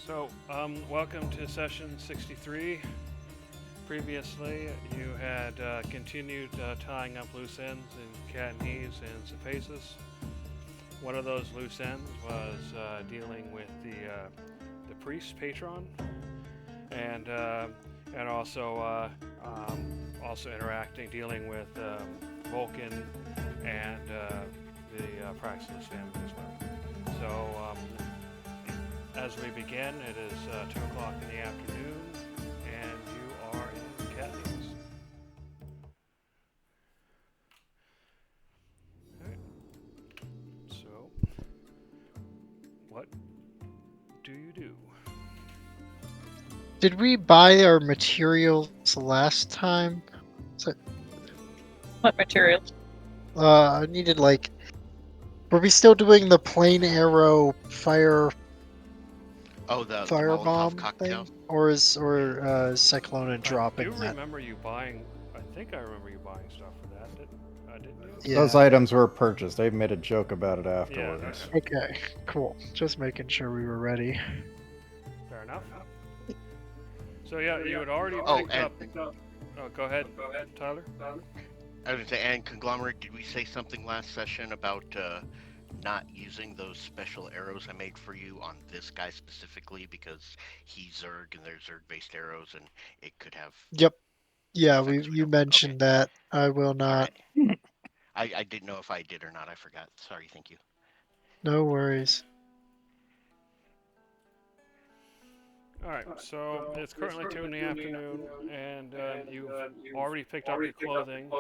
Welcome to session 63. Previously, you had continued tying up loose ends in Catanese and Cephasus. One of those loose ends was dealing with the priest patron, and uh, and also interacting, dealing with Vulcan and the Praxis family as well. As we begin, it is 2 o'clock in the afternoon, and you are in Katniss. Alright, so what do you do? Did we buy our materials last time? So, What materials? I needed were we still doing the plain arrow Oh, the Molotov firebomb cocktail. thing, or Cyclona I do dropping that? remember you buying. I think I remember you buying stuff for that. Didn't you? Those Yeah. items were purchased. They made a joke about it Yeah. afterwards. Okay. Cool. Just making sure we were ready. Fair enough. So yeah, you had already Oh, picked and up. Oh, go ahead, Tyler. I was gonna say, and Conglomerate, did we say something last session about not using those special arrows I made for you on this guy specifically because he's Zerg and they're Zerg-based arrows and it could have Yep. Yeah, effects we you don't. Okay, mentioned that. I will all not. right. I didn't know if I did or not. I forgot. Sorry. Thank you. No worries. All right. So it's currently 2 in the afternoon, and you've already picked up your clothing.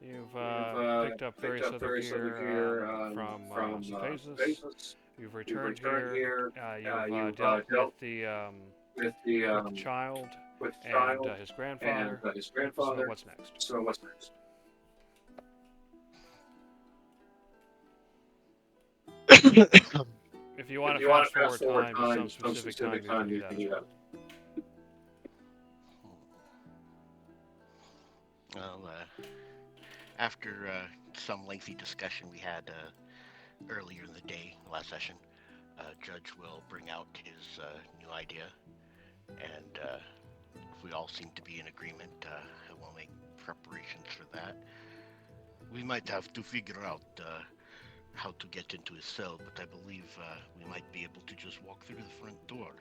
You've picked up various other gear from Cephasus. You've returned here. You've dealt with the child and his grandfather. So what's next? If you want to fast forward time to some specific time, you can do that as well. Well, after some lengthy discussion we had earlier in the day, last session, Judge will bring out his new idea, and if we all seem to be in agreement, we'll make preparations for that. We might have to figure out how to get into his cell, but I believe we might be able to just walk through the front door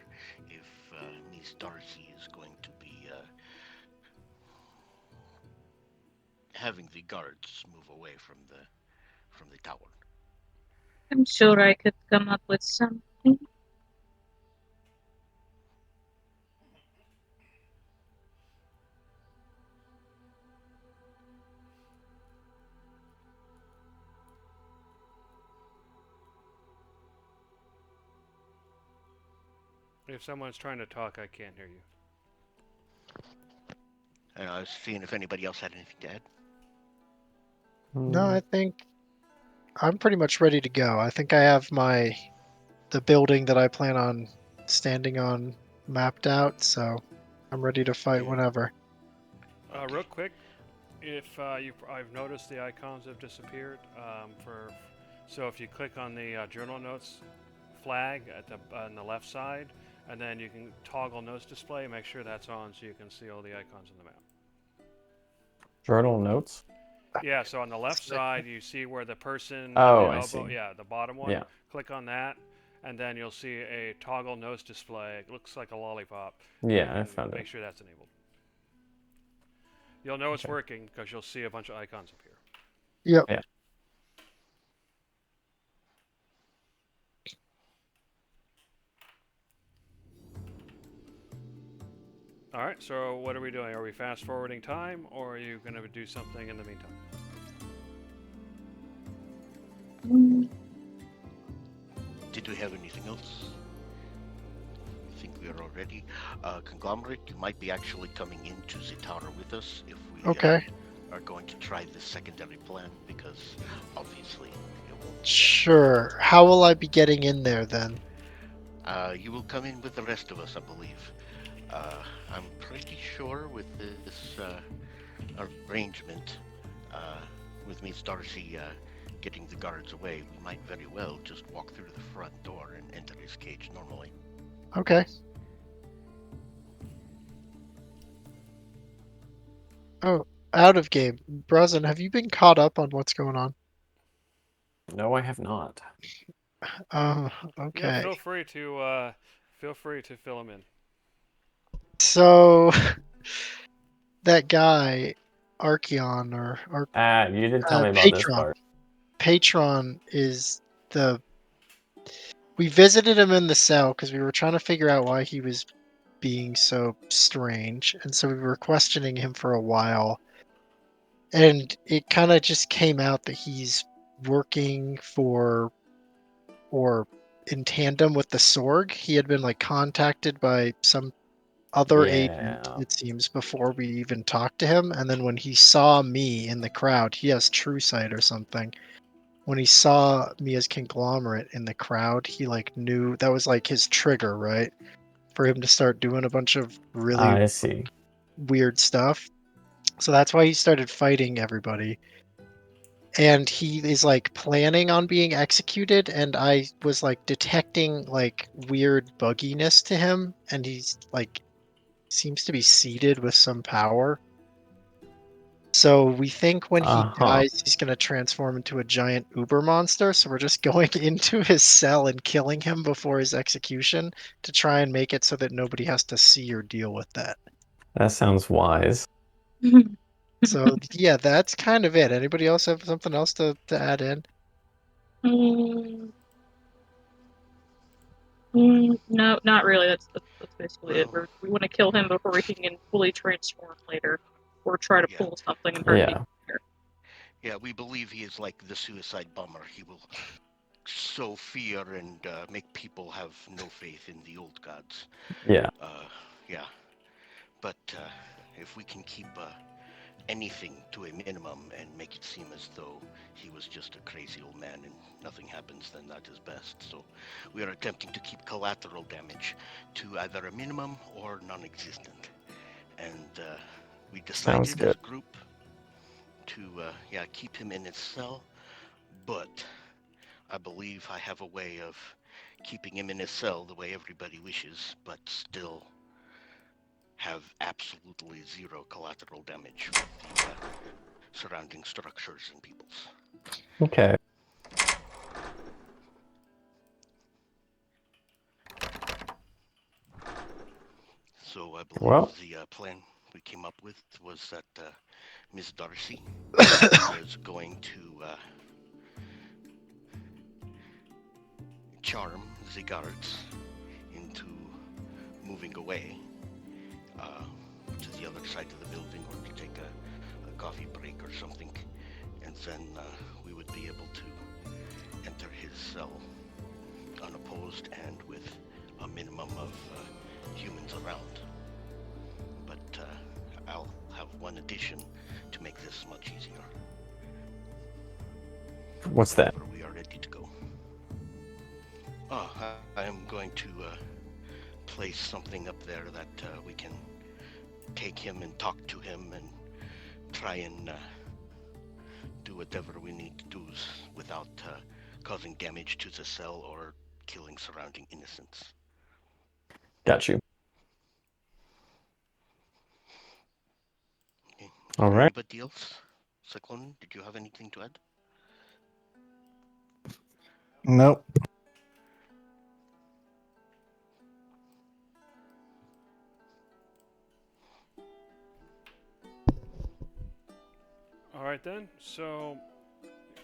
if Miss Darcy is going to be having the guards move away from the tower. I'm sure I could come up with something. If someone's trying to talk, I can't hear you. And I was seeing if anybody else had anything to add. No, I think I'm pretty much ready to go. I think I have the building that I plan on standing on mapped out, so I'm ready to fight whenever. Okay. Real quick, if I've noticed the icons have disappeared. So if you click on the journal notes flag on the left side, and then you can toggle notes display, make sure that's on so you can see all the icons on the map. Journal notes. Yeah, so on the left side, you see where the person Oh, the I elbow, see. yeah, the bottom one. Yeah. Click on that, and then you'll see a toggle notes display. It looks like a lollipop. Yeah, I And found make it. sure that's enabled. You'll know it's Okay. working because you'll see a bunch of icons appear. Yep. Yeah. All right, so what are we doing? Are we fast forwarding time, or are you going to do something in the meantime? Did we have anything else? I think we are all ready. Conglomerate, you might be actually coming into Zitara with us if we Okay. are going to try this secondary plan, because obviously it won't. Sure. How will I be getting in there then? You will come in with the rest of us, I believe. I'm pretty sure with this arrangement, with Miss Darcy getting the guards away, we might very well just walk through the front door and enter his cage normally. Okay. Oh, out of game. Bruzin, have you been caught up on what's going on? No, I have not. Oh, Yeah, okay. feel free to fill him in. So that guy, Archeon or You did tell me about this Patron. part. Patron is the. We visited him in the cell because we were trying to figure out why he was being so strange, and so we were questioning him for a while. And it kind of just came out that he's working for or in tandem with the Sorg. He had been like contacted by some other agent, Yeah. it seems, before we even talked to him. And then when he saw me in the crowd, he has True Sight or something. When he saw me as Conglomerate in the crowd, he like knew that was like his trigger, right? For him to start doing a bunch of really I see. weird stuff. So that's why he started fighting everybody. And he is like planning on being executed, and I was like detecting like weird bugginess to him, and he's like seems to be seeded with some power. So we think when he Uh-huh. dies, he's going to transform into a giant uber monster. So we're just going into his cell and killing him before his execution to try and make it so that nobody has to see or deal with that. That sounds wise. So yeah, that's kind of it. Anybody else have something else to add in? No, not really. That's basically it. Well, We want to kill him before he can fully transform later, or try to yeah. pull something and hurt Yeah. people. Yeah, we believe he is like the suicide bomber. He will sow fear and make people have no faith in the old gods. Yeah. Yeah, but if we can keep anything to a minimum and make it seem as though he was just a crazy old man and nothing happens, then that is best. So we are attempting to keep collateral damage to either a minimum or non-existent. And we Sounds decided as good. a group to keep him in his cell, but I believe I have a way of keeping him in his cell the way everybody wishes, but still have absolutely zero collateral damage with the surrounding structures and peoples. Okay. So I believe Well, the plan we came up with was that Ms. Darcy was going to charm the guards into moving away to the other side of the building or to take a coffee break or something, and then we would be able to enter his cell unopposed and with a minimum of humans around. But I'll have one addition to make this much easier. what's that? Whenever we are ready to go. I am going to place something up there that we can take him and talk to him and try and do whatever we need to do without causing damage to the cell or killing surrounding innocents. Got you. Okay. All right. Anybody else? Cyclone, did you have anything to add? Nope. All right then. So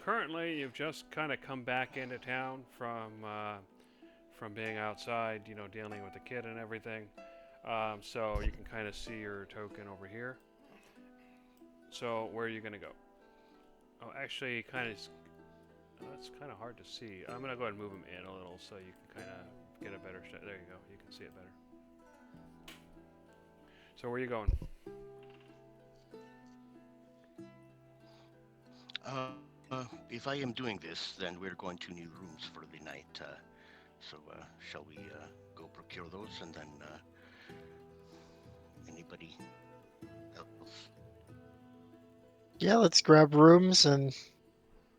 currently, you've just kind of come back into town from being outside, you know, dealing with the kid and everything. So you can kind of see your token over here. So where are you gonna go? Oh, actually, that's kind of hard to see. I'm gonna go ahead and move him in a little so you can kind of get a better shot. There you go. You can see it better. So where are you going? If I am doing this, then we're going to need rooms for the night. So shall we go procure those and then anybody else? Yeah, let's grab rooms and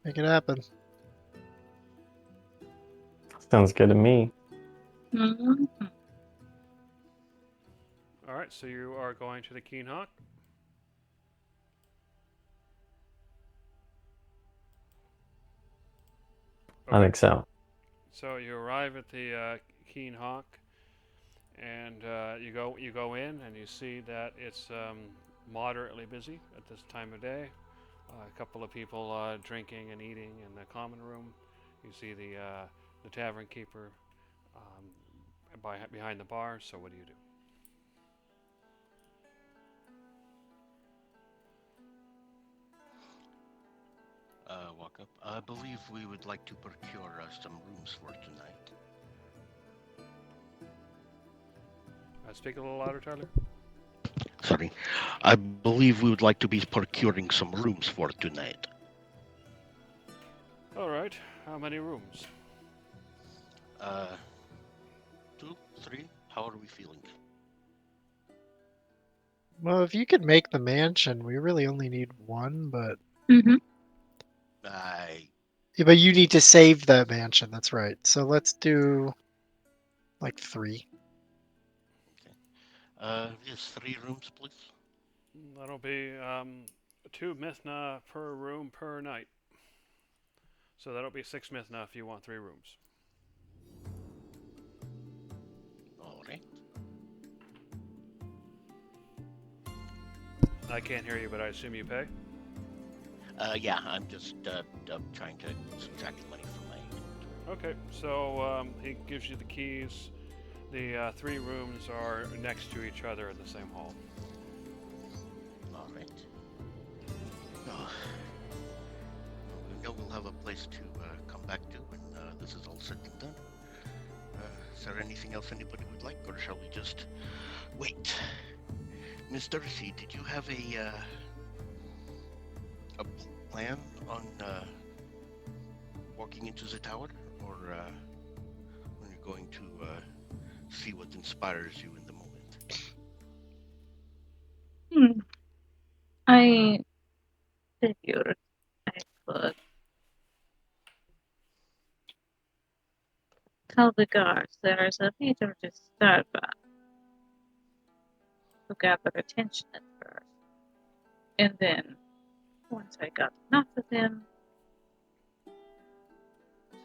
make it happen. Sounds good to me. Mhm. All right, so you are going to the Keen Hawk. I think so. So you arrive at the Keen Hawk, and you go in, and you see that it's moderately busy at this time of day. A couple of people drinking and eating in the common room. You see the tavern keeper behind the bar. So what do you do? Walk up. I believe we would like to procure some rooms for tonight. Speak a little louder, Tyler. Sorry. I believe we would like to be procuring some rooms for tonight. All right. How many rooms? 2, 3. How are we feeling? Well, if you could make the mansion, we really only need one, but Mm-hmm. yeah, but you need to save that mansion. That's right. So let's do like 3. Yes, 3 rooms, please. That'll be 2 mithna per room per night. So that'll be 6 mithna if you want 3 rooms. All right. I can't hear you, but I assume you pay. Yeah, I'm just trying to subtract money from my. Okay, so he gives you the keys. The 3 rooms are next to each other in the same hall. All right. Oh. We know we'll have a place to come back to when this is all said and done. Is there anything else anybody would like, or shall we just wait? Miss Darcy, did you have a plan on walking into the tower, or when you're going to see what inspires you in the moment? I figured I could tell the guards there is a little disturbance to gather attention at first. And then, once I got enough of them,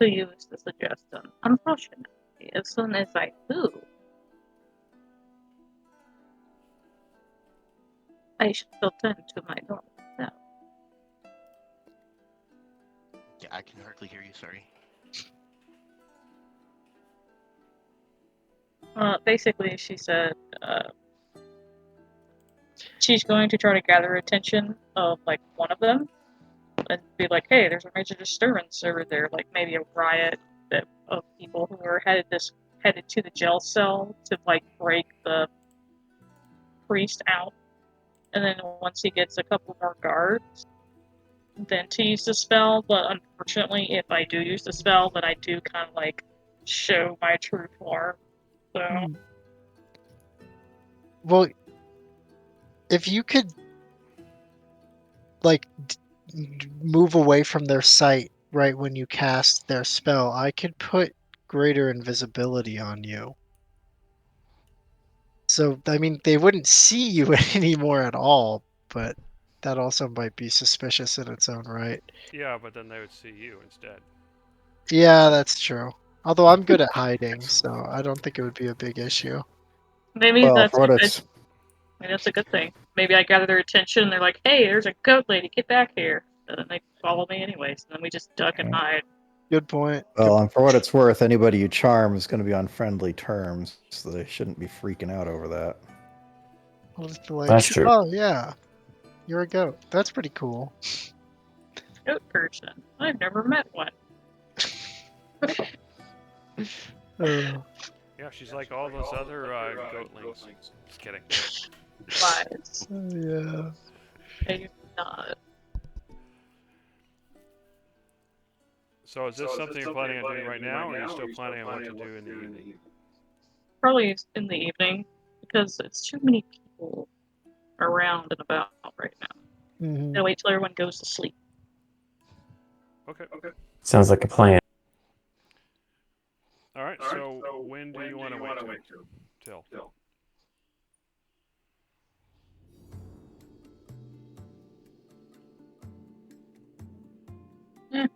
to use the suggestion. Unfortunately, as soon as I do, I shall turn to my normal self. Yeah, I can hardly hear you, sorry. Basically, she said she's going to try to gather attention of like one of them and be like, "Hey, there's a major disturbance over there, like maybe a riot of people who are headed to the jail cell to like break the priest out." And then once he gets a couple more guards, then to use the spell. But unfortunately, if I do use the spell, then I do kind of like show my true form. So. Well, if you could like move away from their sight right when you cast their spell, I could put greater invisibility on you. So, I mean, they wouldn't see you anymore at all, but that also might be suspicious in its own right. Yeah, but then they would see you instead. Yeah, that's true. Although I'm good at hiding, so I don't think it would be a big issue. Maybe Well, that's for what a good, it's maybe that's a good thing. Maybe I gather their attention and they're like, "Hey, there's a goat lady, get back here." And then they follow me anyways, and then we just duck and hide. Good point. well, and for what it's worth, anybody you charm is going to be on friendly terms, so they shouldn't be freaking out over that. I'll just be like, That's true. oh yeah, you're a goat. That's pretty cool. Goat person. I've never met one. Yeah, she's like all those other goatlings. Just kidding. Lies. Yeah. Maybe not. So is this something you're planning on doing right now, or are you still planning on what to do in the evening? Probably in the evening, because it's too many people around and about right now. Mhm. Gotta wait till everyone goes to sleep. Okay. Sounds like a plan. All right. So when do you want to wait till?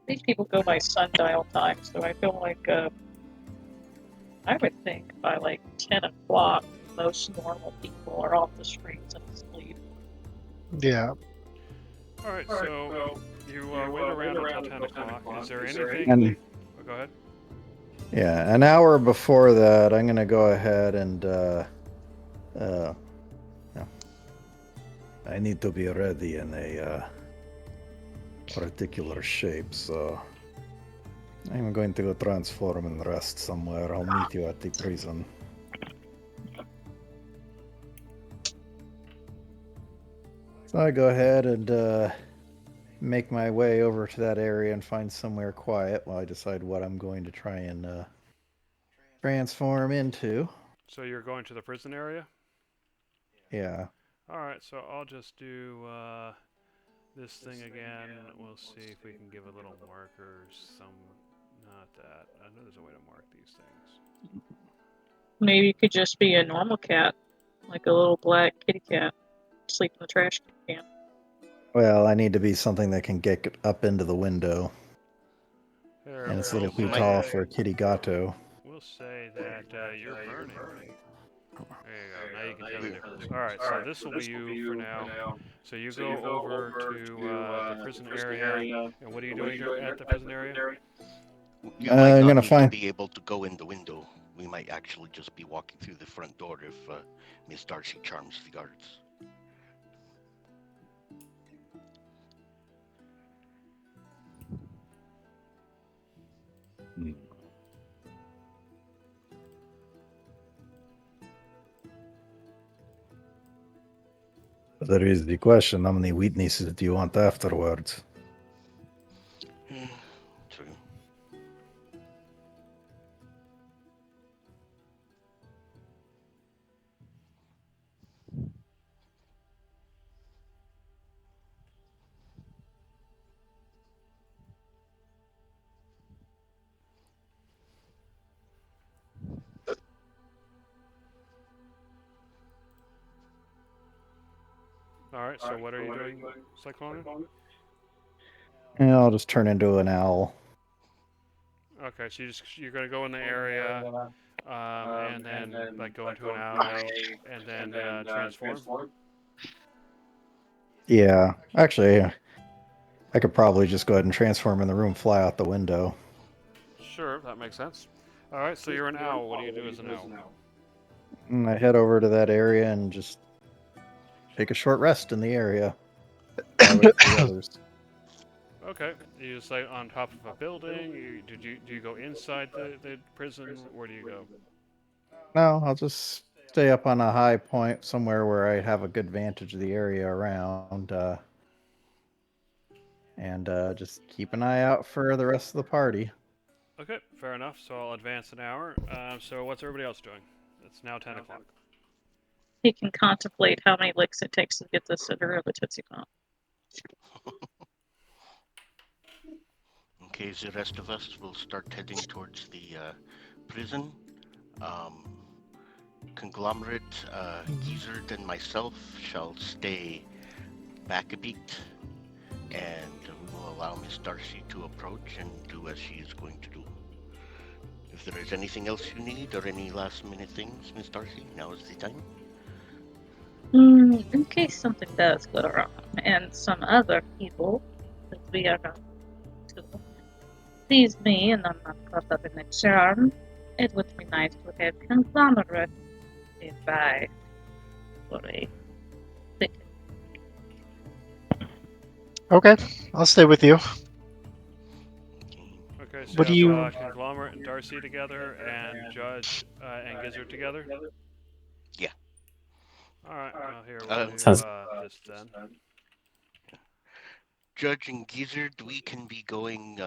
These people go by sundial time, so I feel like I would think by like 10 o'clock, most normal people are off the streets and asleep. Yeah. Alright, so you wait around until 10 o'clock. Is there anything... And Oh, go ahead. yeah, an hour before that, I'm gonna go ahead and yeah. I need to be ready in a particular shape, so I'm going to go transform and rest somewhere. I'll meet you at the prison. So I go ahead and make my way over to that area and find somewhere quiet while I decide what I'm going to try and transform into. So you're going to the prison area? Yeah. Alright, so I'll just do this thing again. We'll see if we can give a little markers. Not that. I know there's a way to mark these things. Maybe it could just be a normal cat, like a little black kitty cat, sleep in the trash can. Well, I need to be something that can get up into the window. Here, And it's a we'll little too say- tall for a kitty gato. We'll say that you're burning. There you go. Now you can tell the difference. Alright, so this will be you for now. So you go over to the prison area. And what are you doing at the prison area? You might I'm not gonna need find- to be able to go in the window. We might actually just be walking through the front door if Miss Darcy charms the guards. There is the question, how many witnesses do you want afterwards? True. Alright, so what are you doing, Cyclone? Yeah, I'll just turn into an owl. Okay, so you're gonna go in the area, and then like go into an alley, and then transform. Yeah, actually, I could probably just go ahead and transform in the room, fly out the window. Sure, that makes sense. All right, so you're an owl. What do you do as an owl? And I head over to that area and just take a short rest in the area. while I wait for the others. Okay, you just like on top of a building. Do you go inside the prison? Where do you go? No, I'll just stay up on a high point somewhere where I have a good vantage of the area around, and just keep an eye out for the rest of the party. Okay, fair enough. So I'll advance an hour. So what's everybody else doing? It's now 10 o'clock. He can contemplate how many licks it takes to get the center of the Tootsie Pop. Okay, the rest of us will start heading towards the prison. Conglomerate, Gizzard, and myself shall stay back a bit, and we will allow Miss Darcy to approach and do as she is going to do. If there is anything else you need or any last minute things, Miss Darcy, now is the time. In case something does go wrong, and some other people that we are going to please me and I'm not caught up in the charm, it would be nice to have Conglomerate by for a bit. Okay, I'll stay with you. Okay, so What do you you- have Conglomerate and Darcy together, and Judge and Gizzard together. Yeah. All right. Well, here we'll do Sounds- this then. Judge and Gizzard, we can be going,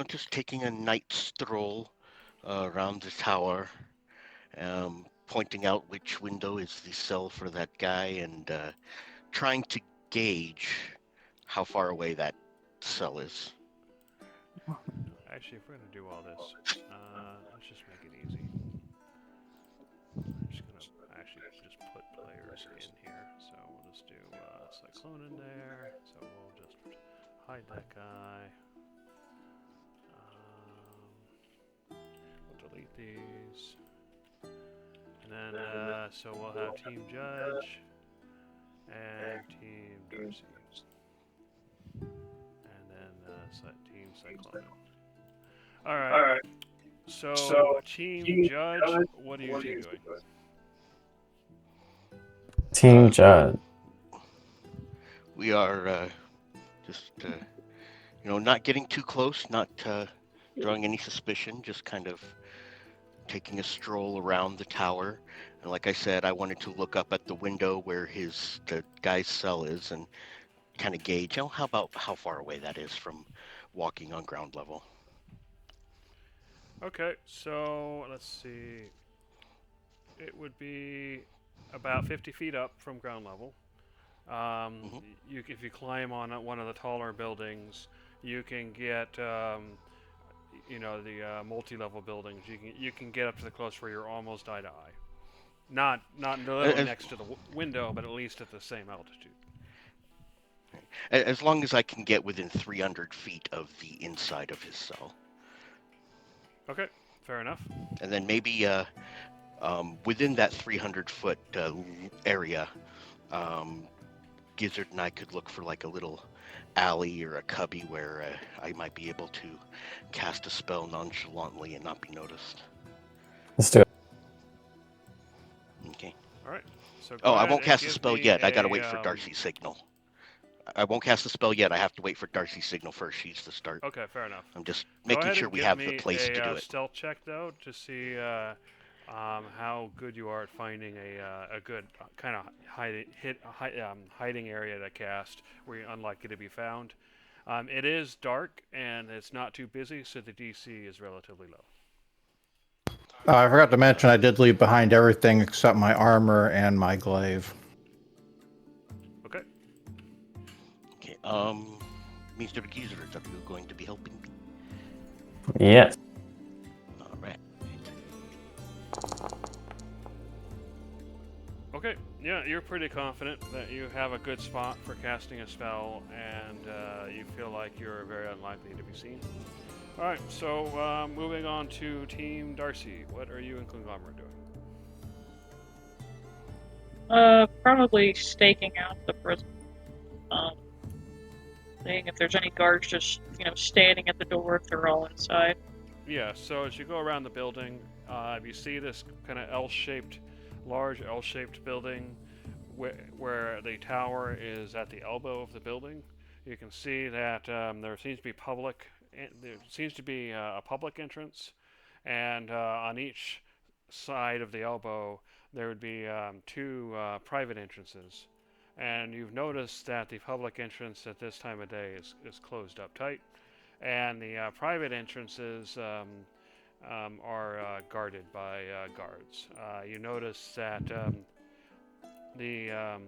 just taking a night stroll around the tower, pointing out which window is the cell for that guy, and trying to gauge how far away that cell is. Actually, if we're gonna do all this, let's just make it easy. I'm just gonna actually just put players in here. So we'll just do Cyclone in there. So we'll just hide that guy. these. And then, so we'll have Team Judge and Team Darcy. And then Team Cyclone. Alright. So, Team Judge, what are you two doing? Team Judd. We are just, not getting too close, not drawing any suspicion, just kind of taking a stroll around the tower. And like I said, I wanted to look up at the window where the guy's cell is and kind of gauge how far away that is from walking on ground level. Okay, so let's see. It would be about 50 feet up from ground level. If you climb on one of the taller buildings, you can get, the multi-level buildings. You can get up to the close where you're almost eye to eye. Not literally next to the window, but at least at the same altitude. As long as I can get within 300 feet of the inside of his cell. Okay, fair enough. And then maybe within that 300-foot area, Gizzard and I could look for like a little alley or a cubby where I might be able to cast a spell nonchalantly and not be noticed. Let's do it. Okay. All right. So I won't cast the spell yet. I gotta wait for Darcy's signal. I won't cast the spell yet. I have to wait for Darcy's signal first. She's the start. Okay, fair enough. I'm just making sure we have the place to do it. Stealth check though to see how good you are at finding a good kind of hiding area to cast where you're unlikely to be found. It is dark and it's not too busy, so the DC is relatively low. I forgot to mention I did leave behind everything except my armor and my glaive. Okay. Okay. Mr. Geezer, are you going to be helping me? Yes. All right. Okay, yeah, you're pretty confident that you have a good spot for casting a spell, and you feel like you're very unlikely to be seen. Alright, so moving on to Team Darcy. What are you and Conglomerate doing? Probably staking out the prison. Seeing if there's any guards just, standing at the door if they're all inside. Yeah, so as you go around the building, you see this kind of large L-shaped building where the tower is at the elbow of the building. You can see that there seems to be a public entrance, and on each side of the elbow there would be two private entrances. And you've noticed that the public entrance at this time of day is closed up tight, and the private entrances are guarded by guards. You notice that the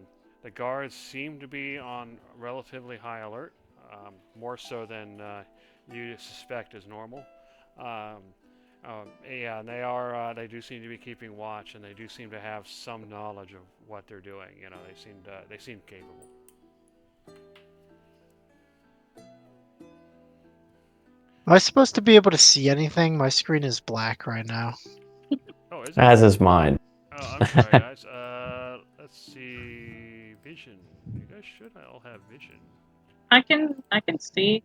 guards seem to be on relatively high alert, more so than you suspect is normal. Yeah, and they do seem to be keeping watch, and they do seem to have some knowledge of what they're doing. They seem capable. Am I supposed to be able to see anything? My screen is black right now. Oh, is it? As is mine. Oh, I'm sorry, guys. Let's see. Vision. You guys should all have vision. I can see.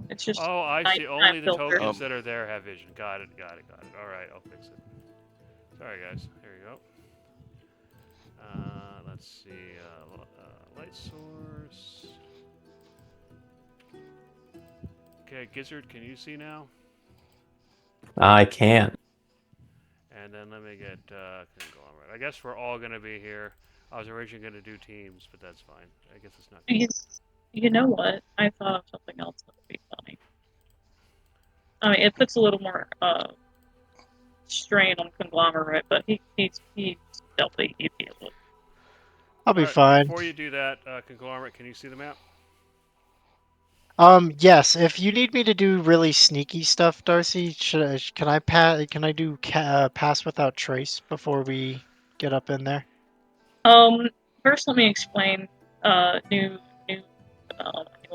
It's just Oh, I see. Only the filter. tokens that are there have vision. Got it. All right, I'll fix it. Sorry, guys. Here you go. Let's see. Light source. Okay, Gizzard, can you see now? I can't. And then let me get Conglomerate. I guess we're all going to be here. I was originally going to do teams, but that's fine. I guess it's not. You know what? I thought of something else that would be funny. I mean, it puts a little more strain on Conglomerate, but he's stealthy. He'd be able to. I'll be Alright, fine. Before you do that, Conglomerate, can you see the map? Yes. If you need me to do really sneaky stuff, Darcy, can I pass without trace before we get up in there? First, let me explain. New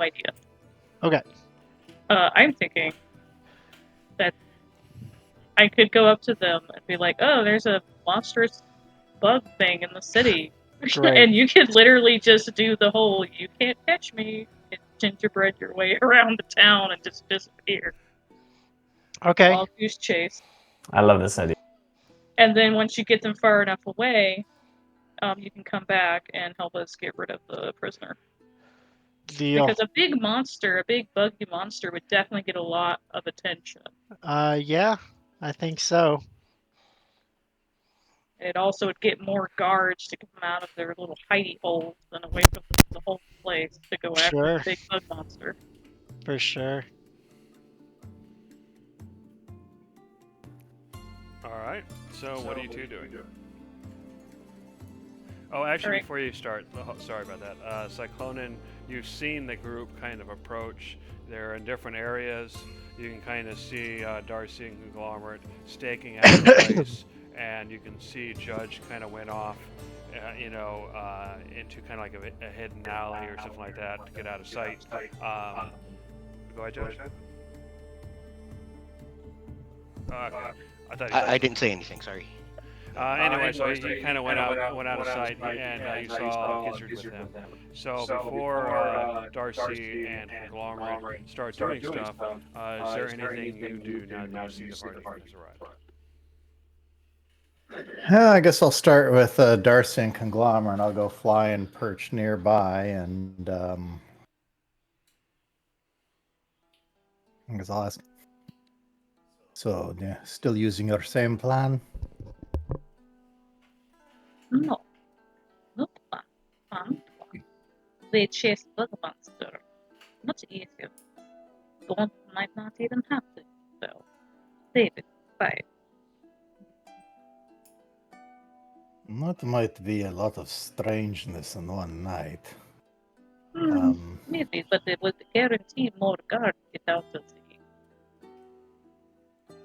idea. Okay. I'm thinking that I could go up to them and be like, "Oh, there's a monstrous bug thing in the city," Great. and you could literally just do the whole "you can't catch me" and gingerbread your way around the town and just disappear. Okay. Wild goose chase. I love this idea. And then once you get them far enough away, you can come back and help us get rid of the prisoner. Deal. Because a big monster, a big buggy monster, would definitely get a lot of attention. Yeah, I think so. It also would get more guards to come out of their little hidey holes and away from the whole place to go after Sure. the big bug monster. For sure. All right. So what are you two doing? Oh, actually, Alright. before you start, sorry about that. Cyclonin, you've seen the group kind of approach. They're in different areas. You can kind of see Darcy and Conglomerate staking out the place, and you can see Judge kind of went off, into kind of like a hidden alley or something like that to get out of sight. Go ahead, Judge. Okay. I thought I didn't say anything. Sorry. Anyway, so he kind of went out of sight, and you saw Gizzard with him. So before Darcy and Conglomerate start doing stuff, is there anything you do now that you see the party has arrived? I guess I'll start with Darcy and Conglomerate. I'll go fly and perch nearby, and I guess I'll ask. So, yeah, still using your same plan? No. Not fun. They chase bug monster. Much easier. Don't might not even have to, though. Save it. Bye. That might be a lot of strangeness in one night. Maybe, but it would guarantee more guards get out of the.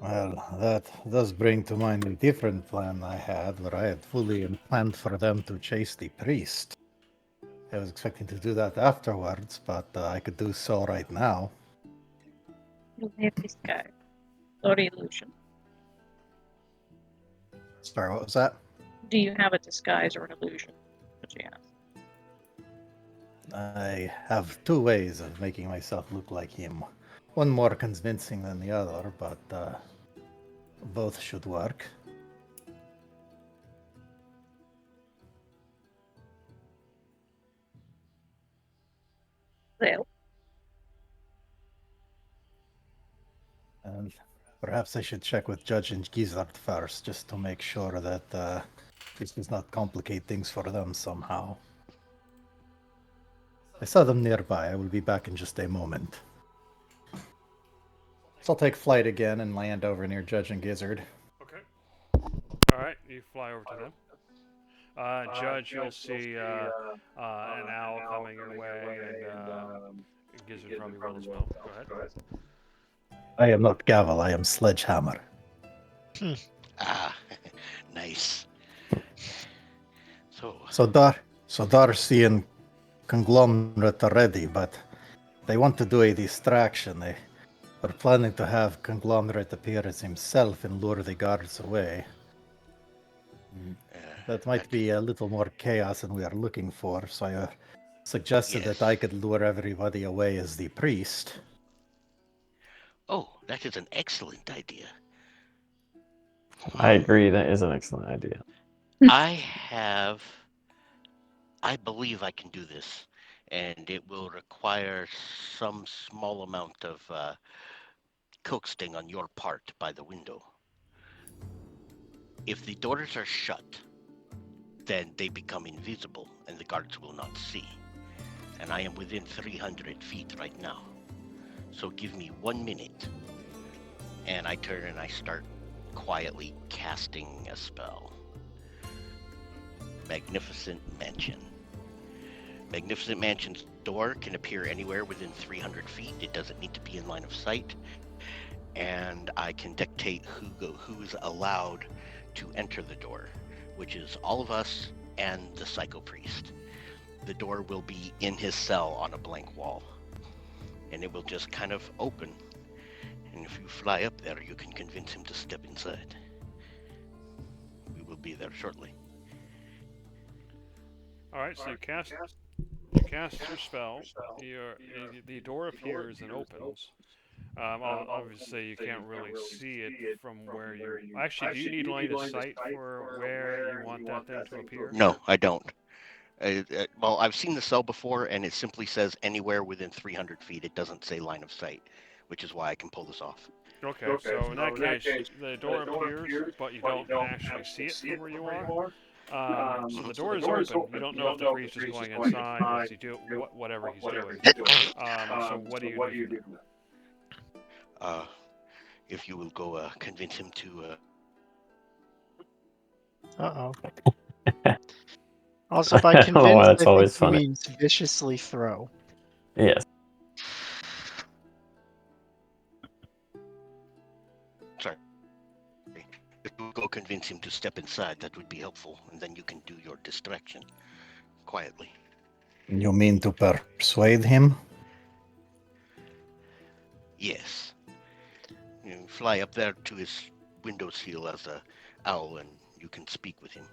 Well, that does bring to mind a different plan I had, where I had fully planned for them to chase the priest. I was expecting to do that afterwards, but I could do so right now. You have disguise or illusion. Sorry, what was that? Do you have a disguise or an illusion? I have two ways of making myself look like him. One more convincing than the other, but both should work. Well, And perhaps I should check with Judge and Gizzard first, just to make sure that this does not complicate things for them somehow. I saw them nearby. I will be back in just a moment. So I'll take flight again and land over near Judge and Gizzard. Okay. All right, you fly over to them. Judge, you'll see an owl coming your way, and Gizzard probably will as well. Go ahead. I am not Gavel, I am Sledgehammer. Ah, nice. So, So Darcy and Conglomerate are ready, but they want to do a distraction. They are planning to have Conglomerate appear as himself and lure the guards away. That might be a little more chaos than we are looking for, so I suggested Yes. that I could lure everybody away as the priest. oh, that is an excellent idea. I agree. That is an excellent idea. I believe I can do this, and it will require some small amount of coaxing on your part by the window. If the doors are shut, then they become invisible and the guards will not see. And I am within 300 feet right now. So give me 1 minute. And I turn and I start quietly casting a spell. Magnificent Mansion. Magnificent Mansion's door can appear anywhere within 300 feet. It doesn't need to be in line of sight. And I can dictate who's allowed to enter the door, which is all of us and the Psycho Priest. The door will be in his cell on a blank wall, and it will just kind of open, And if you fly up there, you can convince him to step inside. We will be there shortly. All right, so you cast your spell. The door appears and opens. Obviously, you can't really see it from where you. Actually, do you need line of sight for where you want that thing to appear? No, I don't. Well, I've seen the cell before, and it simply says anywhere within 300 feet. It doesn't say line of sight, which is why I can pull this off. Okay, so in that case, the door appears, but you don't actually see it from where you are. So the door is open. You don't know if the priest is going inside. What's he do? Whatever he's doing. So what do you do? If you will go convince him to. Uh-oh. Also, by I don't know why convinced, that's I think always he funny. means viciously throw. Yes. Sorry. If you will go convince him to step inside, that would be helpful, and then you can do your distraction quietly. You mean to persuade him? Yes. You fly up there to his windowsill as a owl, and you can speak with him.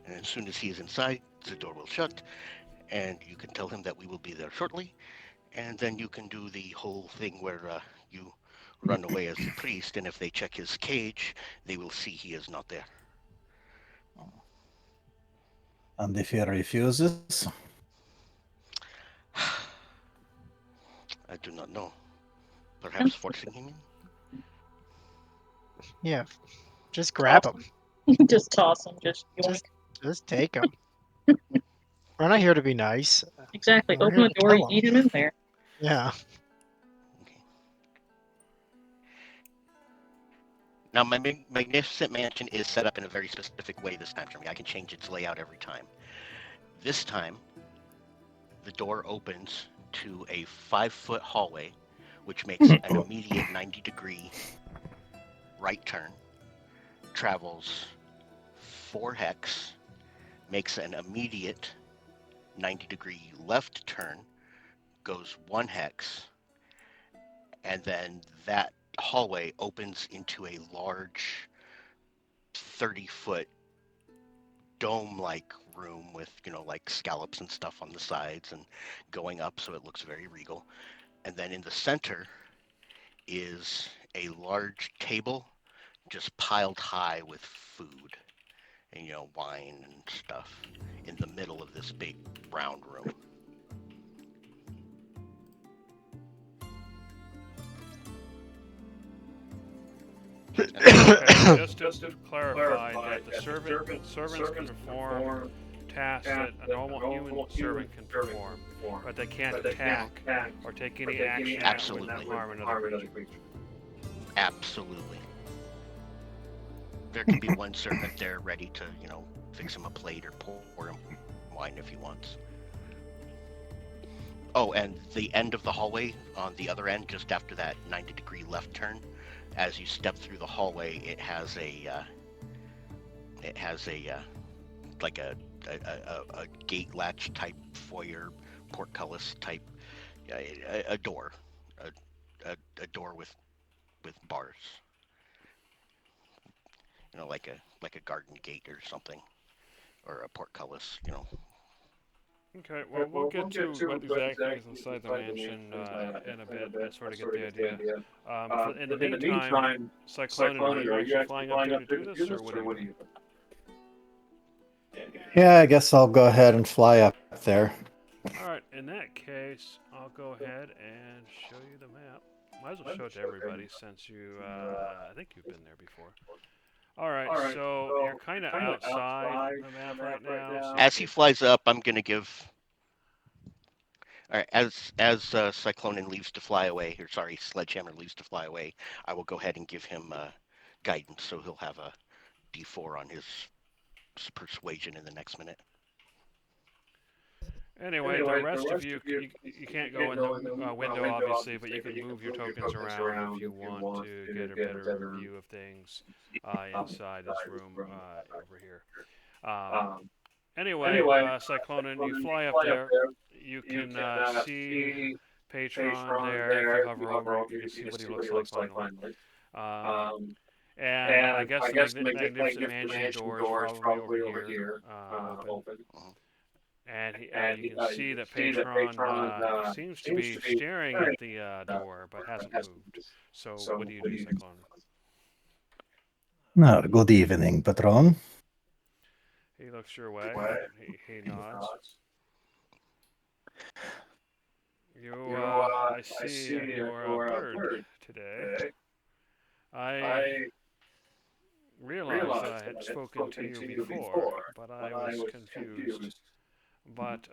And as soon as he is inside, the door will shut, and you can tell him that we will be there shortly, and then you can do the whole thing where you run away as the priest, and if they check his cage, they will see he is not there. And if he refuses? I do not know. Perhaps forcing him in? Yeah, just grab him. Just toss them. Just yoink. Just take him. We're not here to be nice. Exactly. We're Open here the to door. kill You him. eat him in there. Yeah. Okay. Now, my magnificent mansion is set up in a very specific way this time for me. I can change its layout every time. This time, the door opens to a 5-foot hallway, which makes an immediate 90-degree right turn, travels 4 hex, makes an immediate 90-degree left turn, goes 1 hex, and then that hallway opens into a large 30-foot dome-like room with, like scallops and stuff on the sides and going up, so it looks very regal. And then in the center is a large table just piled high with food and, wine and stuff in the middle of this big round room. Okay, just to clarify that the servants can perform tasks that a normal human servant can perform, but they can't attack or take any action that would harm another creature. Absolutely. There can be one servant there ready to, fix him a plate or pour him wine if he wants. Oh, and the end of the hallway, on the other end, just after that 90-degree left turn, as you step through the hallway, it has a like a gate latch type foyer, portcullis type, a door, a door with bars, like a garden gate or something, or a portcullis, Okay, well, we'll get to what exactly is inside the mansion in a bit and sort of get the idea. In the meantime, Cyclone, are you actually flying up there to do this, or what are you doing? Yeah, I guess I'll go ahead and fly up there. Alright, in that case, I'll go ahead and show you the map. Might as well show it to everybody since you, I think you've been there before. Alright, so you're kind of outside the map right now. So as he flies up, I'm gonna give. All right, as Cyclonin leaves to fly away, or sorry, Sledgehammer leaves to fly away, I will go ahead and give him guidance, so he'll have a D4 on his persuasion in the next minute. Anyway, the rest of you can't go in the window, obviously, but you can move your tokens around if you want to get a better view of things inside this room over here. Anyway, Cyclonin, you fly up there. You can see Patron there. If you hover over, you can see what he looks like finally. And I guess the Magnificent Mansion door is probably over here, open. And you can see that Patron seems to be staring at the door, but hasn't moved. So what do you do, Cyclone? Good evening, Patron. He looks your way. He nods. I see you're a bird today. I realized that I had spoken to you before, but I was confused. But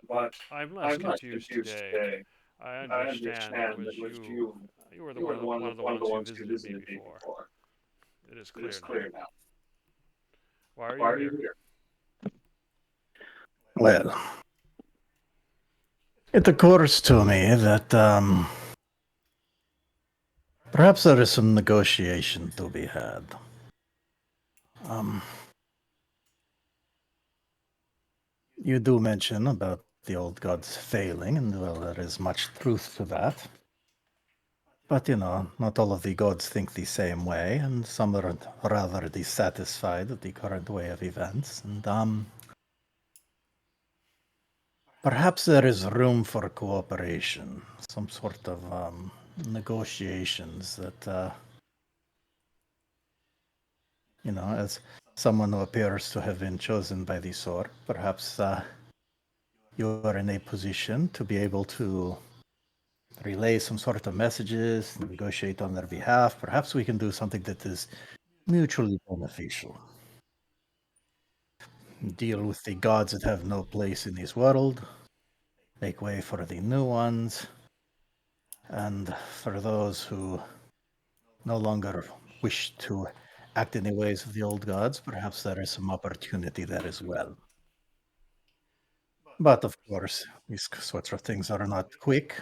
I'm less confused today. I understand it was you. You were one of the ones who visited me before. It is clear now. Why are you here? Well, it occurs to me that perhaps there is some negotiation to be had. You do mention about the old gods failing, and well, there is much truth to that. But not all of the gods think the same way, and some are rather dissatisfied with the current way of events. And perhaps there is room for cooperation, some sort of negotiations that, as someone who appears to have been chosen by the Sword, perhaps you are in a position to be able to relay some sort of messages, negotiate on their behalf. Perhaps we can do something that is mutually beneficial. Deal with the gods that have no place in this world, make way for the new ones, and for those who no longer wish to act in the ways of the old gods, perhaps there is some opportunity there as well. But of course, these sorts of things are not quick.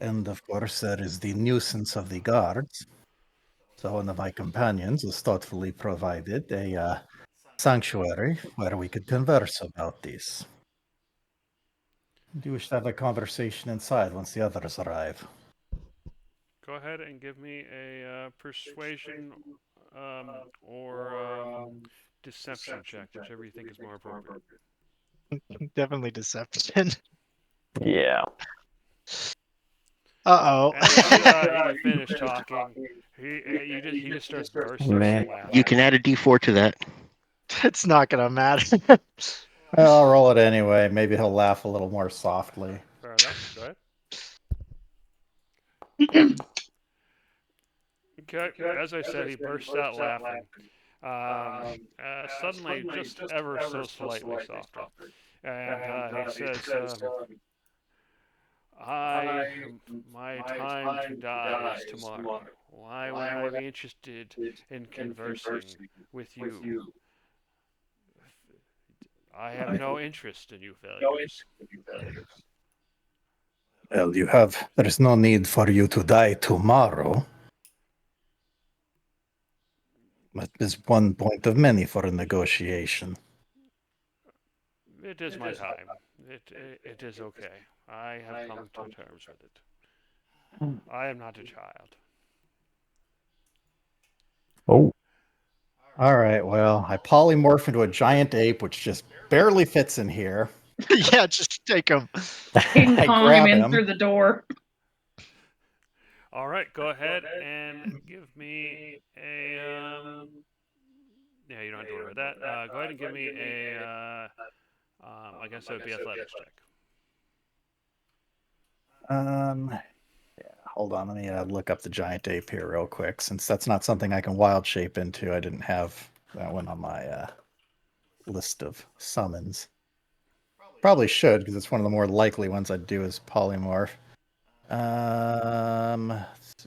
And of course, there is the nuisance of the guards. So one of my companions has thoughtfully provided a sanctuary where we could converse about this. Do you wish to have a conversation inside once the others arrive? Go ahead and give me a persuasion or deception check, whichever you think is more appropriate. Definitely deception. Yeah. Uh-oh. As you finish talking, he just starts bursting Man. into laughter. You can add a D4 to that. It's not gonna matter. Well, I'll roll it anyway. Maybe he'll laugh a little more softly. Fair enough. Go ahead. Okay. As I said, he bursts out laughing. Suddenly, just ever so slightly softer. And he says, my time to die is tomorrow. Why would I be interested in conversing with you? I have no interest in you failures. Well, there is no need for you to die tomorrow. That is one point of many for a negotiation. It is my time. It is okay. I have come to terms with it. I am not a child. Oh. All right, well, I polymorph into a giant ape, which just barely fits in here. Yeah, just take him. King I Kong grab him in him. through the door. All right, go ahead and give me a. Yeah, you don't have to worry about that. Go ahead and give me a. I guess it would be athletics check. Yeah, hold on, let me look up the giant ape here real quick, since that's not something I can wild shape into. I didn't have that one on my list of summons. Probably should, because it's one of the more likely ones I'd do as polymorph. Let's see.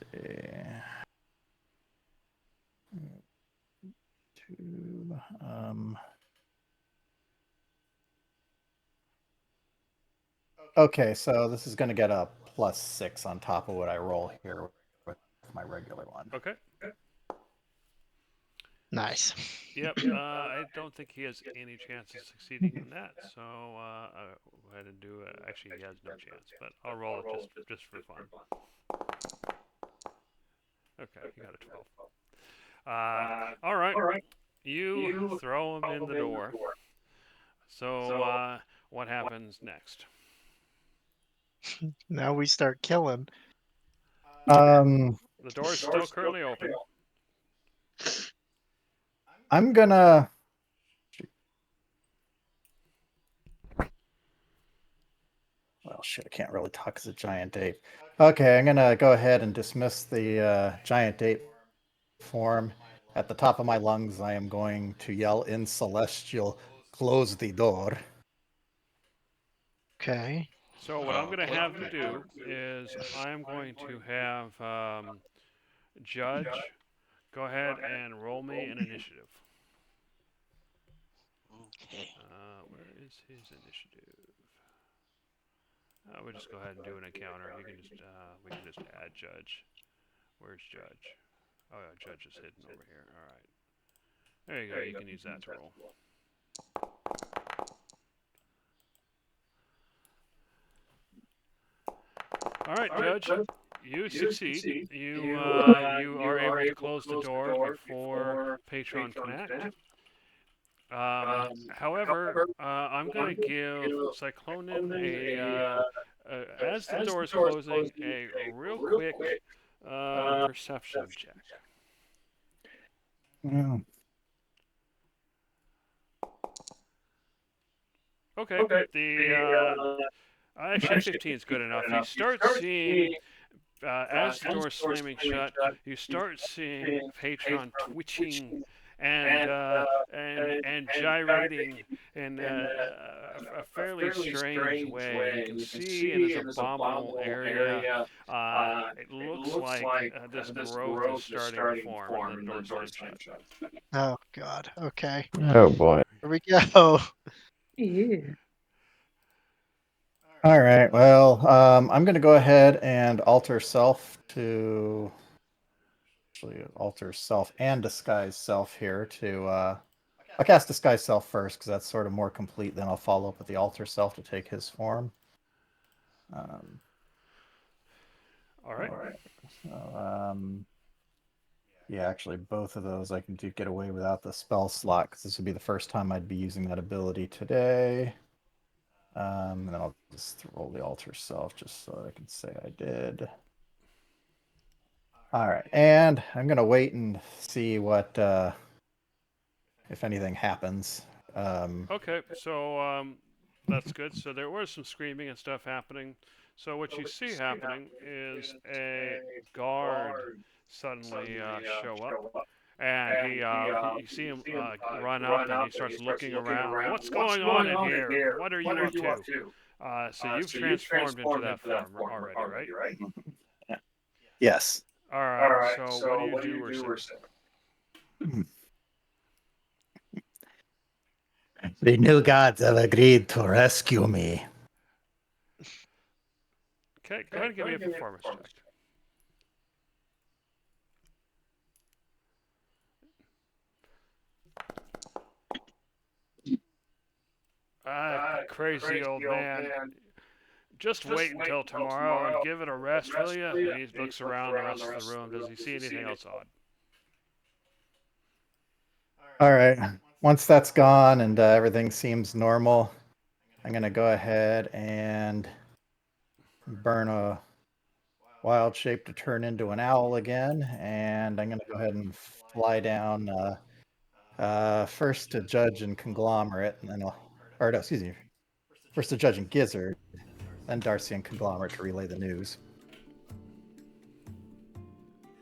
Okay, so this is going to get a +6 on top of what I roll here with my regular one. Okay. Nice. Yep. I don't think he has any chance of succeeding in that. So I'll go ahead and do it. Actually, he has no chance, but I'll roll it just for fun. Okay, he got a 12. All right. You throw him in the door. So what happens next? Now we start killing. The door is still currently open. I'm gonna. Well, shit, I can't really talk as a giant ape. Okay, I'm gonna go ahead and dismiss the giant ape form. At the top of my lungs, I am going to yell in Celestial, "Close the door." Okay. So what I'm going to have you do is I'm going to have Judge go ahead and roll me an initiative. Okay. Where is his initiative? We'll just go ahead and do an encounter. You can just we can just add Judge. Where's Judge? Oh yeah, Judge is hidden over here. All right. There you go. You can use that to roll. All right, Judge. You succeed. You are able to close the door before Patron can act. However, I'm going to give Cyclonin as the door is closing, a real quick perception check. Yeah. Okay. Actually, 15 is good enough. You start seeing, as the door is slamming shut, you start seeing Patron twitching and gyrating in a fairly strange way. You can see in his abdominal area, it looks like this growth is starting to form, and then the door slams shut. Oh God. Okay. Oh boy. Here we go. Yeah. All right. Well, I'm going to go ahead and alter self to actually alter self and disguise self here to. I'll cast disguise self first because that's sort of more complete. Then I'll follow up with the alter self to take his form. All right. So, yeah, actually, both of those I can get away without the spell slot because this would be the first time I'd be using that ability today. And then I'll just roll the alter self just so I can say I did. All right, and I'm gonna wait and see what if anything happens. Okay, so that's good. So there was some screaming and stuff happening. So what you see happening is a guard suddenly show up, and you see him run up, and he starts looking around. What's going on in here? What are you up to? So you've transformed into that form already, right? Yes. All right. So what do you do or say? The new gods have agreed to rescue me. Okay, go ahead and give me a performance check. Crazy old man. Just wait until tomorrow and give it a rest, will you? And he looks around the rest of the room. Does he see anything else odd? All right. Once that's gone and everything seems normal, I'm going to go ahead and burn a wild shape to turn into an owl again. And I'm going to go ahead and fly down first to Judge and Conglomerate, and then first to Judge and Gizzard, then Darcy and Conglomerate to relay the news.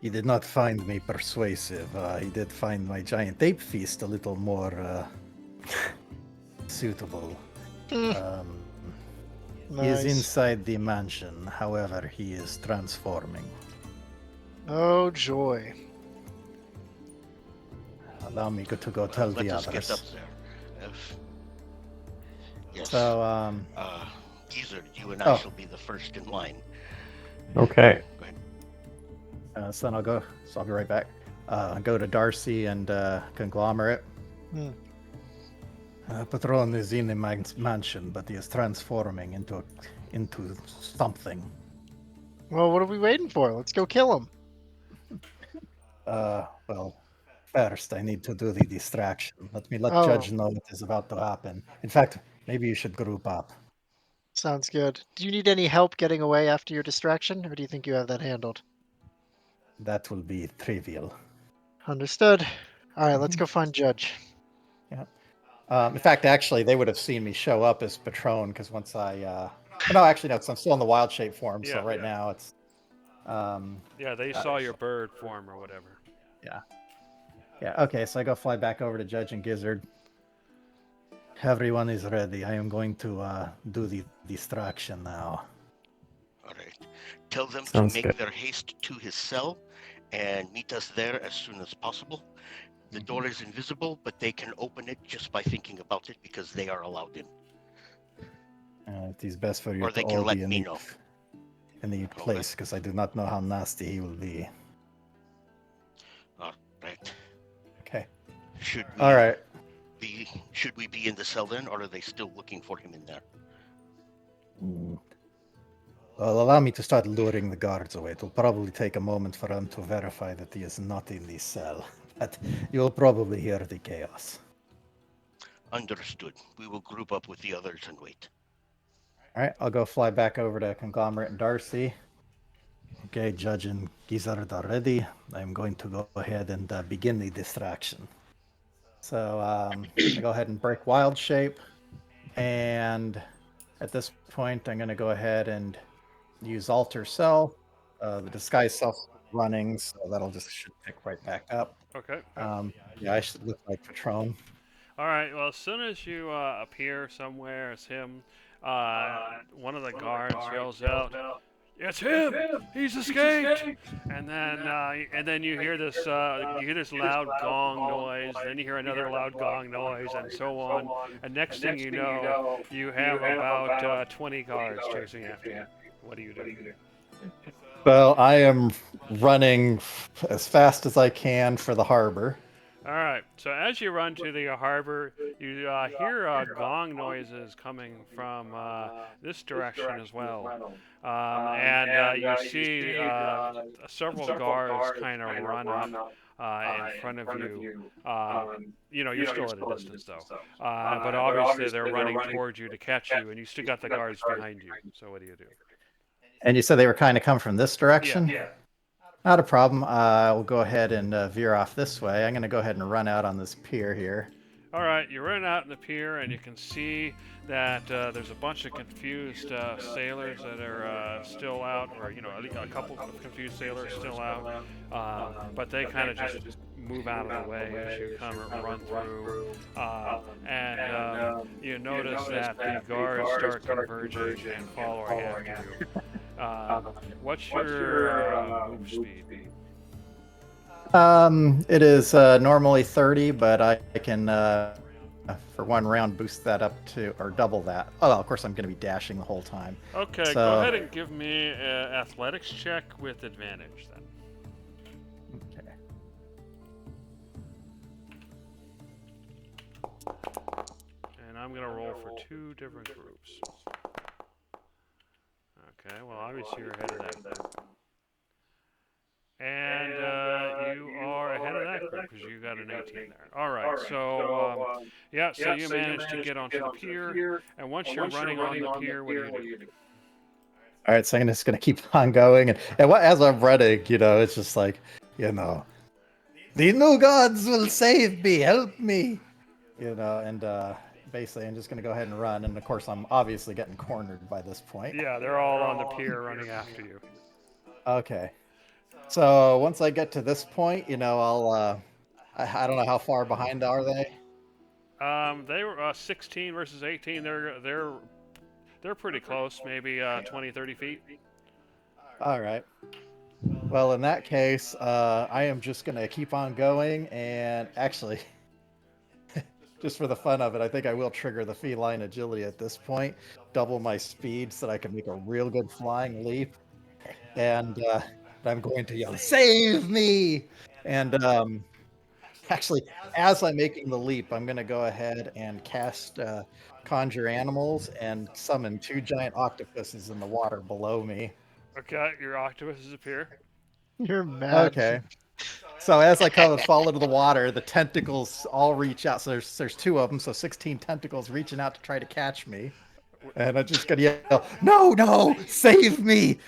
He did not find me persuasive. He did find my giant ape feast a little more suitable. He is inside the mansion. However, he is transforming. Oh joy. Allow me to go tell the Let us others. get up there. Yes. So, Gizzard, you and I shall be the first in line. Okay. Go ahead. so then I'll be right back. go to Darcy and Conglomerate. Hmm. Patron is in the mansion, but he is transforming into something. Well, what are we waiting for? Let's go kill him. Well, first I need to do the distraction. Let Oh. Judge know what is about to happen. In fact, maybe you should group up. Sounds good. Do you need any help getting away after your distraction, or do you think you have that handled? That will be trivial. Understood. All right, let's go find Judge. In fact, actually, they would have seen me show up as Patron because once I, no, actually, no, because I'm still in the wild shape form. Yeah, so right now it's, Yeah, they saw your bird form or whatever. yeah. Okay, so I go fly back over to Judge and Gizzard. Everyone is ready. I am going to do the distraction now. All right. Tell them Sounds to make good. their haste to his cell and meet us there as soon as possible. The door is invisible, but they can open it just by thinking about it because they are allowed in. It is best for you Or to they can all let be in me the, know. in the place because I do not know how nasty he will be. Right. Okay. Should we All right. should we be in the cell then, or are they still looking for him in there? Well, allow me to start luring the guards away. It will probably take a moment for them to verify that he is not in the cell. But you'll probably hear the chaos. Understood. We will group up with the others and wait. All right, I'll go fly back over to Conglomerate and Darcy. Okay, Judge and Gizzard are ready. I'm going to go ahead and begin the distraction. So I go ahead and break wild shape. And at this point, I'm going to go ahead and use Alter Cell. The disguise self running, so that'll just should pick right back up. Okay. Yeah, I should look like Patron. All right. Well, as soon as you appear somewhere as him, one of the guards yells out, "It's him! He's escaped!" And then you hear this loud gong noise. Then you hear another loud gong noise, and so on. And next thing you know, you have about 20 guards chasing after you. What do you do? Well, I am running as fast as I can for the harbor. All right. So as you run to the harbor, you hear gong noises coming from this direction as well, and you see several guards kind of run up in front of you. You're still at a distance though, but obviously they're running towards you to catch you, and you still got the guards behind you. So what do you do? And you said they were kind of come from this direction? Yeah. Not a problem. We'll go ahead and veer off this way. I'm going to go ahead and run out on this pier here. All right, you run out in the pier, and you can see that there's a bunch of confused sailors that are still out, or a couple of confused sailors still out, but they kind of just move out of the way as you kind of run through, and you notice that the guards start converging and following after you. What's your move speed? It is normally 30, but I can, for one round, boost that up to, or double that. Oh, well, of course, I'm going to be dashing the whole time. Okay, So- go ahead and give me an athletics check with advantage then. Okay. And I'm going to roll for two different groups. Okay, well, obviously you're ahead of that group. And you are ahead of that group because you got an 18 there. All right, so so you managed to get onto the pier, and once you're running on the pier, what do you do? All right, so I'm just going to keep on going. And as I'm running, it's just like, the new gods will save me, help me. And basically I'm just going to go ahead and run. And of course, I'm obviously getting cornered by this point. Yeah, they're all on the pier running after you. Okay. So once I get to this point, I'll, I don't know how far behind are they? They were 16 versus 18. They're pretty close, maybe 20, 30 feet. All right. Well, in that case, I am just going to keep on going. And actually, just for the fun of it, I think I will trigger the feline agility at this point, double my speed so that I can make a real good flying leap. And I'm going to yell, "Save me!" And actually, as I'm making the leap, I'm going to go ahead and cast Conjure Animals and summon 2 giant octopuses in the water below me. Okay, your octopuses appear. You're mad. Okay. So as I fall into the water, the tentacles all reach out. So there's 2 of them, so 16 tentacles reaching out to try to catch me. And I'm just going to yell, no, save me!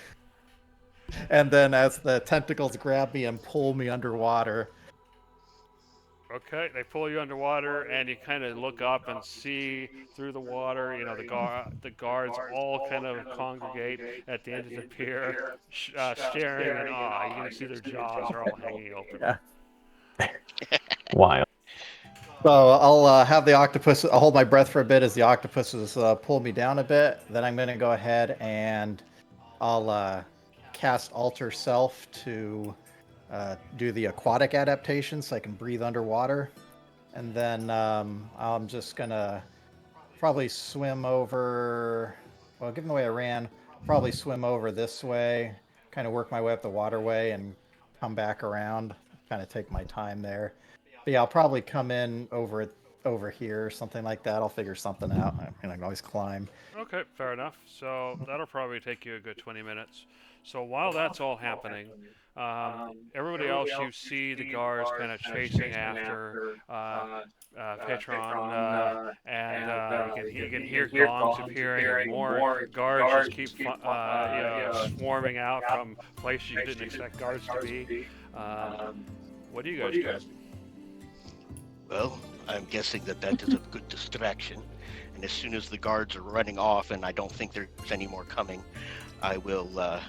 And then as the tentacles grab me and pull me underwater. Okay, they pull you underwater, and you kind of look up and see through the water. You know, the guards all kind of congregate at the end of the pier, staring in awe. You can see their jaws are all hanging open. Yeah. Wild. So I'll have the octopus. I'll hold my breath for a bit as the octopuses pull me down a bit. Then I'm going to go ahead and I'll cast Alter Self to do the aquatic adaptation, so I can breathe underwater. And then I'm just gonna probably swim over. Well, given the way I ran, probably swim over this way, kind of work my way up the waterway, and come back around. Kind of take my time there. But yeah, I'll probably come in over here or something like that. I'll figure something out. I can always climb. Okay, fair enough. So that'll probably take you a good 20 minutes. So while that's all happening, everybody else, you see the guards kind of chasing after Patron, and you can hear gongs appearing, and more guards just keep swarming out from places you didn't expect guards to be. What do you guys do? Well, I'm guessing that is a good distraction. And as soon as the guards are running off, and I don't think there's any more coming, I will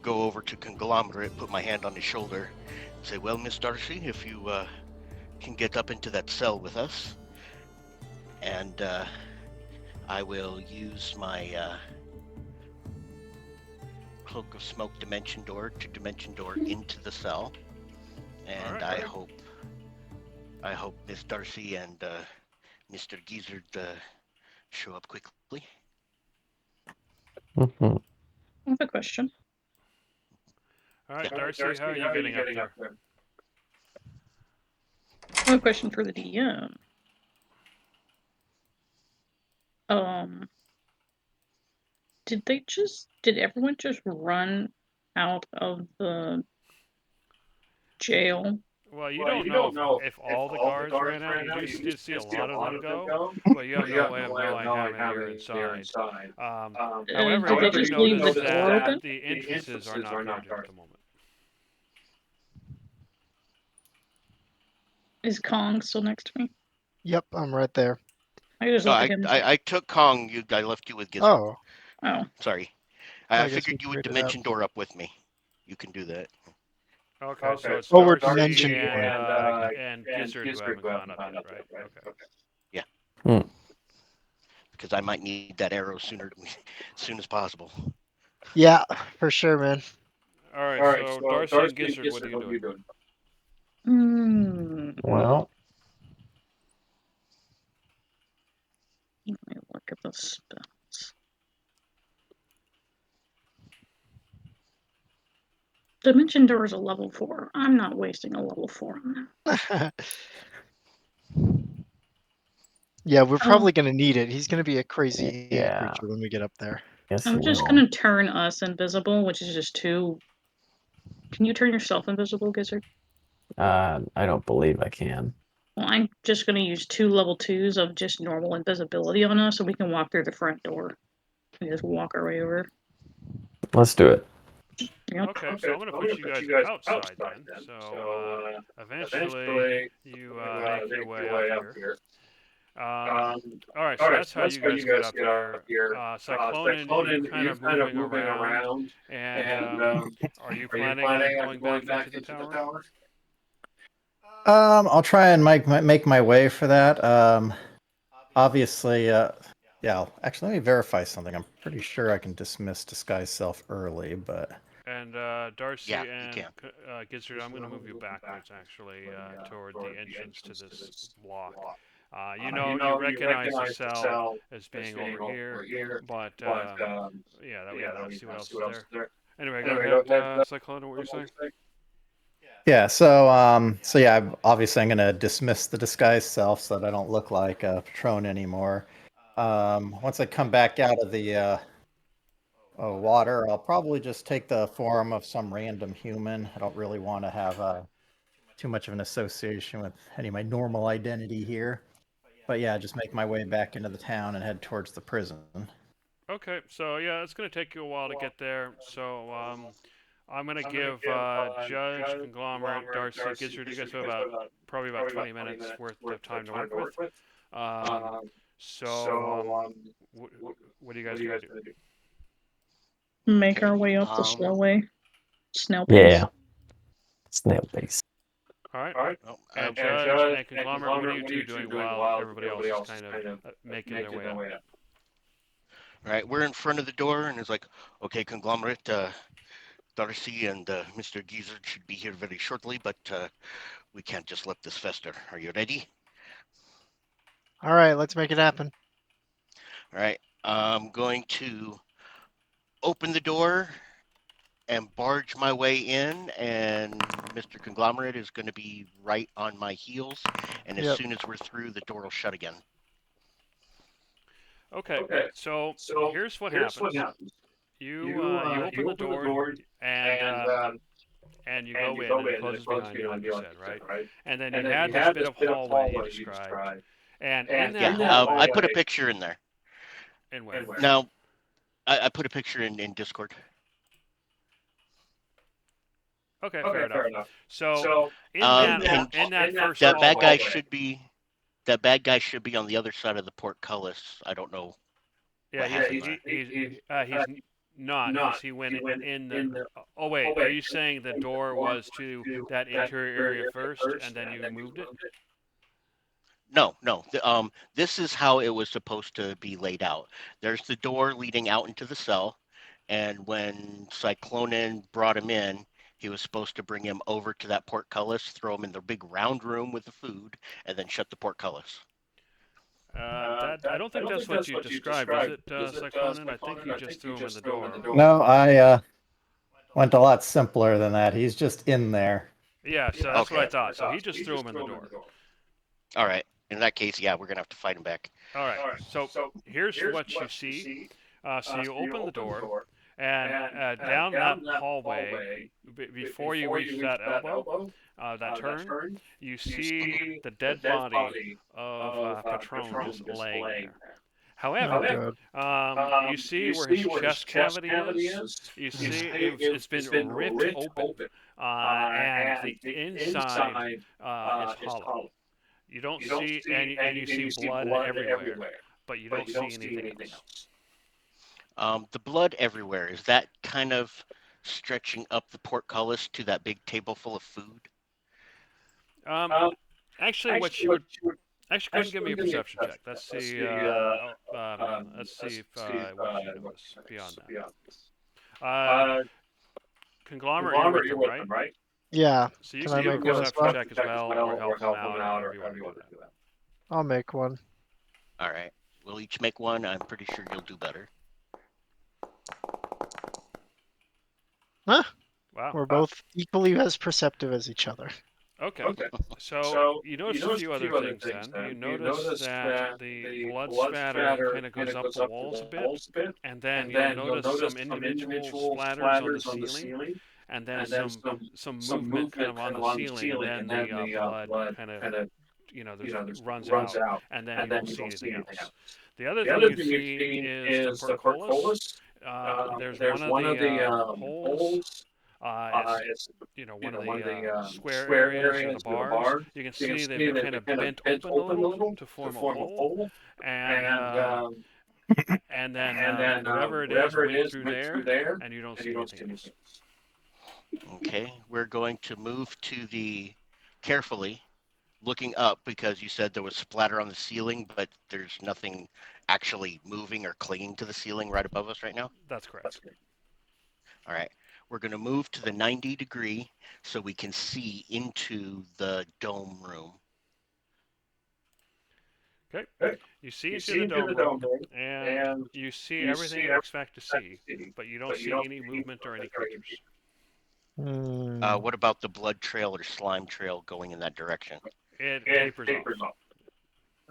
go over to Conglomerate, put my hand on his shoulder, and say, well, Miss Darcy, if you can get up into that cell with us, and I will use my Cloak of Smoke Dimension Door to Dimension Door into the cell. And All right. I hope Miss Darcy and Mr. Gizzard show up quickly. Mhm. I have a question. All right, Darcy, how are you getting up there? I have a question for the DM. Did everyone just run out of the jail? Well, you don't know if all the guards ran out. You did see a lot of them go, but you have no way of knowing how many are inside. However, did you they just do leave the notice door that open? the entrances are not guarded at the moment. Is Kong still next to me? Yep, I'm right there. I just So look at him. I took Kong. I left you with Gizzard. Oh, Oh, Sorry. I I guess figured we you would figured it out. Dimension Door up with me. You can do that. Okay, so it's Oh, we're Darcy dimension and Gizzard who haven't gone up yet, right? Okay. Because I might need that arrow as soon as possible. Yeah, for sure, man. All right, so Darcy and Gizzard, what are you doing? Well, Let me look at the spells. Dimension Door is a level 4. I'm not wasting a level 4 on that. Yeah, we're probably gonna need it. He's gonna be a crazy Yeah. creature when we get up there. yes, I'm it just will. gonna turn us invisible, which is just 2. Can you turn yourself invisible, Gizzard? I don't believe I can. Well, I'm just gonna use 2 level 2s of just normal invisibility on us, so we can walk through the front door. And just walk our way over. Let's do it. Yep. Okay, so I'm going to put you guys outside then. So eventually you make your way up here. All right, so that's how you guys get up here. Cyclonin, you're kind of moving around, and are you planning on going back into the tower? I'll try and make my way for that. Obviously, yeah. Actually, let me verify something. I'm pretty sure I can dismiss disguise self early, but. And Darcy Yeah, you and can. Gizzard, I'm going to move you backwards actually toward the entrance to this block. You recognize the cell as being over here, but yeah, let's see what else is there. Anyway, go ahead, Cyclone, what were you saying? Yeah, so yeah, obviously I'm gonna dismiss the disguised self so that I don't look like Patron anymore. Once I come back out of the water, I'll probably just take the form of some random human. I don't really want to have too much of an association with any of my normal identity here. But yeah, just make my way back into the town and head towards the prison. Okay, so yeah, it's going to take you a while to get there. So I'm going to give Judge, Conglomerate, Darcy, Gizzard, you guys have probably about 20 minutes worth of time to work with. Um, so what are you guys going to do? Make Okay, our way up the slow way. Snail pace. Yeah. Snail pace. All right. well, And Judge and Conglomerate, what are you two doing while everybody else is kind of making their way up? all right, we're in front of the door, and it's like, okay, Conglomerate, Darcy and Mr. Geezer should be here very shortly, but we can't just let this fester. Are you ready? All right, let's make it happen. All right, I'm going to open the door and barge my way in, and Mr. Conglomerate is going to be right on my heels, and as Yep. soon as we're through, the door will shut again. Okay, so here's what happens. You open the door and you go in and it closes behind you, like you said, right? And then you had this bit of hallway you described, and in that Yeah, hallway, I put a picture in there. and where? Now, I put a picture in Discord. Okay, fair enough. So in Um, that first That bad hallway, guy should be. That bad guy should be on the other side of the portcullis. I don't know. yeah, what happened he's not because he went in the. Oh wait, are you saying the door was to that interior area first and then you moved it? No. This is how it was supposed to be laid out. There's the door leading out into the cell, and when Cyclonin brought him in, he was supposed to bring him over to that portcullis, throw him in the big round room with the food, and then shut the portcullis. I don't think that's what you described, is it, Cyclonin? I think you just threw him in the door. No, I went a lot simpler than that. He's just in there. Yeah, so that's what I Okay. thought. So he just threw him in the door. All right. In that case, yeah, we're gonna have to fight him back. All right. So here's what you see. So you open the door, and down that hallway, before you reach that elbow, that turn, you see the dead body of Patron just laying there. Oh, However, good. you see where his chest cavity is. You see it's been ripped open, and the inside is hollow. You don't see, and you see blood everywhere, but you don't see anything else. The blood everywhere, is that kind of stretching up the portcullis to that big table full of food? Actually, what you would actually go ahead and give me a perception check. Let's see. Let's see if what you notice beyond that. Conglomerate, you're with them, right? Yeah, So you Can can I do a make one as perception well? check as well, or help them out, however you want to do that. I'll make one. All right. We'll each make one. I'm pretty sure you'll do better. Wow. We're both equally as perceptive as each other. Okay. So you notice a few other things then. You notice that the blood spatter kind of goes up the walls a bit, and then you'll notice some individual splatters on the ceiling, and then some movement kind of on the ceiling, and then the blood kind of runs out, and then you don't see anything else. The other thing you see is the portcullis. There's one of the holes. It's one of the square areas or the bars. You can see they've been kind of bent open a little to form a hole, and then whatever it is went through there, and you don't see anything else. Okay. We're going to move to the carefully looking up because you said there was splatter on the ceiling, but there's nothing actually moving or clinging to the ceiling right above us right now. That's correct. All right. We're going to move to the 90 degree so we can see into the dome room. Okay. You see into the dome room, and you see everything you expect to see, but you don't see any movement or any creatures. What about the blood trail or slime trail going in that direction? It tapers off.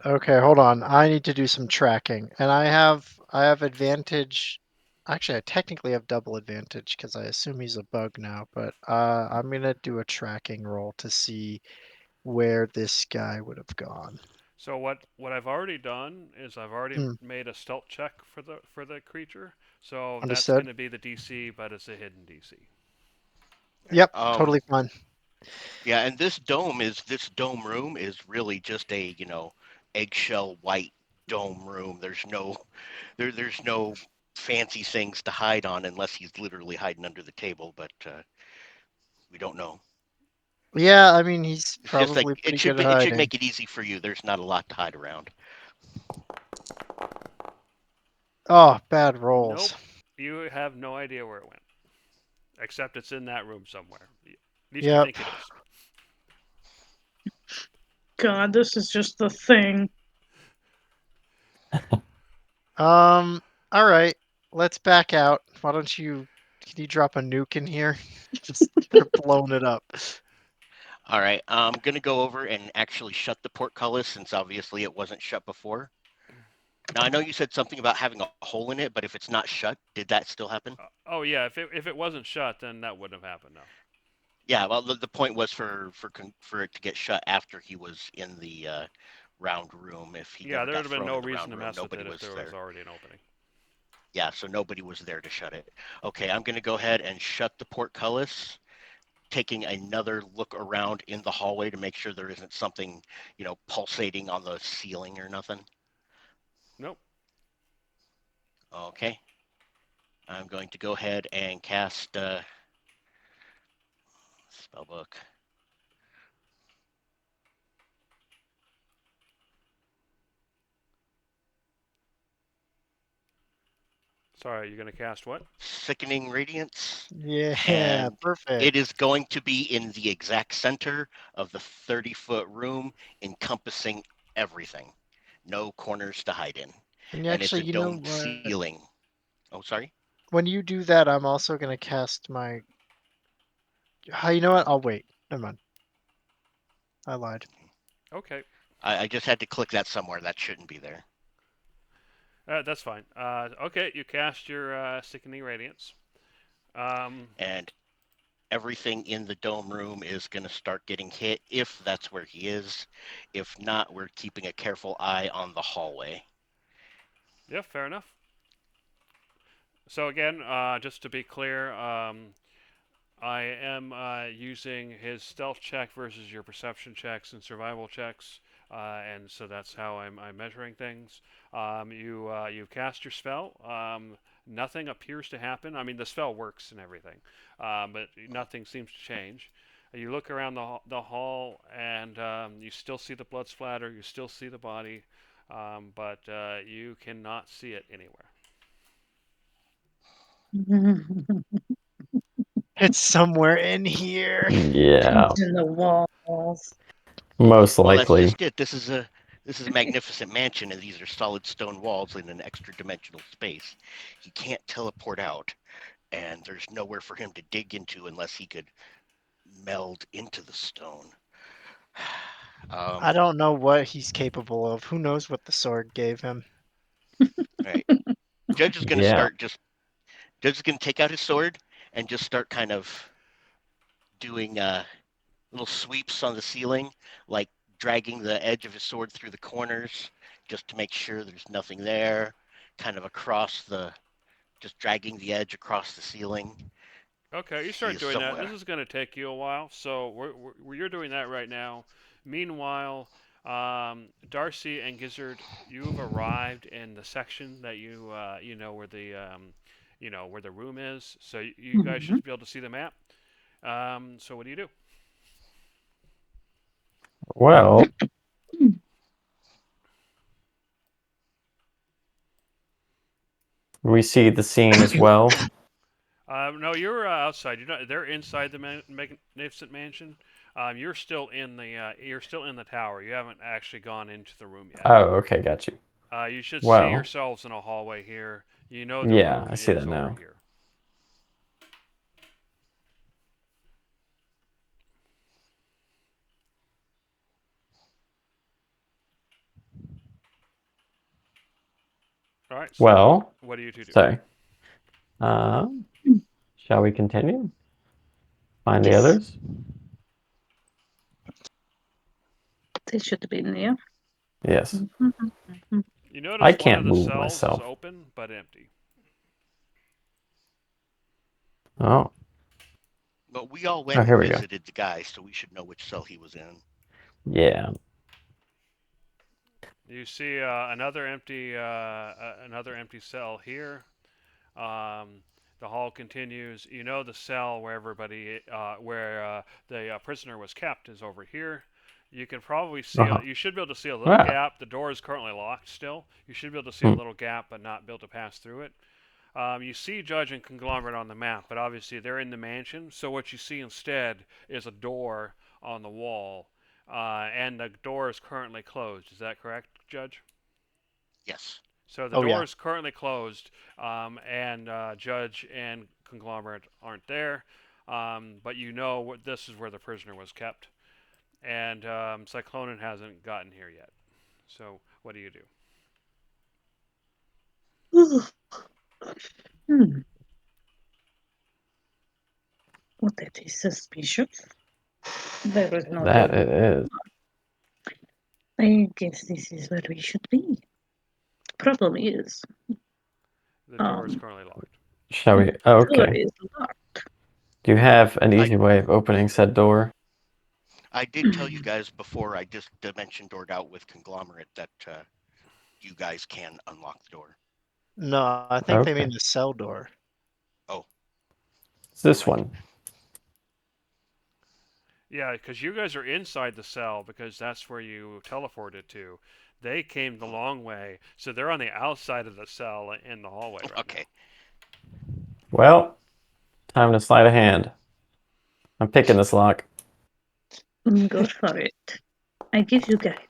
Okay, hold on. I need to do some tracking, and I have advantage. Actually, I technically have double advantage because I assume he's a bug now. But I'm gonna do a tracking roll to see where this guy would have gone. So what I've already done is I've already Hmm. made a stealth check for the creature. So that's Understood. going to be the DC, but it's a hidden DC. Yep, Um, totally fine. Yeah, and this dome room is really just a, eggshell white dome room. There's no fancy things to hide on unless he's literally hiding under the table, but we don't know. Yeah, I mean he's It's just like probably pretty good at it should hiding. make it easy for you. There's not a lot to hide around. Oh, bad rolls. Nope. You have no idea where it went, except it's in that room somewhere. At least you Yep. think it is. God, this is just the thing. All right. Let's back out. Why don't you can you drop a nuke in here? Just start blowing it up. All right, I'm gonna go over and actually shut the portcullis since obviously it wasn't shut before. Now I know you said something about having a hole in it, but if it's not shut, did that still happen? Oh yeah, if it wasn't shut, then that wouldn't have happened. No. Yeah, well, the point was for it to get shut after he was in the round room. If he Yeah, never there would got have been thrown no in the reason round to room, mess with nobody it if was there was there. already an opening. Yeah, so nobody was there to shut it. Okay, I'm going to go ahead and shut the portcullis, taking another look around in the hallway to make sure there isn't something, pulsating on the ceiling or nothing. Nope. Okay. I'm going to go ahead and cast Spellbook. Sorry, you're gonna cast what? Sickening Radiance. Yeah, And perfect. it is going to be in the exact center of the 30-foot room, encompassing everything. No corners to hide in. And And it's actually, a you know domed what? ceiling. Oh, sorry? When you do that, I'm also gonna cast my. You know what? I'll wait. Never mind. I lied. Okay, I just had to click that somewhere. That shouldn't be there. that's fine. Okay, you cast your sickening radiance. And everything in the dome room is going to start getting hit if that's where he is. If not, we're keeping a careful eye on the hallway. Yeah, fair enough. So again, just to be clear, I am using his stealth check versus your perception checks and survival checks, and so that's how I'm measuring things. You cast your spell. Nothing appears to happen. I mean, the spell works and everything, but nothing seems to change. You look around the hall, and you still see the blood splatter. You still see the body, but you cannot see it anywhere. It's somewhere in here. Yeah, It's in the walls. most Well, that's likely. just it. This is a magnificent mansion, and these are solid stone walls in an extra dimensional space. He can't teleport out, and there's nowhere for him to dig into unless he could meld into the stone. I don't know what he's capable of. Who knows what the sword gave him? Right. Judge is going to Yeah. start just. Judge is going to take out his sword and just start kind of doing little sweeps on the ceiling, like dragging the edge of his sword through the corners, just to make sure there's nothing there. Kind of just dragging the edge across the ceiling. Okay, you He start is doing that. somewhere. This is going to take you a while, so you're doing that right now. Meanwhile, Darcy and Gizzard, you've arrived in the section that you know where where the room is. So you guys should be able to see the map. So what do you do? Well, we see the scene as well. No, you're outside. You're not. They're inside the magnificent mansion. You're still in the tower. You haven't actually gone into the room yet. Oh, okay, got you. You should see Well, yourselves in a hallway here. You know the yeah, room I see is that over now. here. All right. So Well, what do you two do? sorry. Shall we continue? Find the Yes. others? They should be in there. Yes. You notice I one can't of the move cells myself. is open but empty. Oh, But we all went here and we go. visited the guy, so we should know which cell he was in. Yeah. You see another empty cell here. The hall continues. You know the cell where everybody, where the prisoner was kept, is over here. You can probably see. Uh-huh. You should be able to see a little Ah. gap. The door is currently locked still. You should be able to see a little gap, but not be able to pass through it. You see Judge and Conglomerate on the map, but obviously they're in the mansion. So what you see instead is a door on the wall, and the door is currently closed. Is that correct, Judge? Yes. So the Oh, door yeah. is currently closed, and Judge and Conglomerate aren't there. But you know this is where the prisoner was kept, and Cyclonin hasn't gotten here yet. So what do you do? Well, that is suspicious. There is no That door. it is. I guess this is where we should be. Problem is, The door is currently locked. Shall we? the door Okay. is locked. Do you have an easy way of opening said door? I did tell you guys before I just dimension doored out with Conglomerate that you guys can unlock the door. No, I think they Okay. mean the cell door. It's this Right. one. Yeah, because you guys are inside the cell because that's where you teleported to. They came the long way, so they're on the outside of the cell in the hallway right Okay. Well, time to slide a hand. I'm picking this lock. Go for it. I give you guidance.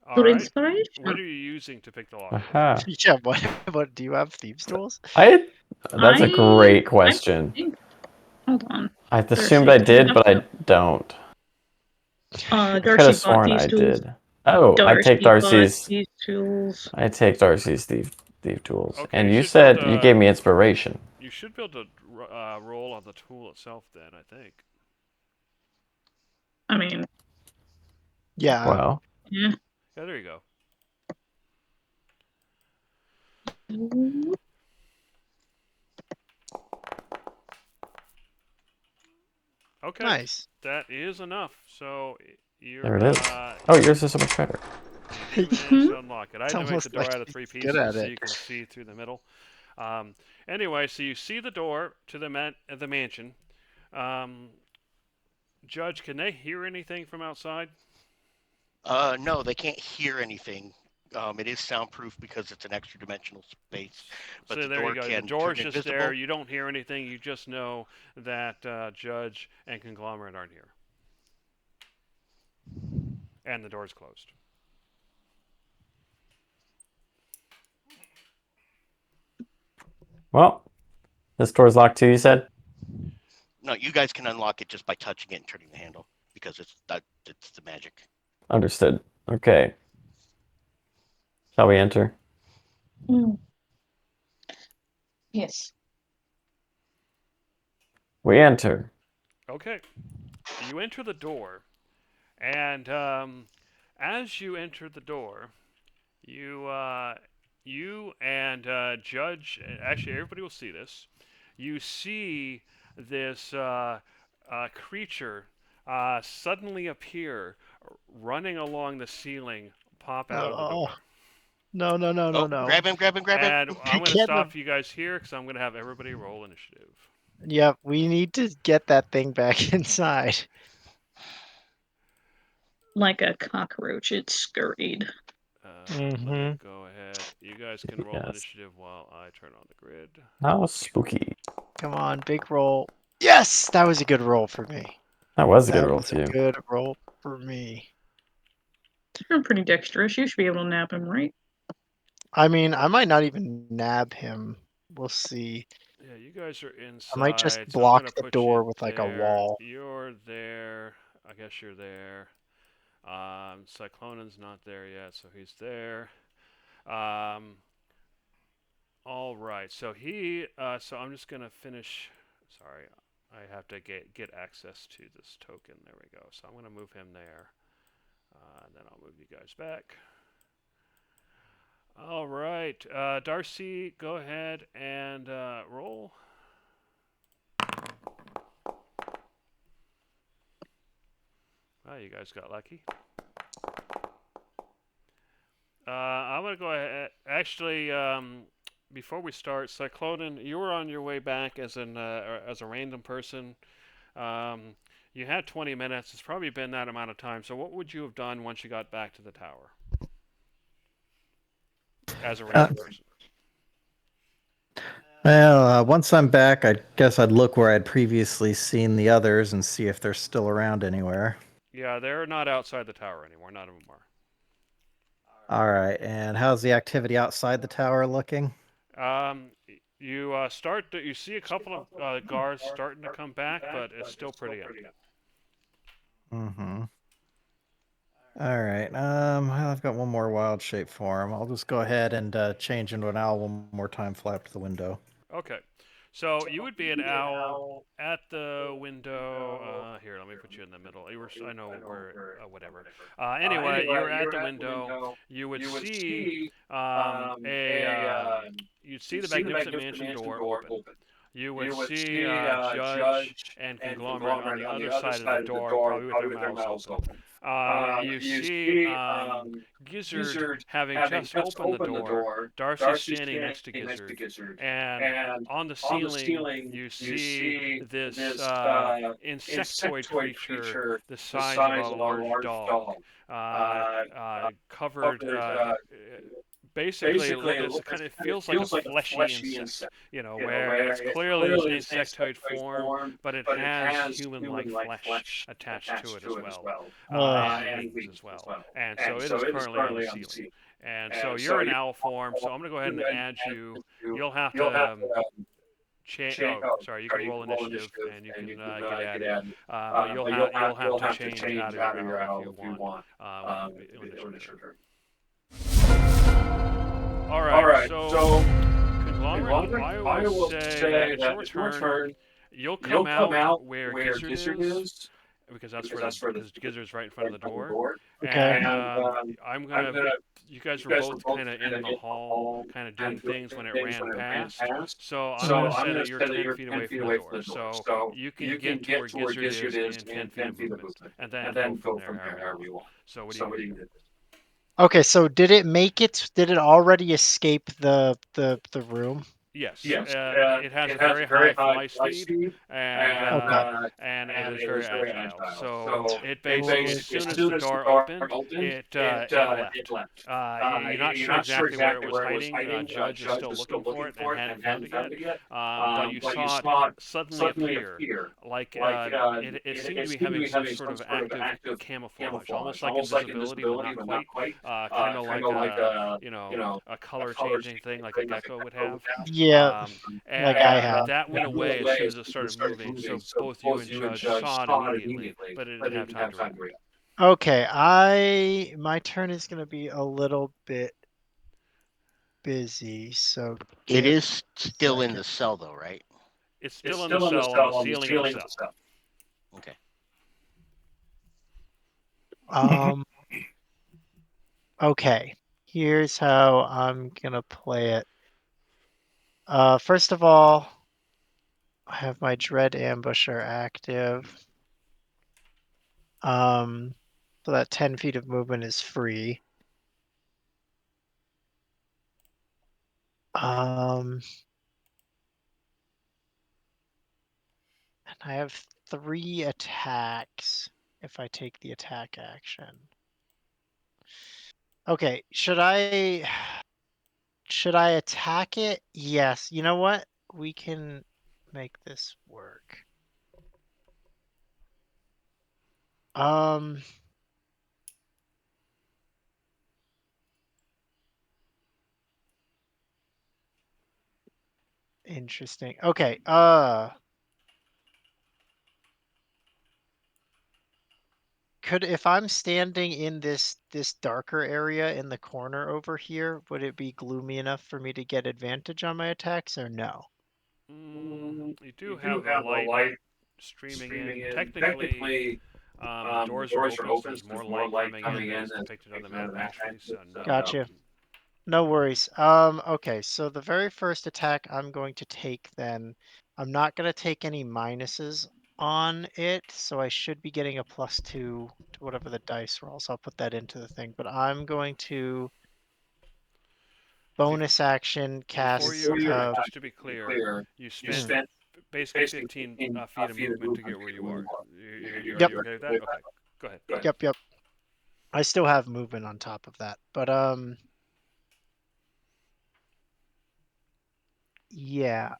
now. For All right. inspiration. What are you using to pick the lock? Aha. Yeah, what do you have, thieves tools? That's a great question. Hold on. I Darcy, assumed I do you did, have but I don't. I could Darcy have bought sworn these I tools. did. Oh, I take bought Darcy's. these tools. I take Darcy's thief tools. Okay, And you you should said build you a- gave me inspiration. You should be able to roll on the tool itself then, I think. I mean, Yeah. Well, yeah. Yeah, there you go. Okay. Nice. That is enough. So you're. there it is. Oh, yours is so much better. You managed to unlock it. I It's had to make almost the door like out of he's 3 good pieces at so it. you can see through the middle. Anyway, so you see the door to the mansion. Judge, can they hear anything from outside? No, they can't hear anything. It is soundproof because it's an extra dimensional space. But So the there door you go. The can door's turn just invisible. there. You don't hear anything. You just know that Judge and Conglomerate aren't here. And the door's closed. Well, this door's locked too, you said? No, you guys can unlock it just by touching it and turning the handle because it's the magic. Understood. Okay. Shall we enter? Yes. We enter. Okay. You enter the door, and as you enter the door, you and Judge, actually everybody will see this. You see this creature suddenly appear, running along the ceiling, pop out of the door. No. Oh, grab him! And I'm going to Get stop him. you guys here because I'm going to have everybody roll initiative. Yep, we need to get that thing back inside. Like a cockroach, it scurried. Let me go ahead. You guys can roll Yes. initiative while I turn on the grid. How spooky. Come on, big roll. Yes, that was a good roll for me. That was a good That roll was for you. a good roll for me. You're pretty dexterous. You should be able to nab him, right? I mean, I might not even nab him. We'll see. Yeah, you guys are inside. I might just so I'm block gonna the put door you with like a there. wall. You're there. I guess you're there. Cyclonan's not there yet, so he's there. All right. So so I'm just gonna finish. Sorry, I have to get access to this token. There we go. So I'm gonna move him there. And then I'll move you guys back. All right, Darcy, go ahead and roll. Oh, you guys got lucky. I'm gonna go ahead. Actually, before we start, Cyclonin, you were on your way back as as a random person. You had 20 minutes. It's probably been that amount of time. So what would you have done once you got back to the tower as a random person? Well, once I'm back, I guess I'd look where I'd previously seen the others and see if they're still around anywhere. Yeah, they're not outside the tower anymore. None of them are. All right, and how's the activity outside the tower looking? You you see a couple of guards starting to come back, but it's still pretty empty. Mm-hmm. All right. I've got one more wild shape form. I'll just go ahead and change into an owl one more time, fly up to the window. Okay. So you would be an owl at the window. Here, let me put you in the middle. I know where, whatever. Anyway, you're at the window. You would see you'd see the Magnificent Mansion door open. You would see Judge and Conglomerate on the other side of the door, probably with their mouths open. You see Gizzard having just opened the door. Darcy standing next to Gizzard, and on the ceiling you see this insectoid creature the size of a large dog, covered. Basically, it feels like a fleshy insect, where it's clearly this insectoid form, but it has human-like flesh attached to it as well, and wings as well. And so it is currently on the ceiling. And so you're in owl form, so I'm going to go ahead and add you. You'll have to change. Oh, sorry, you can roll initiative and you can get added. But you'll have to change out of your owl if you want when it's your turn. All right, so Conglomerate, I will say that it's your turn. You'll come out where Gizzard is, because Gizzard's right in front of the door. Okay. And you guys were both kind of in the hall, kind of doing things when it ran past. So I'm going to say that you're 10 feet away from the door. So you can get to where Gizzard is in 10 feet of movement, and then go from there however you want. So what do you do? Okay, so did it already escape the room? Yes. It has a very high fly speed, and it is very agile. So it basically, as soon as the door opened, it left. You're not sure exactly where it was hiding. Judge is still looking for it and hadn't found it yet. But you saw it suddenly appear, like it seemed to be having some sort of active camouflage, almost like invisibility, but not quite. Kind of like a color changing thing, like a gecko would have. Yeah, And like I have. that went away as soon as it started moving. So both you and Judge saw it immediately, but it didn't have time to react. Okay, my turn is gonna be a little bit busy, so It is still in the cell, though, right? It's still in the cell on the ceiling of the cell. Okay. Okay, here's how I'm gonna play it. First of all, I have my Dread Ambusher active. So that 10 feet of movement is free. And I have 3 attacks if I take the attack action. Okay, should I attack it? Yes. You know what? We can make this work. Interesting. Okay, if I'm standing in this darker area in the corner over here, would it be gloomy enough for me to get advantage on my attacks or no? You do have the light streaming in. Technically, the doors are open, so there's more light coming in than is depicted on the map, actually. So no. Gotcha. No worries. Okay, so the very first attack I'm going to take then, I'm not going to take any minuses on it, so I should be getting a +2 to whatever the dice rolls. I'll put that into the thing, but I'm going to bonus action cast. Before you attack, just to be clear, you spent basically 15 feet of movement to get where you are. You Yep. okay with that? Okay. Go ahead. Yep. I still have movement on top of that, but yeah.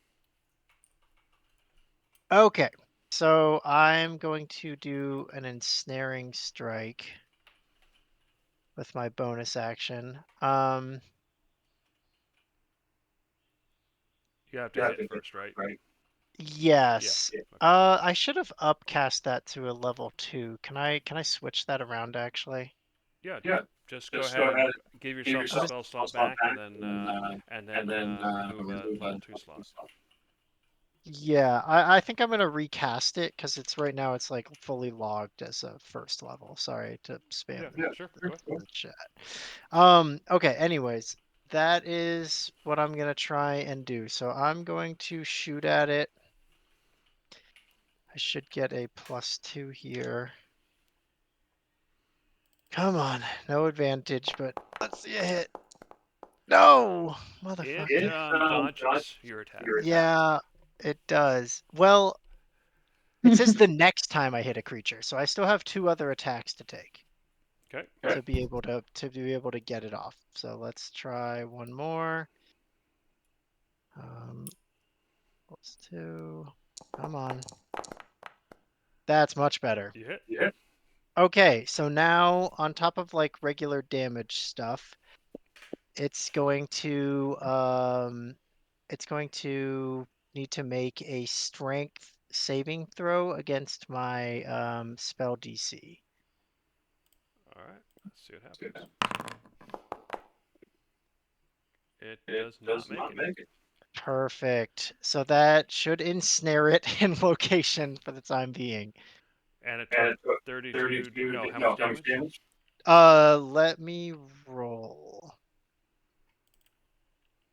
Okay, so I'm going to do an ensnaring strike with my bonus action. You have to hit first, right? Yes. Yeah. I should have upcast that to a level 2. Can I switch that around actually? Yeah. Just go ahead and give yourself a spell slot back, and then remove a level 2 slot. Yeah, I think I'm gonna recast it because it's right now it's like fully logged as a first level. Sorry to spam Yeah, sure. Go ahead. the chat. Okay, anyways, that is what I'm gonna try and do. So I'm going to shoot at it. I should get a +2 here. Come on, no advantage, but let's see a hit. No, motherfucker. It dodges your attack. Yeah, it does. Well, it says the next time I hit a creature, so I still have 2 other attacks to take. Okay. To be able to get it off. So let's try one more. +2. Come on. That's much better. You hit. Okay, so now on top of like regular damage stuff, it's going to need to make a strength saving throw against my spell DC. All right. Let's see what happens. It does not make it. Perfect. So that should ensnare it in location for the time being. And it took 32. No, how much damage? Let me roll.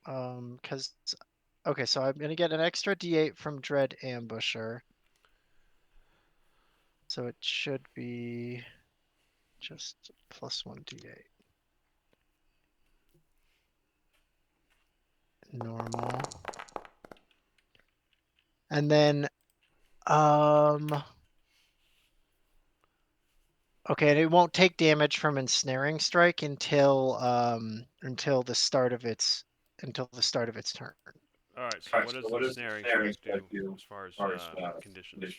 Okay, so I'm gonna get an extra D8 from Dread Ambusher. So it should be just +1 D8. Normal. And then, okay, and it won't take damage from ensnaring strike until the start of its turn. All right. So what does the snaring strike do as far as conditions?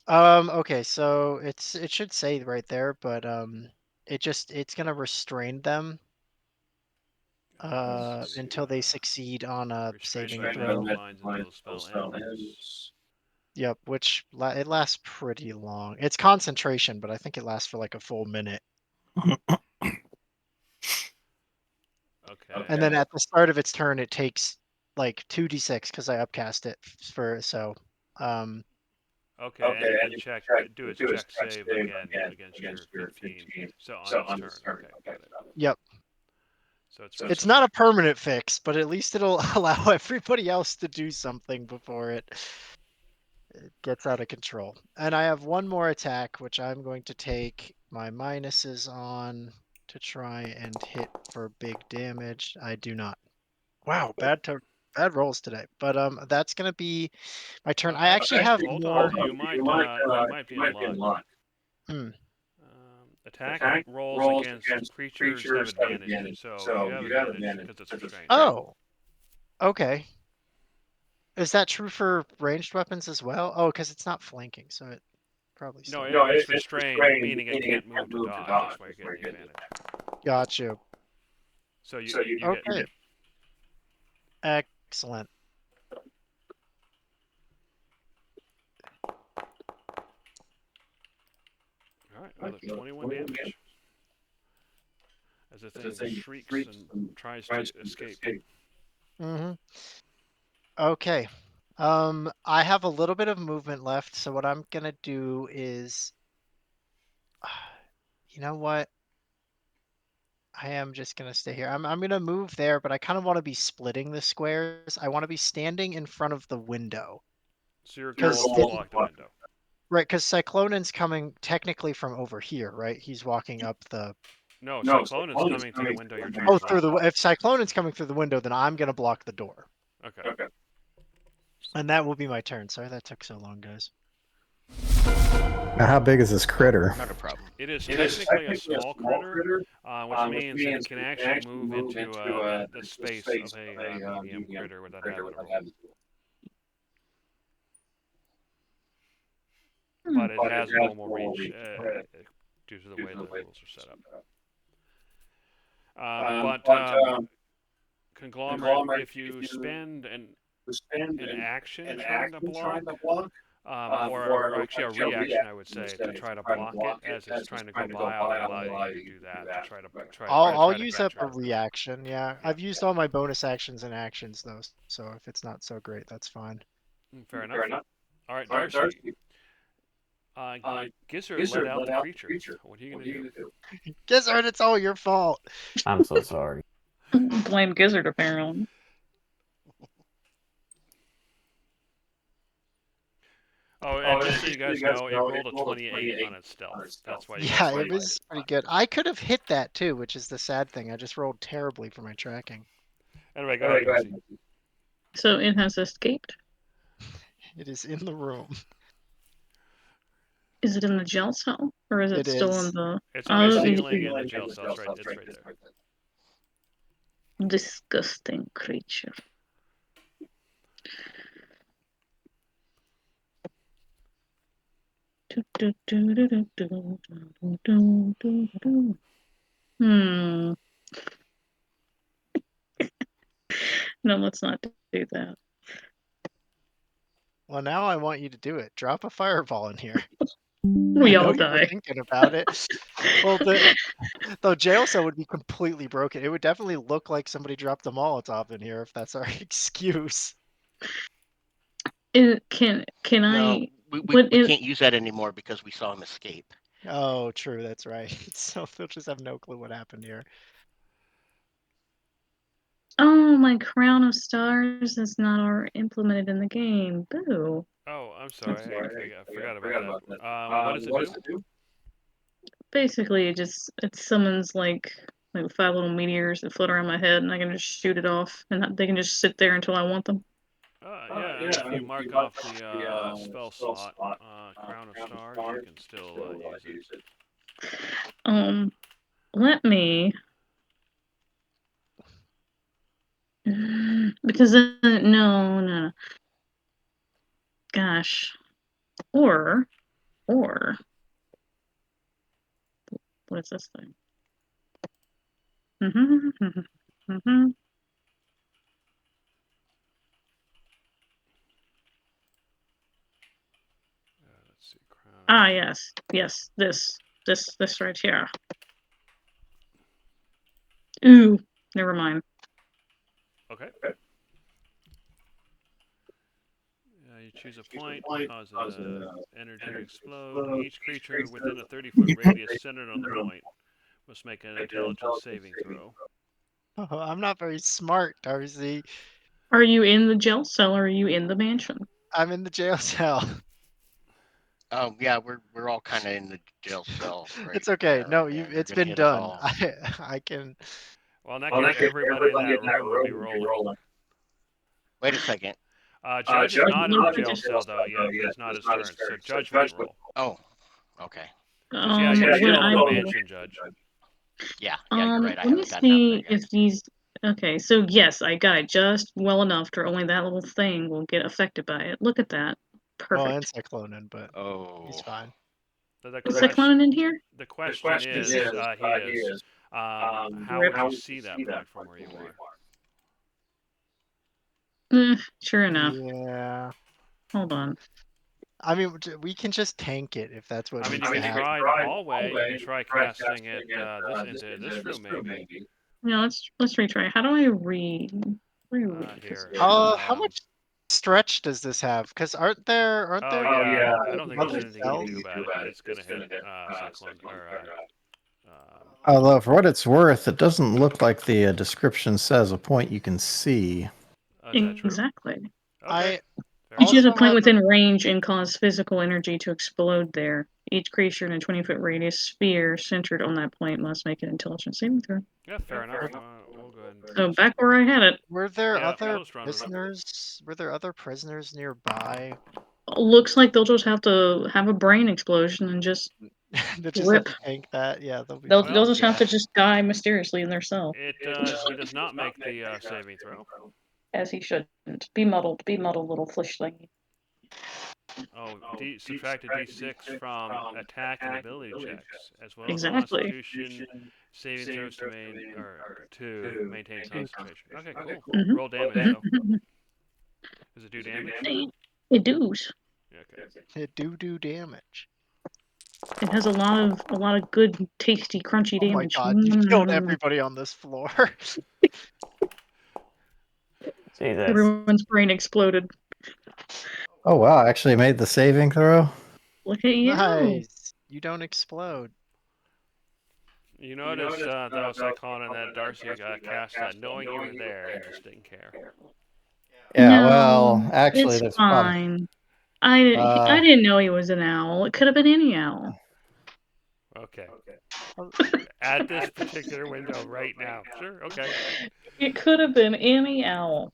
Okay, so it should say right there, but it's gonna restrain them until they succeed on a saving throw. Lines until the spell ends. Yep, which it lasts pretty long. It's concentration, but I think it lasts for like a full minute. Okay. And then at the start of its turn, it takes like 2d6 because I upcast it for so. Okay, and you check, do its check save again against your 15. So on its turn. Okay, got it. Yep. So it's not a permanent fix, but at least it'll allow everybody else to do something before it gets out of control. And I have one more attack, which I'm going to take my minuses on to try and hit for big damage. I do not. Wow, bad rolls today. But that's gonna be my turn. I actually have more. You might be in luck. Attack rolls against creatures have advantage, so you have advantage because it's restrained. Oh, okay. Is that true for ranged weapons as well? Oh, because it's not flanking, so it probably still. No, it's restrained, meaning it can't move to dodge. That's why you're getting the advantage. Gotcha. So you okay. Excellent. All Alright, another 21 damage. As the thing shrieks and tries to escape. Mm-hmm. Okay. I have a little bit of movement left, so what I'm gonna do is, you know what? I am just gonna stay here. I'm gonna move there, but I kind of want to be splitting the squares. I want to be standing in front of the window. So your goal Because is to block the window. Right, because Cyclonan's coming technically from over here, right? He's walking up the. No, Cyclonan's coming through the window you're trying Oh, to through block. the. If Cyclonan's coming through the window, then I'm gonna block the door, Okay. and that will be my turn. Sorry that took so long, guys. Now, how big is this critter? Not a problem. It is technically a small critter, which means it can actually move into the space of a medium critter without having to roll. But it has normal reach due to the way the rules are set up. Conglomerate, if you spend an action trying to block, or actually a reaction, I would say, to try to block it as it's trying to go by, I'll allow you to do that to try to I'll try to use catch up a it. reaction. Yeah, I've used all my bonus actions and actions though, so if it's not so great, that's fine. Fair enough. All right, Darcy. Gizzard let out the creature. What are you gonna do? Gizzard, it's all your fault. I'm so sorry. Blame Gizzard, apparently. Oh, and just so you guys know, it rolled a 28 on its stealth. That's why you guys Yeah, see it was pretty good. I could have hit that too, which is the sad thing. I just rolled terribly for my tracking. Anyway, go ahead, Darcy. So it has escaped. It is in the room. Is it in the jail cell, or is it It still is. in the? It's on the ceiling in the jail cell. It's right there. Disgusting creature. Hmm. No, let's not do that. Well, now I want you to do it. Drop a fireball in here. We I know all you were die. thinking about it. Well, the jail cell would be completely broken. It would definitely look like somebody dropped a Molotov in here if that's our excuse. Can No, I? we can't use that anymore because we saw him escape. Oh, true. That's right. So they'll just have no clue what happened here. Oh, my crown of stars is not already implemented in the game. Boo. Oh, I'm sorry. I forgot about that. What does it do? Basically, it summons like 5 little meteors that float around my head, and I can just shoot it off, and they can just sit there until I want them. Yeah, and if you mark off the spell slot, Crown of Stars, you can still use it. Let me. Because no. Gosh. Or what is this thing? Let's see, Crown. Ah, yes, this right here. Ooh, never mind. Okay. You choose a point, cause an energy to explode. Each creature within a 30-foot radius centered on the point must make an intelligence saving throw. Oh, I'm not very smart, Darcy. Are you in the jail cell or are you in the mansion? I'm in the jail cell. Yeah, we're all kind of in the jail cell. Right It's okay. there, No, right there. it's They're gonna been hit us done. all. I can. Well, in that case, everybody in that room would be rolling. Wait a second. Judge is not in the jail cell though yet. It's not his turn, so Judge might roll. Oh, okay. Yeah, you're still in the mansion, Judge. Yeah, you're right. I Let me haven't gotten out there see yet. if these. Okay, so yes, I got it just well enough to only that little thing will get affected by it. Look at that. Well, and Perfect. Cyclonan, but he's fine. Is Cyclonan in here? The question is, he is. How would you see that point from where you are? Sure enough. Yeah. Hold on. I mean, we can just tank it if that's what I mean, needs you to can happen. try the hallway. You can try casting it this into this room maybe. Yeah, let's retry. How do I read? Here. How much stretch does this have? Because aren't there Oh yeah, I don't think there's other anything you cells? can do about it. It's gonna hit Cyclone or Although, for what it's worth, it doesn't look like the description says a point you can see. is that true? Exactly. Okay. Fair You choose a Also point have within range and cause physical energy to explode there. Each creature in a 20-foot radius sphere centered on that point must make an intelligence saving throw. Yeah, fair enough. We'll go ahead and So back where I had it. Were there Yeah, other we'll just run with it. prisoners? Were there other prisoners nearby? Looks like they'll just have to have a brain explosion and just That just have rip. to tank that? Yeah, they'll be They'll fine. they'll just have to just die mysteriously in their cell, He does not make the saving throw. as he shouldn't. Be muddled, little flesh thing. Oh, subtract a d6 from attack and ability checks, as well as Exactly. Constitution saving throws to maintain concentration. Okay, cool. Mhm. Roll damage though. Does it do damage? It does. Okay. It do damage. It has a lot of good, tasty, crunchy Oh my damage. god, you killed everybody on this floor. Jesus. Everyone's brain exploded. Oh wow! I actually made the saving throw. Look at you. Nice. You don't explode. You notice though, Cyclone, and that Darcy cast that knowing you were there and just didn't care. Yeah. No, Well, actually, it's there's probably. fine. I didn't know he was an owl. It could have been any owl. Okay. At this particular window right now. Sure. Okay. It could have been any owl.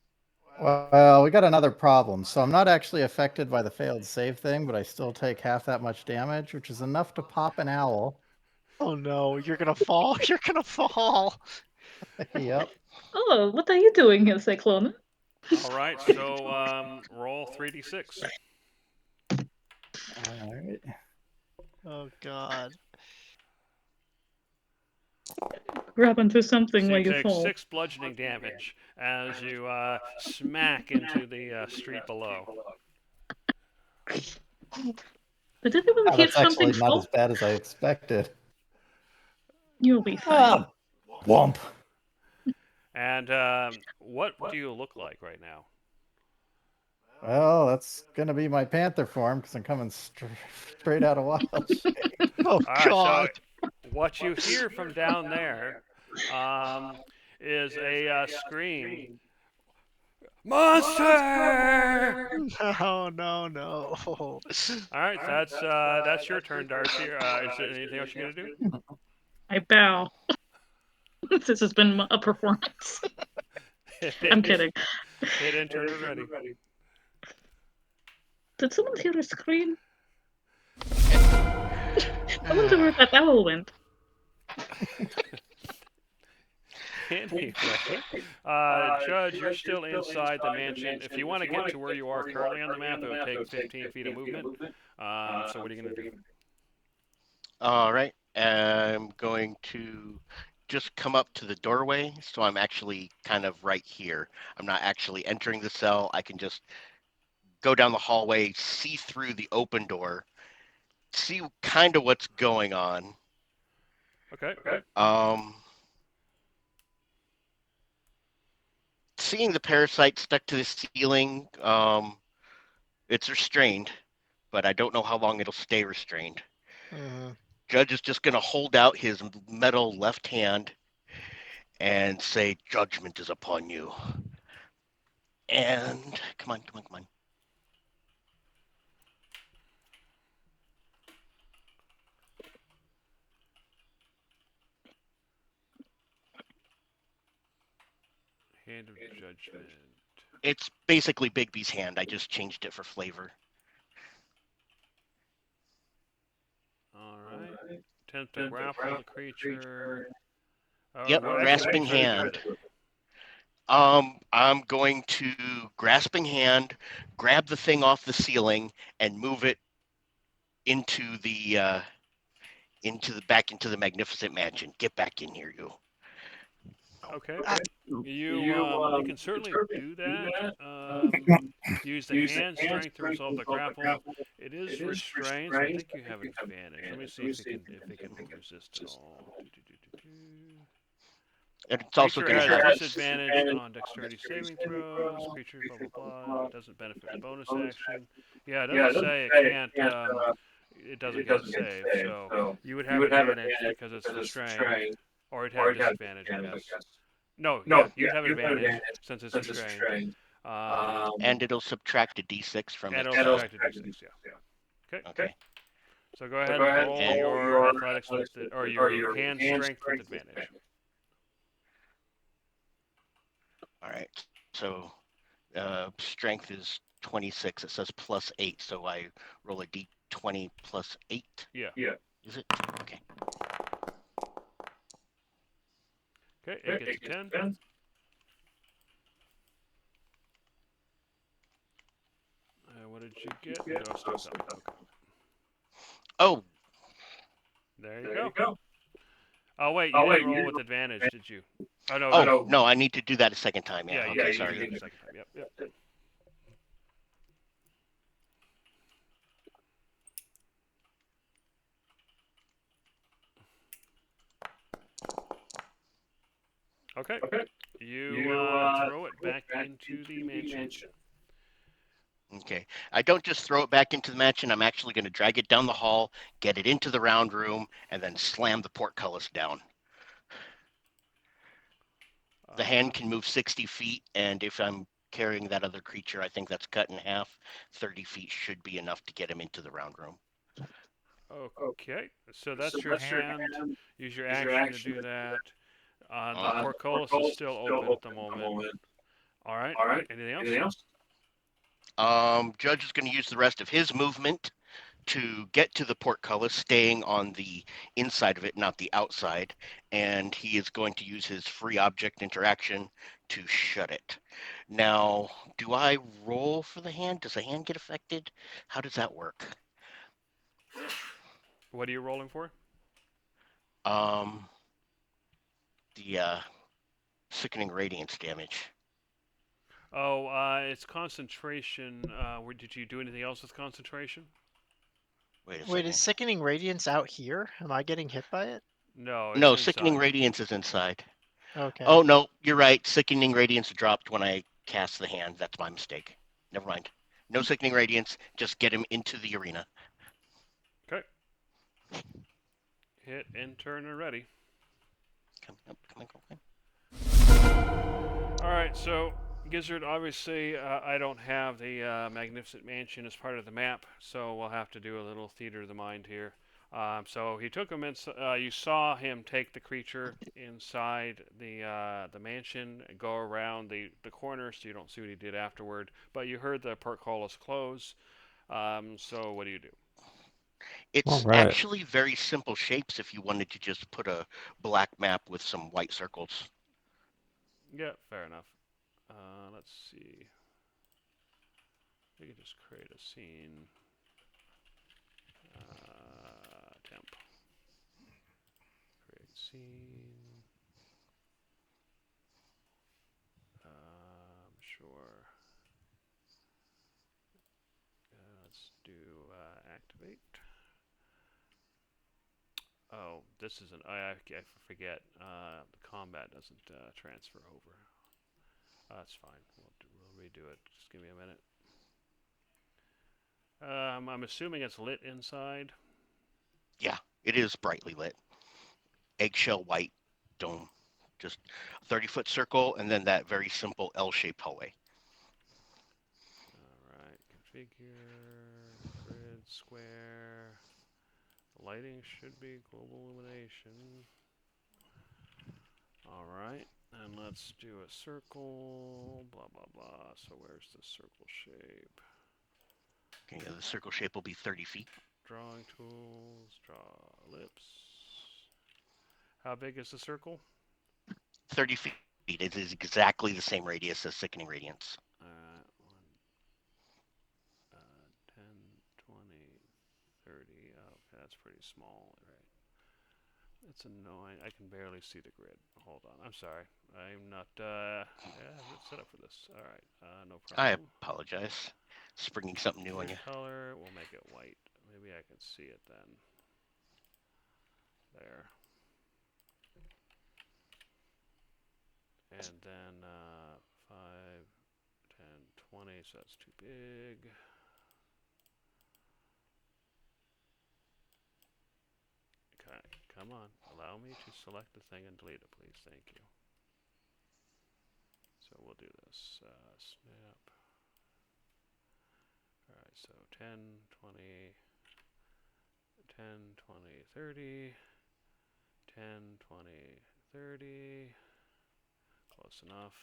Well, we got another problem. So I'm not actually affected by the failed save thing, but I still take half that much damage, which is enough to pop an owl. Oh no, you're gonna fall. You're gonna fall. Yep. Oh, what are you doing here, Cyclone? All right. So roll 3d6. All right. Oh god. Grab onto something So while you you take fall. 6 bludgeoning damage as you smack into the street below. But did anyone hit That's actually something not fall? as bad as I expected. You'll be fine. Womp. And what do you look like right now? Well, that's gonna be my panther form because I'm coming straight out of Wild Shape. Oh All right, god. so what you hear from down there is a scream. Monster! No. All right, that's your turn, Darcy. Is there anything else you're gonna do? I bow. This has been a performance. I'm kidding. Hit enter when ready. Did someone hear a scream? I wonder where that owl went. Anyway, Judge, you're still inside the mansion. If you want to get to where you are currently on the map, it would take 15 feet of movement. So what are you going to do? All right. I'm going to just come up to the doorway, so I'm actually kind of right here. I'm not actually entering the cell. I can just go down the hallway, see through the open door, see kind of what's going on. Okay. Seeing the parasite stuck to the ceiling, it's restrained, but I don't know how long it'll stay restrained. Judge is just going to hold out his metal left hand and say, "Judgment is upon you." And come on. Hand of Judgment. It's basically Bigby's hand. I just changed it for flavor. All right. Attempt to grapple the creature. Yep, grasping hand. I'm going to grasping hand, grab the thing off the ceiling, and move it into the back into the magnificent mansion. Get back in here, you. Okay. You can certainly do that. Use the hand strength to resolve the grapple. It is restrained, so I think you have advantage. Let me see if it can resist at all. And it's also Creature going to has have. disadvantage on dexterity saving throws. Creature blah blah blah. Doesn't benefit bonus action. Yeah, it doesn't say it can't. It doesn't get save, so you would have advantage because it's restrained, or it'd have disadvantage, I guess. No, yeah, you'd have advantage since it's restrained. And it'll subtract a d6 from And its. it'll subtract a d6, yeah. Okay. Okay. So go ahead and roll And- your athletics with it, or your hand strength with advantage. All right. So strength is 26. It says +8, so I roll a d20 plus 8. Yeah. Is it? Okay. Okay, it gets a 10. What did you get? No, still coming. Okay. Oh, There you go. Oh wait, you didn't roll with advantage, did you? Oh no. no, I need to do that a second time. Yeah. Yeah, Okay, you sorry. did it the second time. Yep. Okay. You throw it back into the mansion. Okay. I don't just throw it back into the mansion. I'm actually going to drag it down the hall, get it into the round room, and then slam the portcullis down. The hand can move 60 feet, and if I'm carrying that other creature, I think that's cut in half. 30 feet should be enough to him into the round room. Okay, so that's your hand. Use your action to do that. The portcullis is still open at the moment. All right. Anything else? Judge is going to use the rest of his movement to get to the portcullis, staying on the inside of it, not the outside. And he is going to use his free object interaction to shut it. Now, do I roll for the hand? Does the hand get affected? How does that work? What are you rolling for? The sickening radiance damage. Oh, it's concentration. Did you do anything else with concentration? Wait a Wait, second. is Sickening Radiance out here? Am I getting hit by it? No. No, It's sickening inside. radiance is inside. Okay. Oh no, you're right. Sickening radiance dropped when I cast the hand. That's my mistake. Never mind. No sickening radiance. Just get him into the arena. Okay. Hit and turn and ready. Come on. All right, so Gizzard, obviously, I don't have the Magnificent Mansion as part of the map, so we'll have to do a little theater of the mind here. So he took him in. You saw him take the creature inside the mansion and go around the corner, so you don't see what he did afterward. But you heard the portcullis close. So what do you do? It's All right. actually very simple shapes if you wanted to just put a black map with some white circles. Yeah, fair enough. Let's see. We can just create a scene. Temp. Create scene. Sure. Let's do activate. Oh, this isn't. I forget. The combat doesn't transfer over. That's fine. We'll redo it. Just give me a minute. I'm assuming it's lit inside. Yeah, it is brightly lit. Eggshell white dome. Just a 30-foot circle and then that very simple L-shaped hallway. Alright, configure, grid, square. Lighting should be global illumination. Alright, and let's do a circle, blah blah blah. So where's the circle shape? Okay, the circle shape will be 30 feet. Drawing tools, draw ellipse. How big is the circle? 30 feet. It is exactly the same radius as Sickening Radiance. 10, 20, 30. Oh, okay, that's pretty small, right? It's annoying. I can barely see the grid. Hold on. I'm sorry. I'm not yeah, set up for this. All right. No I problem. apologize. Springing something new on you. Color. We'll make it white. Maybe I can see it then. There. And then 5, 10, 20. So that's too big. Okay. Come on. Allow me to select the thing and delete it, please. Thank you. So we'll do this. Snap. Alright, so 10, 20, 10, 20, 30, 10, 20, 30. Close enough.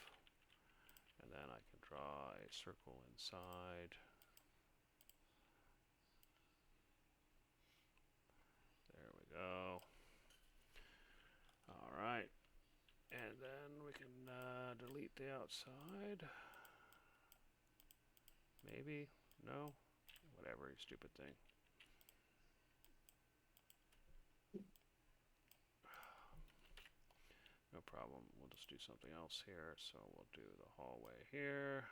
And then I can draw a circle inside. There we go. Alright. And then we can delete the outside. Maybe. No? Whatever, you stupid thing. No problem. We'll just do something else here. So we'll do the hallway here.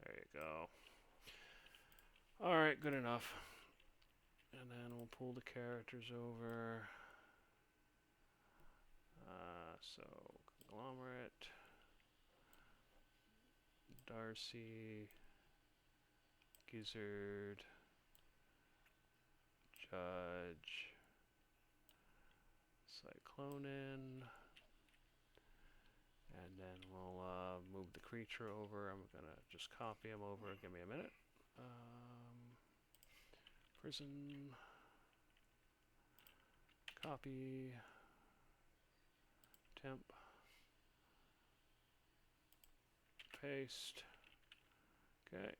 There you go. Alright, good enough. And then we'll pull the characters over. So, Conglomerate, Darcy, Gizzard, Judge, Cyclonin, and then we'll move the creature over. I'm gonna just copy him over. Give me a minute. Prison, copy, temp, paste. Okay.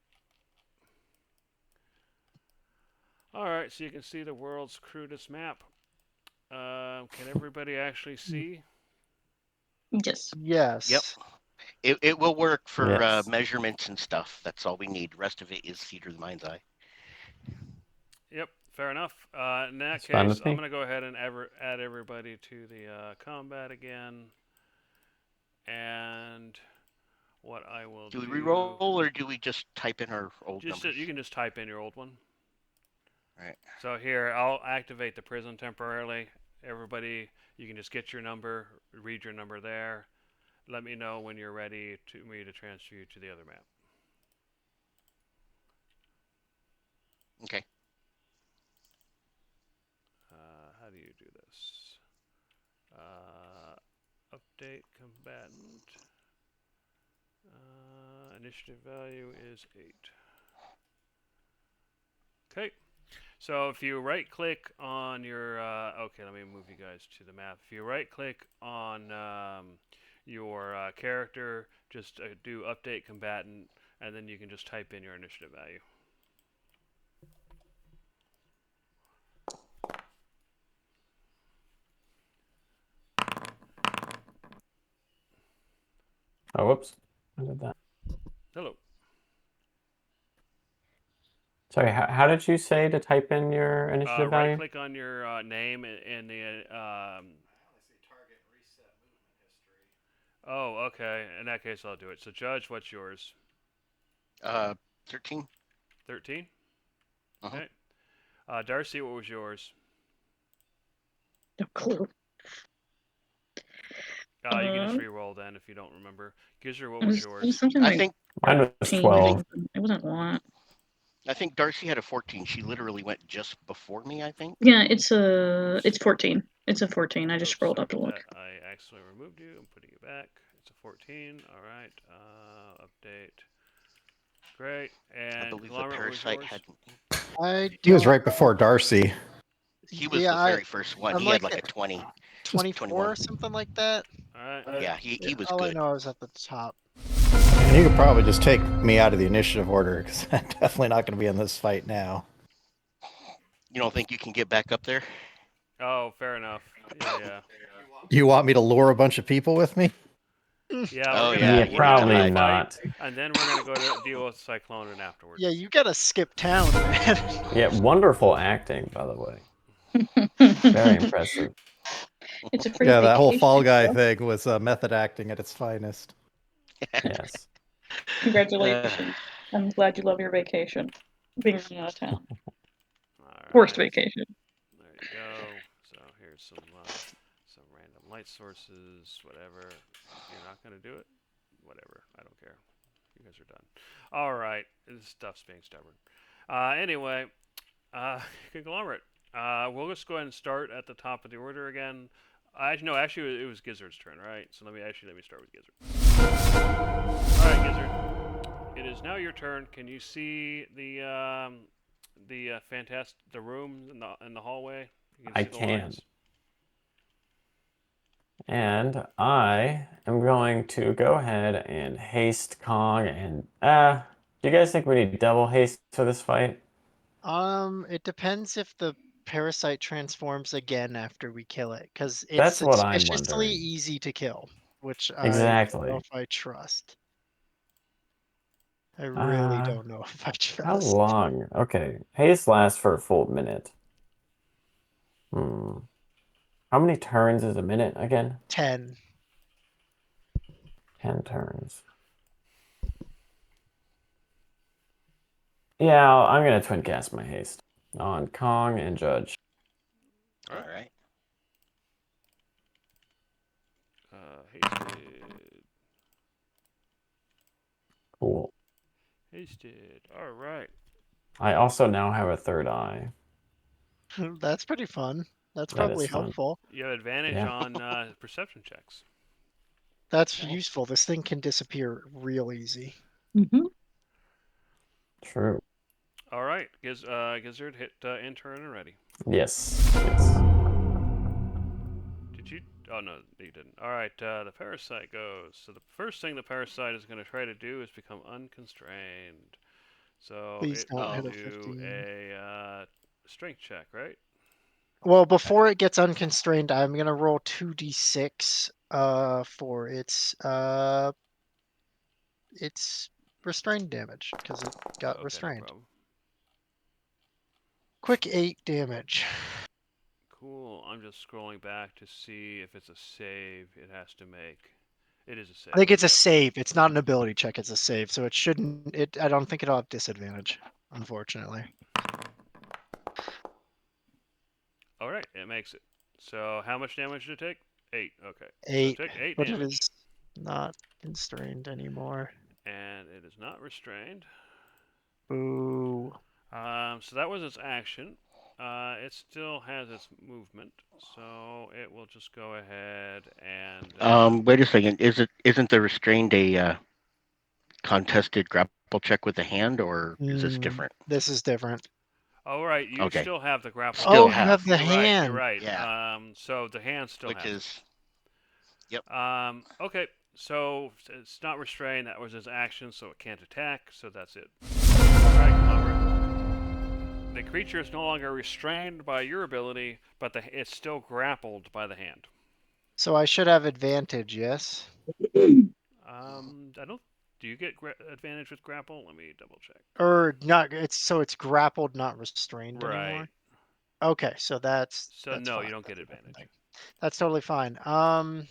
Alright, so you can see the world's crudest map. Can everybody actually see? Yes. Yes. Yep. It will work for Yes. measurements and stuff. That's all we need. The rest of it is theater of the mind's eye. Yep, fair enough. In that That's fine case, with me. I'm going to go ahead and add everybody to the combat again. And what I will do... Do we reroll or do we just type in our old numbers? You can just type in your old one. Right. So here, I'll activate the prison temporarily. Everybody, you can just get your number, read your number there. Let me know when you're ready to me to transfer you to the other map. Okay. How do you do this? Update combatant. Initiative value is 8. Okay. So if you right click on your, okay, let me move you guys to the map. If you right click on your character, just do update combatant, and then you can just type in your initiative value. Oh, whoops. I did that. Hello. Sorry, how did you say to type in your initiative value? Right click on your name in the oh, okay. In that case, I'll do it. So, Judge, what's yours? 13. 13? Uh-huh. Okay. Darcy, what was yours? No clue. You can just re-roll then if you don't remember. Gizzard, what was yours? It was something I like think Mine was 14. 12. It wasn't a lot. I think Darcy had a 14. She literally went just before me, I think. Yeah, it's 14. It's a 14. I just Oops, scrolled up to sorry look. about that. I accidentally removed you. I'm putting you back. It's a 14. All right. Update. Great. And I believe the Conglomerate, what was parasite yours? had. He was right before Darcy. He was Yeah, the very first one. I'm He had like like a 20. 24 21. or something like that. All right. Yeah, he was All I good. know is at the top. And you could probably just take me out of the initiative order because I'm definitely not going to be in this fight now. You don't think you can get back up there? Oh, fair enough. Yeah. Do you want me to lure a bunch of people with me? Yeah, Oh, we're yeah, gonna, you we're gonna probably fight, not. And then we're going to go to deal with Cyclonin afterwards. Yeah, you gotta skip town, man. Yeah, wonderful acting, by the way. Very impressive. It's a free Yeah, that whole vacation, Fall Guy bro. thing was method acting at its finest. Yes. Congratulations. I'm glad you love your vacation. Being out of town. All Worst right. vacation. There you go. So here's some random light sources, whatever. You're not gonna do it? Whatever. I don't care. You guys are done. All right. This stuff's being stubborn. Anyway, conglomerate. We'll just go ahead and start at the top of the order again. No, actually, it was Gizzard's turn, right? So let me start with Gizzard. All right, Gizzard. It is now your turn. Can you see the room in the hallway? You I see the can. lines? And I am going to go ahead and haste Kong and do you guys think we need double haste for this fight? It depends if the parasite transforms again after we kill it, because it's That's what I'm suspiciously wondering. easy to kill, which I don't Exactly. know if I trust. I really Uh, don't know if I How trust. long? Okay. Haste lasts for a full minute. Hmm. How many turns is a minute again? 10. 10 turns. Yeah, I'm gonna twin cast my haste on Kong and Judge. All right. Hasted. Cool. Hasted. All right. I also now have a third eye. That's pretty fun. That's That probably is fun. helpful. You have advantage Yeah. on perception checks. That's Oh. useful. This thing can disappear real easy. Mm-hmm. True. All right, Gizzard, hit intern and ready. Yes. Yes. Did you? Oh no, you didn't. All right, the parasite goes. So the first thing the parasite is going to try to do is become unconstrained. So Please it don't will hit a do 15. a strength check, right? Well, before it gets unconstrained, I'm gonna roll 2d6 for its restrained damage, because it got Okay, restrained. no problem. Quick 8 damage. Cool. I'm just scrolling back to see if it's a save it has to make. It is a save. I think it's a okay. save. It's not an ability check, it's a save, so it shouldn't I don't think it'll have disadvantage, unfortunately. All right, it makes it. So how much damage did it take? 8. Okay. 8. So take 8 But it damage. is not constrained anymore. And it is not restrained. Ooh. So that was its action. It still has its movement, so it will just go ahead and. Wait a second. Isn't the restrained a contested grapple check with the hand, or is this different? This is different. Oh, right. You Okay. still have the grapple. Still Oh, hand. you have the You're hand. right. You're right. Yeah. So the hand still Which has. is, yep. Okay. So it's not restrained. That was its action, so it can't attack. So that's it. All right, Clover. The creature is no longer restrained by your ability, but it's still grappled by the hand. So I should have advantage, yes? I don't. Do you get advantage with grapple? Let me double check. Or not, it's grappled, not restrained Right. anymore. Okay, so that's So no, fine. you don't That's get a different advantage. thing. That's totally fine. And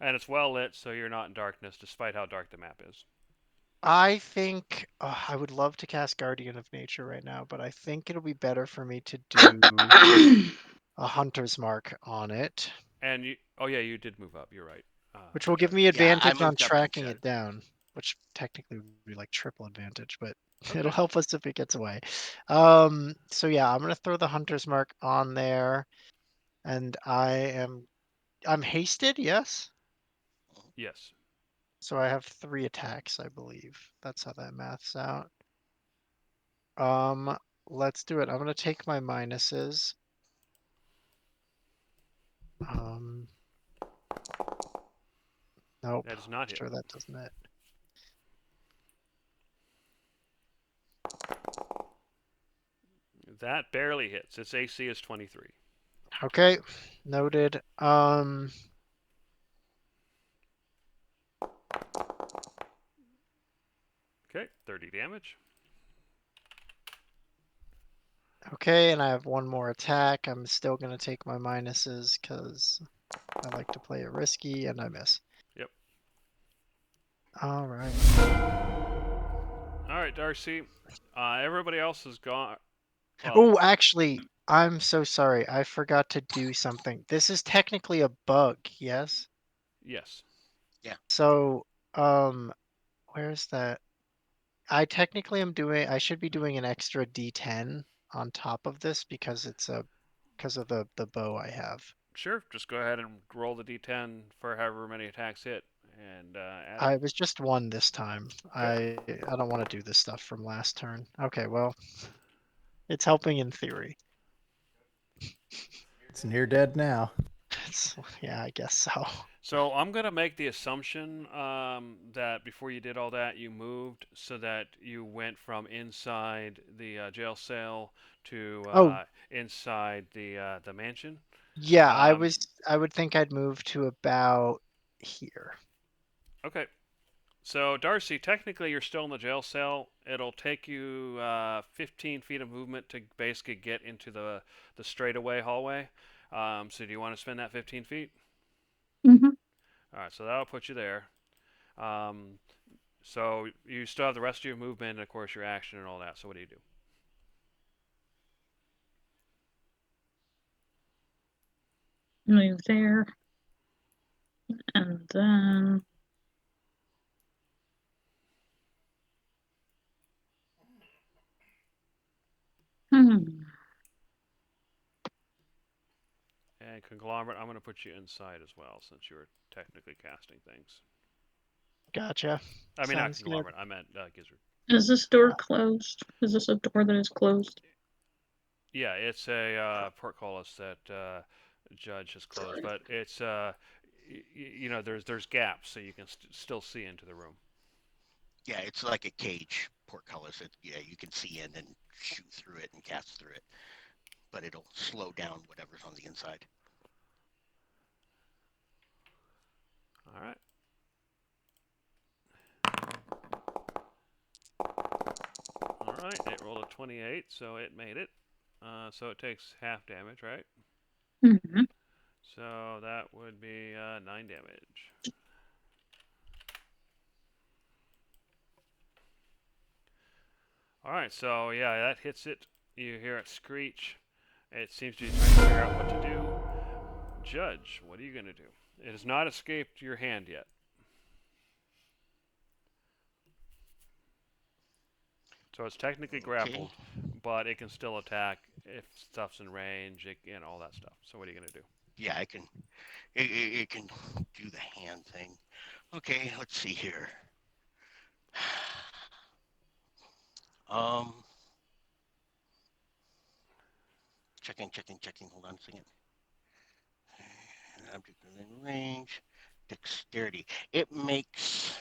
it's well lit, so you're not in darkness, despite how dark the map is. I think I would love to cast Guardian of Nature right now, but I think it'll be better for me to do a Hunter's Mark on it, And you, oh yeah, you did move up. You're right. which will give Judge. me Yeah, I advantage on moved up tracking instead. it down, which technically would be like triple advantage, but Okay. it'll help us if it gets away. So yeah, I'm gonna throw the Hunter's Mark on there, and I'm hasted, yes? Yes. So I have 3 attacks, I believe. That's how that maths out. Let's do it. I'm gonna take my minuses. Nope. That is not hit. Sure that doesn't hit. That barely hits. Its AC is 23. Okay, noted. Okay, 30 damage. Okay, and I have one more attack. I'm still gonna take my minuses because I like to play it risky, and I miss. Yep. All right. All right, Darcy. Everybody else is gone. Well, Oh, actually, I'm so sorry. I forgot to do something. This is technically a bug, yes? yes. So, where's that? I technically am doing, I should be doing an extra D10 on top of this because because of the bow I have. Sure. Just go ahead and roll the d10 for however many attacks hit, and add it. I was just one this time. Okay. I don't want to do this stuff from last turn. Okay, well, it's helping in theory. It's near dead now. Yeah, I guess so. So I'm gonna make the assumption that before you did all that, you moved so that you went from inside the jail cell to Oh, inside the mansion. yeah, Um, I would think I'd move to about here. okay. So Darcy, technically you're still in the jail cell. It'll take you 15 feet of movement to basically get into the straightaway hallway. So do you want to spend that 15 feet? Mm-hmm. All right. So that'll put you there. Um, so you still have the rest of your movement and of course your action and all that. So what do you do? Move there. And then. Hmm. And conglomerate, I'm going to put you inside as well since you're technically casting things. Gotcha. I mean, not Sounds good. conglomerate. I meant gizzard. Is this door closed? Is this a door that is closed? Yeah, it's a portcullis that Judge has closed, but it's there's gaps so you can still see into the room. Yeah, it's like a cage portcullis. Yeah, you can see in and shoot through it and cast through it, but it'll slow down whatever's on the inside. All right. All right. It rolled a 28, so it made it. So it takes half damage, right? Mm-hmm. So that would be 9 damage. All right. So yeah, that hits it. You hear it screech. It seems to be trying to figure out what to do. Judge, what are you going to do? It has not escaped your hand yet. So it's technically grappled, but it can still attack if stuff's in range, and all that stuff. So what are you going to do? Yeah, I can. It can do the hand thing. Okay, let's see here. Um, checking. Hold on a second. Object within range. Dexterity. It makes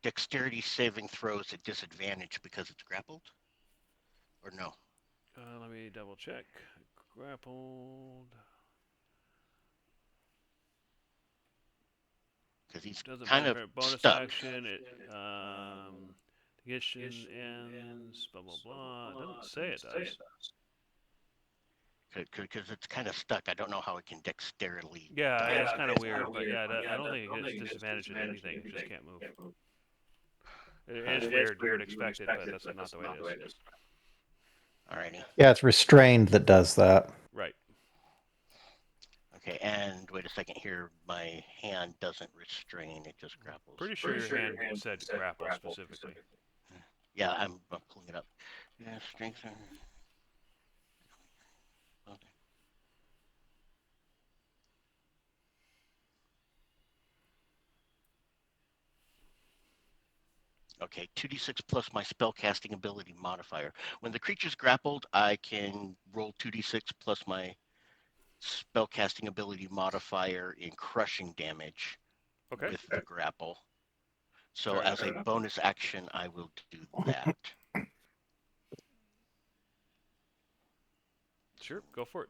dexterity saving throws at disadvantage because it's grappled? Or no? Let me double check. Grappled. Because he's Doesn't kind of benefit bonus stuck. action. Ignition ends. Blah blah blah. It doesn't say it does. Because it's kind of stuck. I don't know how it can dexterously. Yeah, it's kind of weird, but yeah, I don't think it gets disadvantage at anything. It just can't move. It is weird. You would expect it, but that's not the way it is. Alrighty. Yeah, it's restrained that does that. Right. Okay, and wait a second here. My hand doesn't restrain, it just grapples. Pretty sure your hand said grapple specifically. Yeah, I'm pulling it up. Yeah, strength. Okay, 2d6 plus my spellcasting ability modifier. When the creature's grappled, I can roll 2d6 plus my spellcasting ability modifier in crushing damage with the grapple. So as a bonus action, I will do that. Sure, go for it.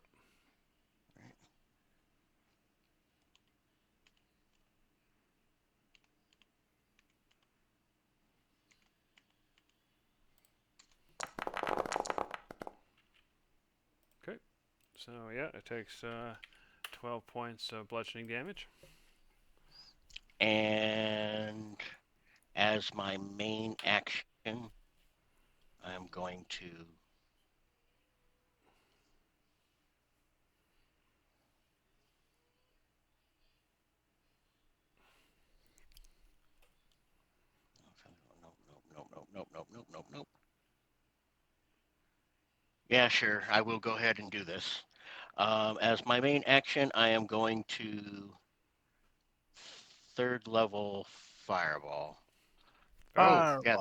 So yeah, it takes 12 points of bludgeoning damage. And as my main action, I'm going to nope. Yeah, sure. I will go ahead and do this. As my main action, I am going to 3rd level fireball. Oh, yeah,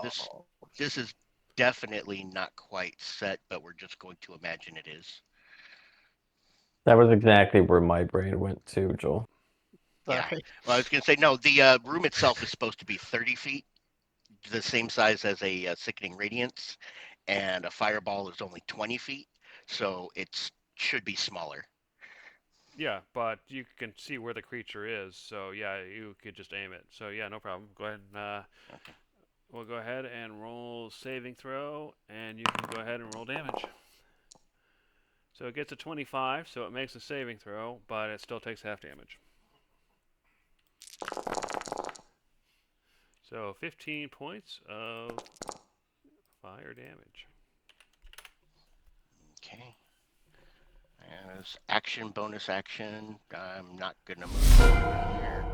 this is definitely not quite set, but we're just going to imagine it is. That was exactly where my brain went to, Joel. Yeah. Sorry. Well, I was going to say, no, the room itself is supposed to be 30 feet, the same size as a Sickening Radiance, and a fireball is only 20 feet, so it should be smaller. Yeah, but you can see where the creature is, so yeah, you could just aim it. So yeah, no problem. Go ahead and Okay. we'll go ahead and roll saving throw, and you can go ahead and roll damage. So it gets a 25, so it makes a saving throw, but it still takes half damage. So 15 points of fire damage. Okay. As action, bonus action, I'm not going to move here.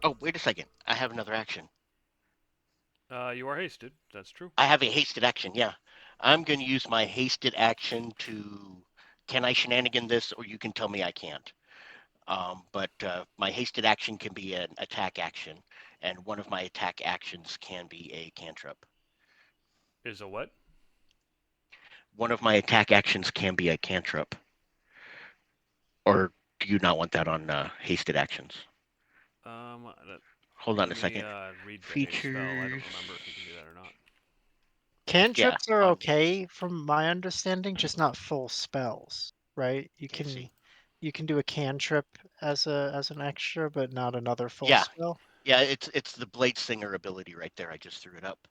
Oh, wait a second. I have another action. You are hasted. That's true. I have a hasted action, yeah. I'm going to use my hasted action to... Can I shenanigan this, or you can tell me I can't? But my hasted action can be an attack action, and one of my attack actions can be a cantrip. Is a what? One of my attack actions can be a cantrip. Or do you not want that on hasted actions? Hold on a second. Read the Features. spell. I don't remember if you can do that or not. Cantrips are on- okay from my understanding, just not full spells, right? You Okay, can see. you can do a cantrip as an extra, but not another full Yeah. spell. Yeah, it's the Blade Singer ability right there. I just threw it up.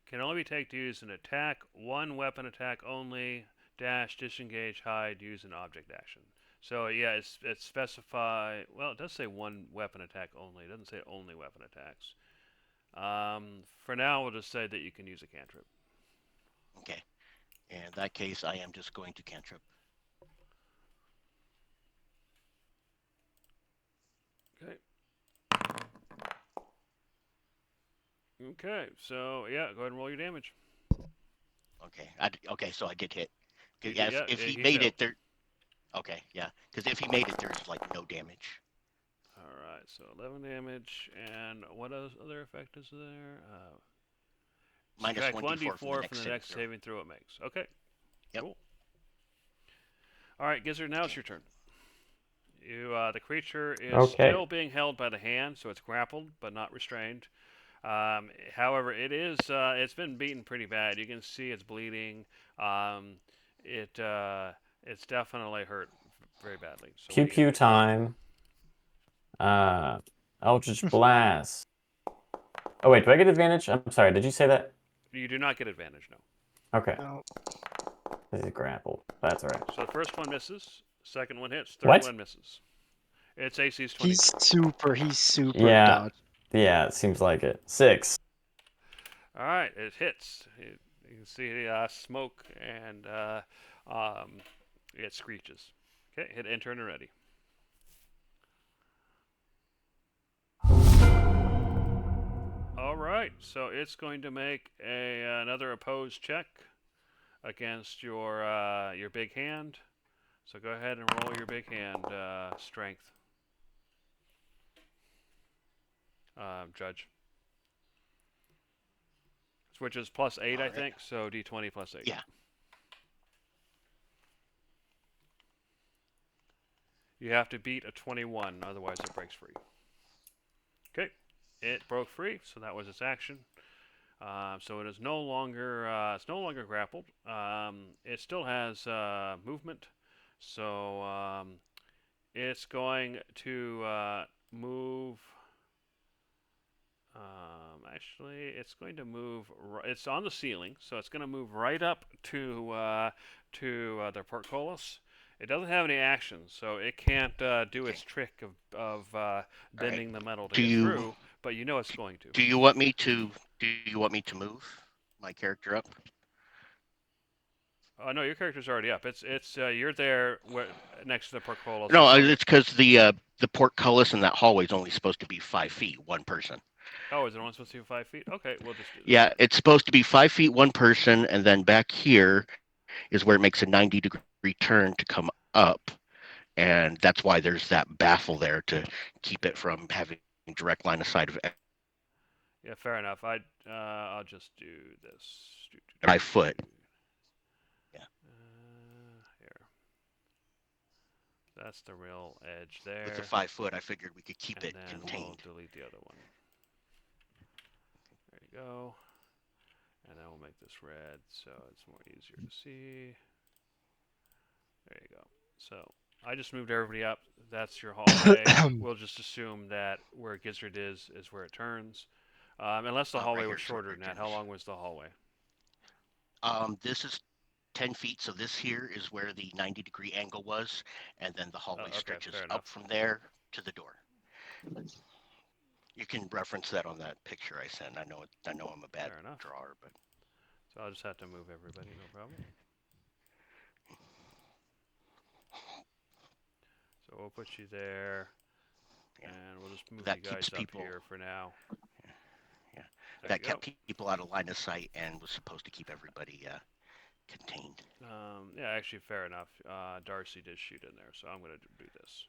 Can only be taken to use an attack, one weapon attack only, dash, disengage, hide, use an object action. So yeah, it's specify. Well, it does say one weapon attack only. It doesn't say only weapon attacks. For now, we'll just say that you can use a cantrip. Okay. In that case, I am just going to cantrip. Okay. Okay, so yeah, go ahead and roll your damage. Okay. Okay, so I did hit. You Yeah, did- yeah, if he he made failed. it, there... Okay, yeah. Because if he made it, there's like no damage. Alright, so 11 damage, and what other effect is there? Minus Subtract 1d4 from the next throw. saving throw it makes. Okay. Yep. Cool. Alright, Gizzard, now it's your turn. The creature is Okay. still being held by the hand, so it's grappled, but not restrained. However, it's been beaten pretty bad. You can see it's bleeding. It's definitely hurt very badly. So Pew what do you pew time. Eldritch Blast. Oh wait, do I get advantage? I'm sorry, did you say that? You do not get advantage, no. Okay. No. This is grappled. That's alright. So the first one misses, second one hits, third What? one misses. Its AC is 22. He's super Yeah. dodgy. Yeah, it seems like it. 6. All right, it hits. You can see smoke and it screeches. Okay, hit enter and ready. All right, so it's going to make another opposed check against your big hand. So go ahead and roll your big hand strength, Judge. Which is +8, I Alright. think. So D20 +8. Yeah. You have to beat a 21, otherwise it breaks free. Okay, it broke free, so that was its action. So it is no longer grappled. It still has movement, so it's going to move Actually, it's going to move. It's on the ceiling, so it's going to move right up to the portcullis. It doesn't have any actions, so it can't do its trick of All right. bending the metal to Do get you through. But you know it's going to. do you want me to move my character up? Oh no, your character's already up. It's you're there next to the portcullis. No, it's because the portcullis in that hallway is only supposed to be 5 feet, one person. Oh, is it only supposed to be 5 feet? Okay, we'll just do this. Yeah, it's supposed to be 5 feet, one person, and then back here is where it makes a 90-degree turn to come up, and that's why there's that baffle there to keep it from having direct line of sight of Yeah, fair enough. I'll just do this. 5 foot. Yeah. Here. That's the real edge there. With the 5 foot, I figured we could keep and it then contained. We'll delete the other one. There you go. And then we'll make this red so it's more easier to see. There you go. So I just moved everybody up. That's your hallway. We'll just assume that where Gizzard is where it turns. Unless the Right hallway here was is where shorter it than that. How turns. long was the hallway? This is 10 feet, so this here is where the 90-degree angle was, and then the hallway okay, stretches fair up enough. from there to the door. You can reference that on that picture I sent. I know I'm a bad Fair enough. drawer, but So I'll just have to move everybody, no problem. So we'll put you there, Yeah. and we'll just move That you guys keeps up people- here for now. Yeah. There that you go. kept people out of line of sight and was supposed to keep everybody contained. Yeah, actually, fair enough. Darcy did shoot in there, so I'm going to do this.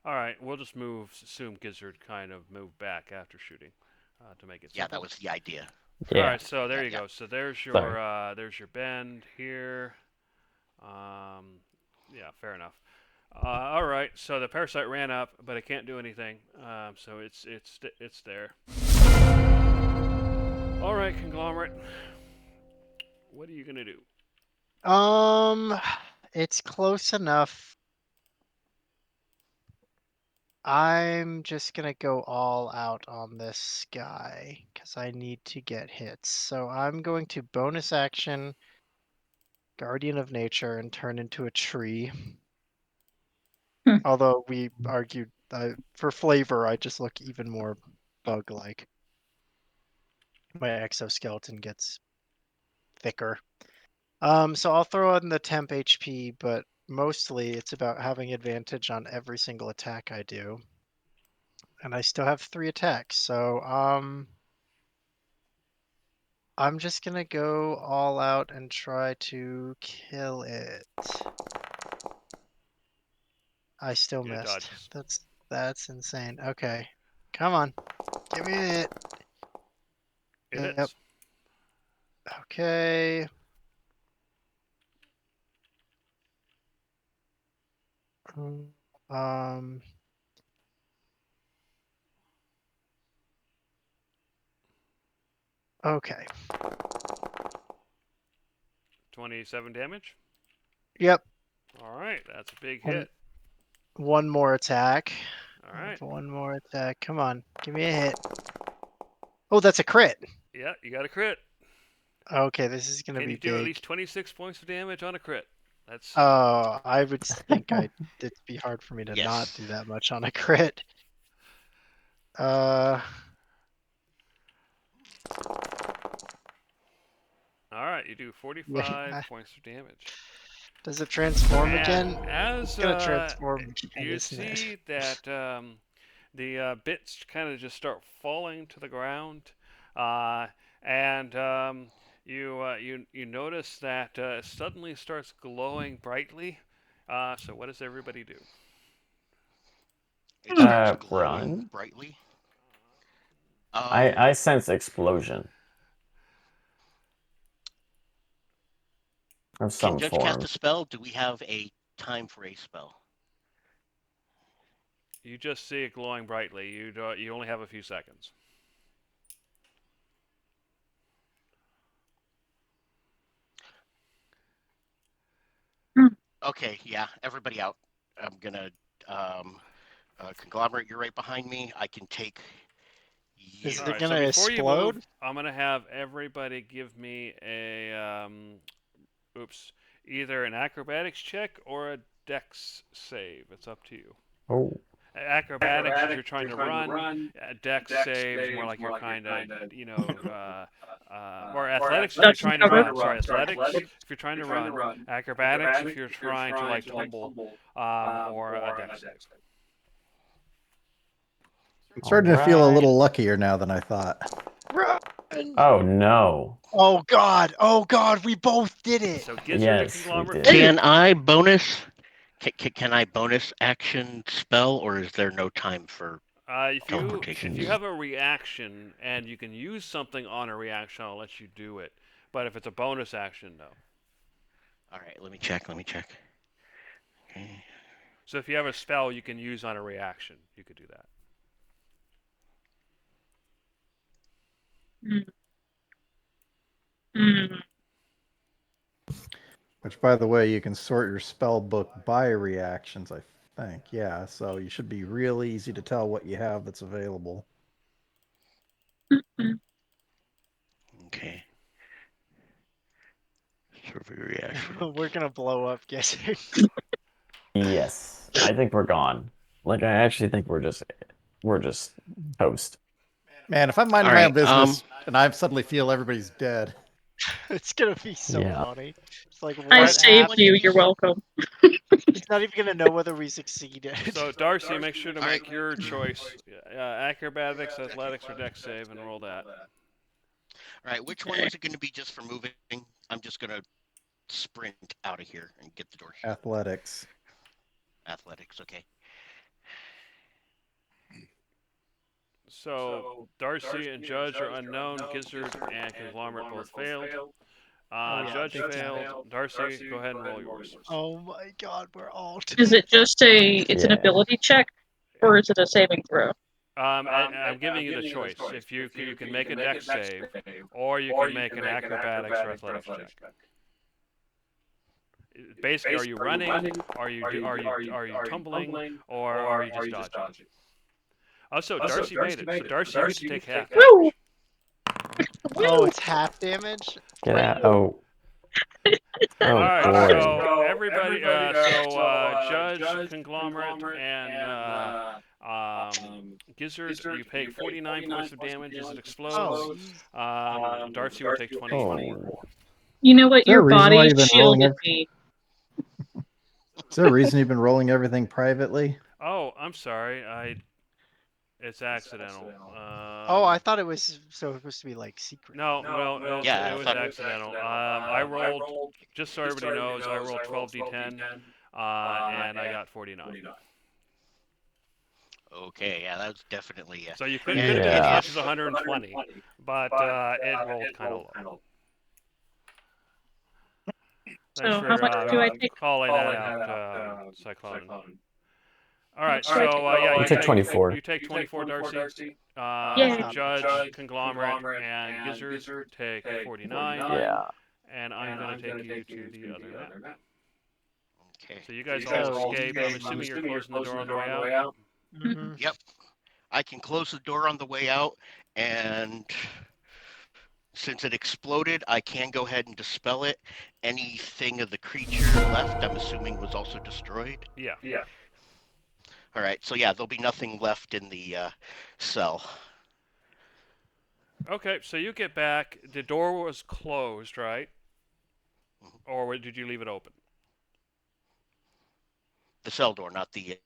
All right, we'll just assume Gizzard kind of moved back after shooting to make it simple. Yeah, that was the idea. Yeah. All right, so there you Yeah. go. So there's your bend here. Yeah, fair enough. All right, so the parasite ran up, but it can't do anything. So it's there. All right, conglomerate. What are you gonna do? It's close enough. I'm just gonna go all out on this guy because I need to get hits. So I'm going to bonus action Guardian of Nature and turn into a tree. Although we argued for flavor, I just look even more bug-like. My exoskeleton gets thicker. So I'll throw in the temp HP, but mostly it's about having advantage on every single attack I do. And I still have 3 attacks, so I'm just gonna go all out and try to kill it. I still Yeah, missed. dodges. That's insane. Okay. Come on. Give me it. It Yep. hits. Okay. Okay. 27 damage. Yep. All right, that's a big And hit. one more attack. All right. One more attack. Come on. Give me a hit. Oh, that's a crit. Yeah, you got a crit. Okay, this is gonna Can be you do at big. least 26 points of damage on a crit? That's I would think it'd be hard for me to not Yes. do that much on a crit. all right. You do 45 Yeah. points of damage. Does it transform And again? as It's gonna transform again, you isn't it? see that the bits kind of just start falling to the ground, and you notice that it suddenly starts glowing brightly. So what does everybody do? It starts glowing Run. brightly. I sense explosion of some Can Judge form. cast a spell? Do we have a time for a spell? You just see it glowing brightly. You only have a few seconds. Okay, yeah, everybody out. I'm gonna conglomerate. You're right behind me. I can take Is Yeah. it Alright, gonna so before you explode? move, I'm gonna have everybody give me a either an acrobatics check or a dex save. It's up to you. Oh. Acrobatics is you're trying to run. Dex saves more like you're kind of, or athletics if you're Duck and trying to cover. run. Sorry, athletics if you're trying to run. Acrobatics if you're trying to like tumble, or a dex save. I'm starting to feel a Alright. little luckier now than I thought. Run! Oh no. Oh God! Oh God! We both did it. So Gizzard Yes, and we Conglomerate. did. Can I bonus? Can I bonus action spell, or is there no time for If teleportation? you have a reaction and you can use something on a reaction, I'll let you do it. But if it's a bonus action, no. All right, let me check. Okay. So if you have a spell you can use on a reaction, you could do that. Mm. Which, by the way, you can sort your spell book by reactions, I think. Yeah, so you should be real easy to tell what you have that's available. Okay. Survey reaction. We're gonna blow up, Gizzard. Yes. I think we're gone. Like I actually think we're just toast. Man, if I'm minding All my right, own business and I suddenly feel everybody's dead. It's gonna be so Yeah. funny. It's like I what saved happened? you. You're welcome. He's not even gonna know whether we succeeded. So Darcy, make sure to All right. make your choice: acrobatics, athletics, or dex save, and roll that. All right, which one was it going to be just for moving? I'm just going to sprint out of here and get the door shut. Athletics. Athletics, okay. So Darcy and Judge are unknown. Gizzard and Conglomerate both failed. yeah, Judge big time. failed. Darcy, go ahead and roll yours. Oh my God, we're all. Is it just it's an Yeah. ability check, or is it a saving throw? I'm giving you the choice. If you can make a dex save, or you can make an acrobatics or athletics check. Basically, are you running? Are you tumbling? Or are you just dodging? Also, Darcy made it. So Darcy, you get to take half Woo! damage. Oh, it's half damage. Get out. Oh. Oh All right, boy. so everybody, Judge, Conglomerate, and Gizzard, you take 49 points of damage as it explodes. Oh, Darcy will take 24. Oh. You know what? Is there Your a reason why body you've been rolling shielded me. Is there a reason you've been rolling everything privately? Oh, I'm sorry. It's accidental. oh, I thought it was supposed to be like secret. No, well, Yeah, it I was thought- accidental. I rolled, just so everybody knows, I rolled 12d10, and I got 49. Okay, yeah, that was definitely. So you could Yeah. have been as Yeah. much as 120, but it rolled kind of low. Thanks So for how much do I take? calling that out, Cyclone. All right, Sure. so yeah, You took 24. You take 24, Darcy. Yay. Judge, Conglomerate, and Gizzard take 49. Yeah. And I'm going to take you to the other map. Okay. So you guys So all you escape. I'm assuming you're closing the door on the way out. Mhm. Yep. I can close the door on the way out, and since it exploded, I can go ahead and dispel it. Anything of the creature left, I'm assuming, was also destroyed. Yeah. All right, so yeah, there'll be nothing left in the cell. Okay, so you get back. The door was closed, right? Or did you leave it open? The cell door, not the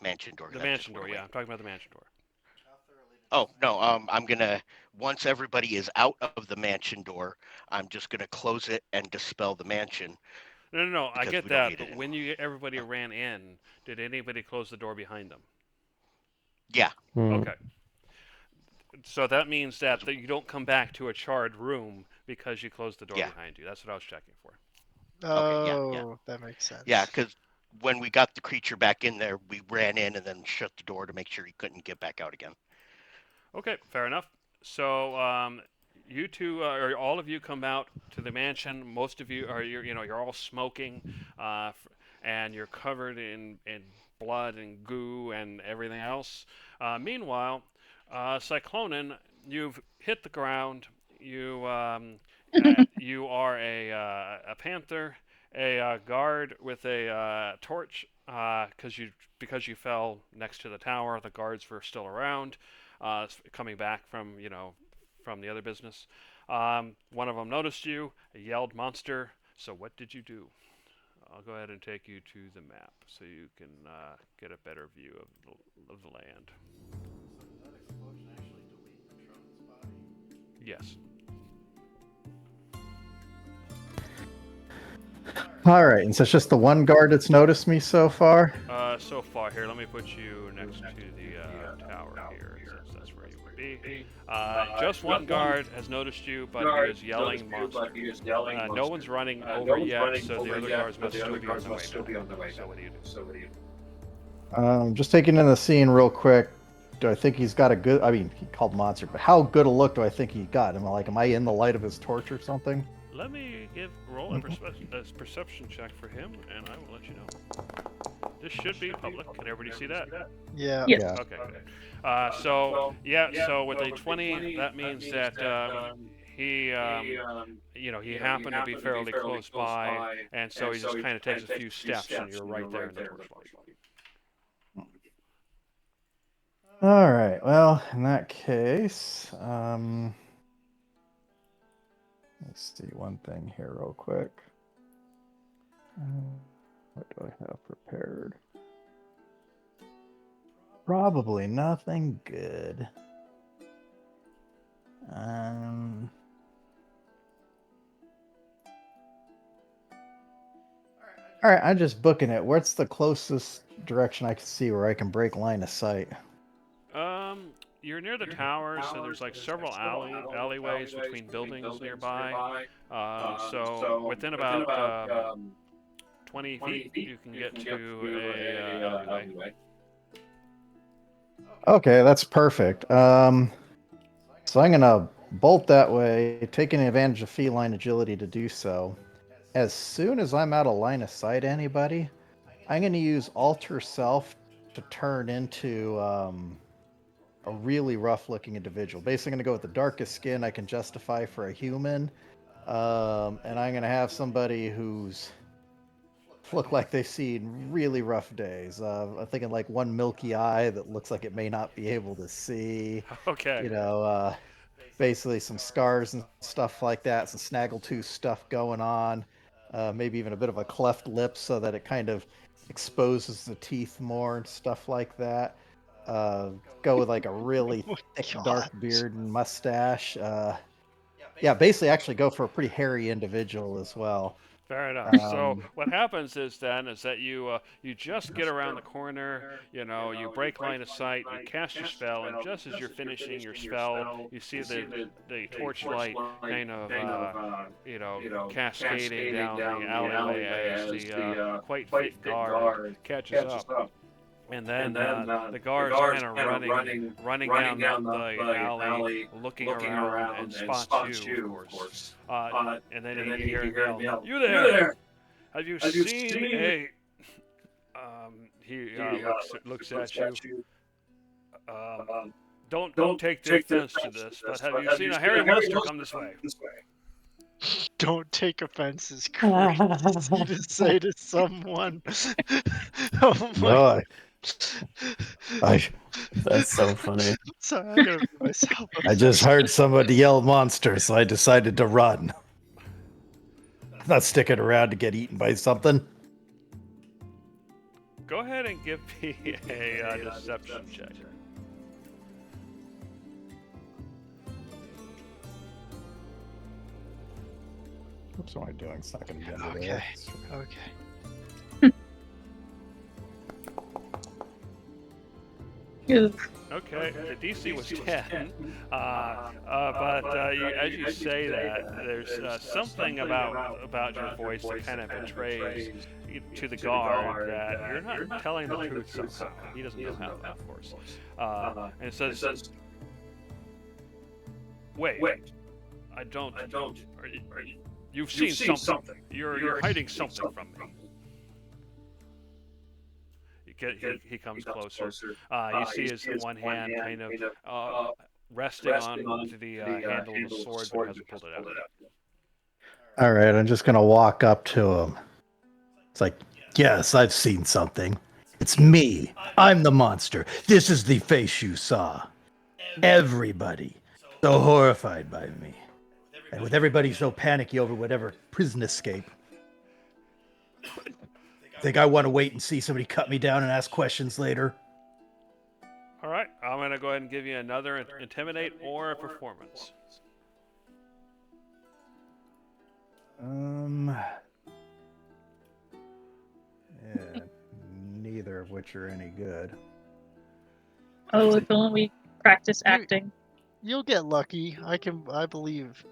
mansion door. The that mansion just door, went yeah. away. I'm talking about the mansion door. Oh no, I'm gonna once everybody is out of the mansion door, I'm just gonna close it and dispel the mansion. No. I Because get we don't that, need but it when everybody ran in, did anybody close the door behind them? Yeah. Hmm. Okay. So that means that you don't come back to a charred room because you closed the door Yeah. behind you. That's what I was checking for. Oh, yeah. that makes sense. Yeah, because when we got the creature back in there, we ran in and then shut the door to make sure he couldn't get back out again. Okay, fair enough. So you two, or all of you, come out to the mansion. Most of you are you're all smoking, and you're covered in blood and goo and everything else. Meanwhile, Cyclonin, you've hit the ground. You you are a panther, a guard with a torch, because you fell next to the tower. The guards were still around, coming back from from the other business. One of them noticed you, yelled monster. So what did you do? I'll go ahead and take you to the map so you can get a better view of the land. Yes. All right, and so it's just the one guard that's noticed me so far. So far here, let me put you next to the tower here, since that's where you would be. Just one guard has noticed you, but he is yelling monster. No one's running over yet, so the other guards must still be on the way back. So what do you do? Just taking in the scene real quick. Do I think he's got a good? I mean, he called monster, but how good a look do I think he got? Am I in the light of his torch or something? Let me roll a perception check for him, and I will let you know. This should be public. Can everybody see that? Yeah. Yes. Yeah. Okay, good. So with a 20, that means that he happened to be fairly close by, and so he just kind of takes a few steps, and you're right there in the torchlight. All right. Well, in that case, let's see one thing here real quick. What do I have prepared? Probably nothing good. All right, I'm just booking it. What's the closest direction I can see where I can break line of sight? You're near the tower, so there's like several alleyways between buildings nearby. So within about 20 feet, you can get to a alleyway. Okay, that's perfect. So I'm gonna bolt that way, taking advantage of feline agility to do so. As soon as I'm out of line of sight, anybody, I'm gonna use alter self to turn into a really rough-looking individual. Basically, I'm gonna go with the darkest skin I can justify for a human, and I'm gonna have somebody who's look like they've seen really rough days. I'm thinking like one milky eye that looks like it may not be able to see. Okay. Basically some scars and stuff like that, some snaggletooth stuff going on. Maybe even a bit of a cleft lip so that it kind of exposes the teeth more and stuff like that. Go with like a really thick, dark beard and mustache. Basically actually go for a pretty hairy individual as well. Fair enough. So what happens is that you just get around the corner, you break line of sight, you cast your spell, and just as you're finishing your spell, you see the torchlight kind of cascading down the alleyway as the quite fit guard catches up. And then the guards kind of running down the alley, looking around, and spots you, of course. And then you hear him yell, "You there? Have you seen a?" He looks at you. Don't take the offense to this, but have you seen a hairy monster come this way? Don't take offense is crazy to say to someone. Oh my. No, That's so funny. Sorry, I gotta be myself. I just heard somebody yell monster, so I decided to run. I'm not sticking around to get eaten by something. Go ahead and give me a deception check. What am I doing? It's not going to be under Okay. there. Okay. Okay, the DC was 10, as you say that, there's something about your voice that kind of betrays to the guard that you're not telling the truth somehow. He doesn't know how, of course. And it says, "Wait, I don't. You've seen something. You're hiding something from me." He comes closer. You see his one hand kind of resting on the handle of the sword, but he hasn't pulled it out. All right, I'm just gonna walk up to him. It's like, yes, I've seen something. It's me. I'm the monster. This is the face you saw. Everybody so horrified by me. And with everybody so panicky over whatever prison escape. Think I want to wait and see somebody cut me down and ask questions later? All right, I'm going to go ahead and give you another intimidate or a performance. Yeah, neither of which are any good. Oh, if only we practice acting. You'll get lucky. I believe.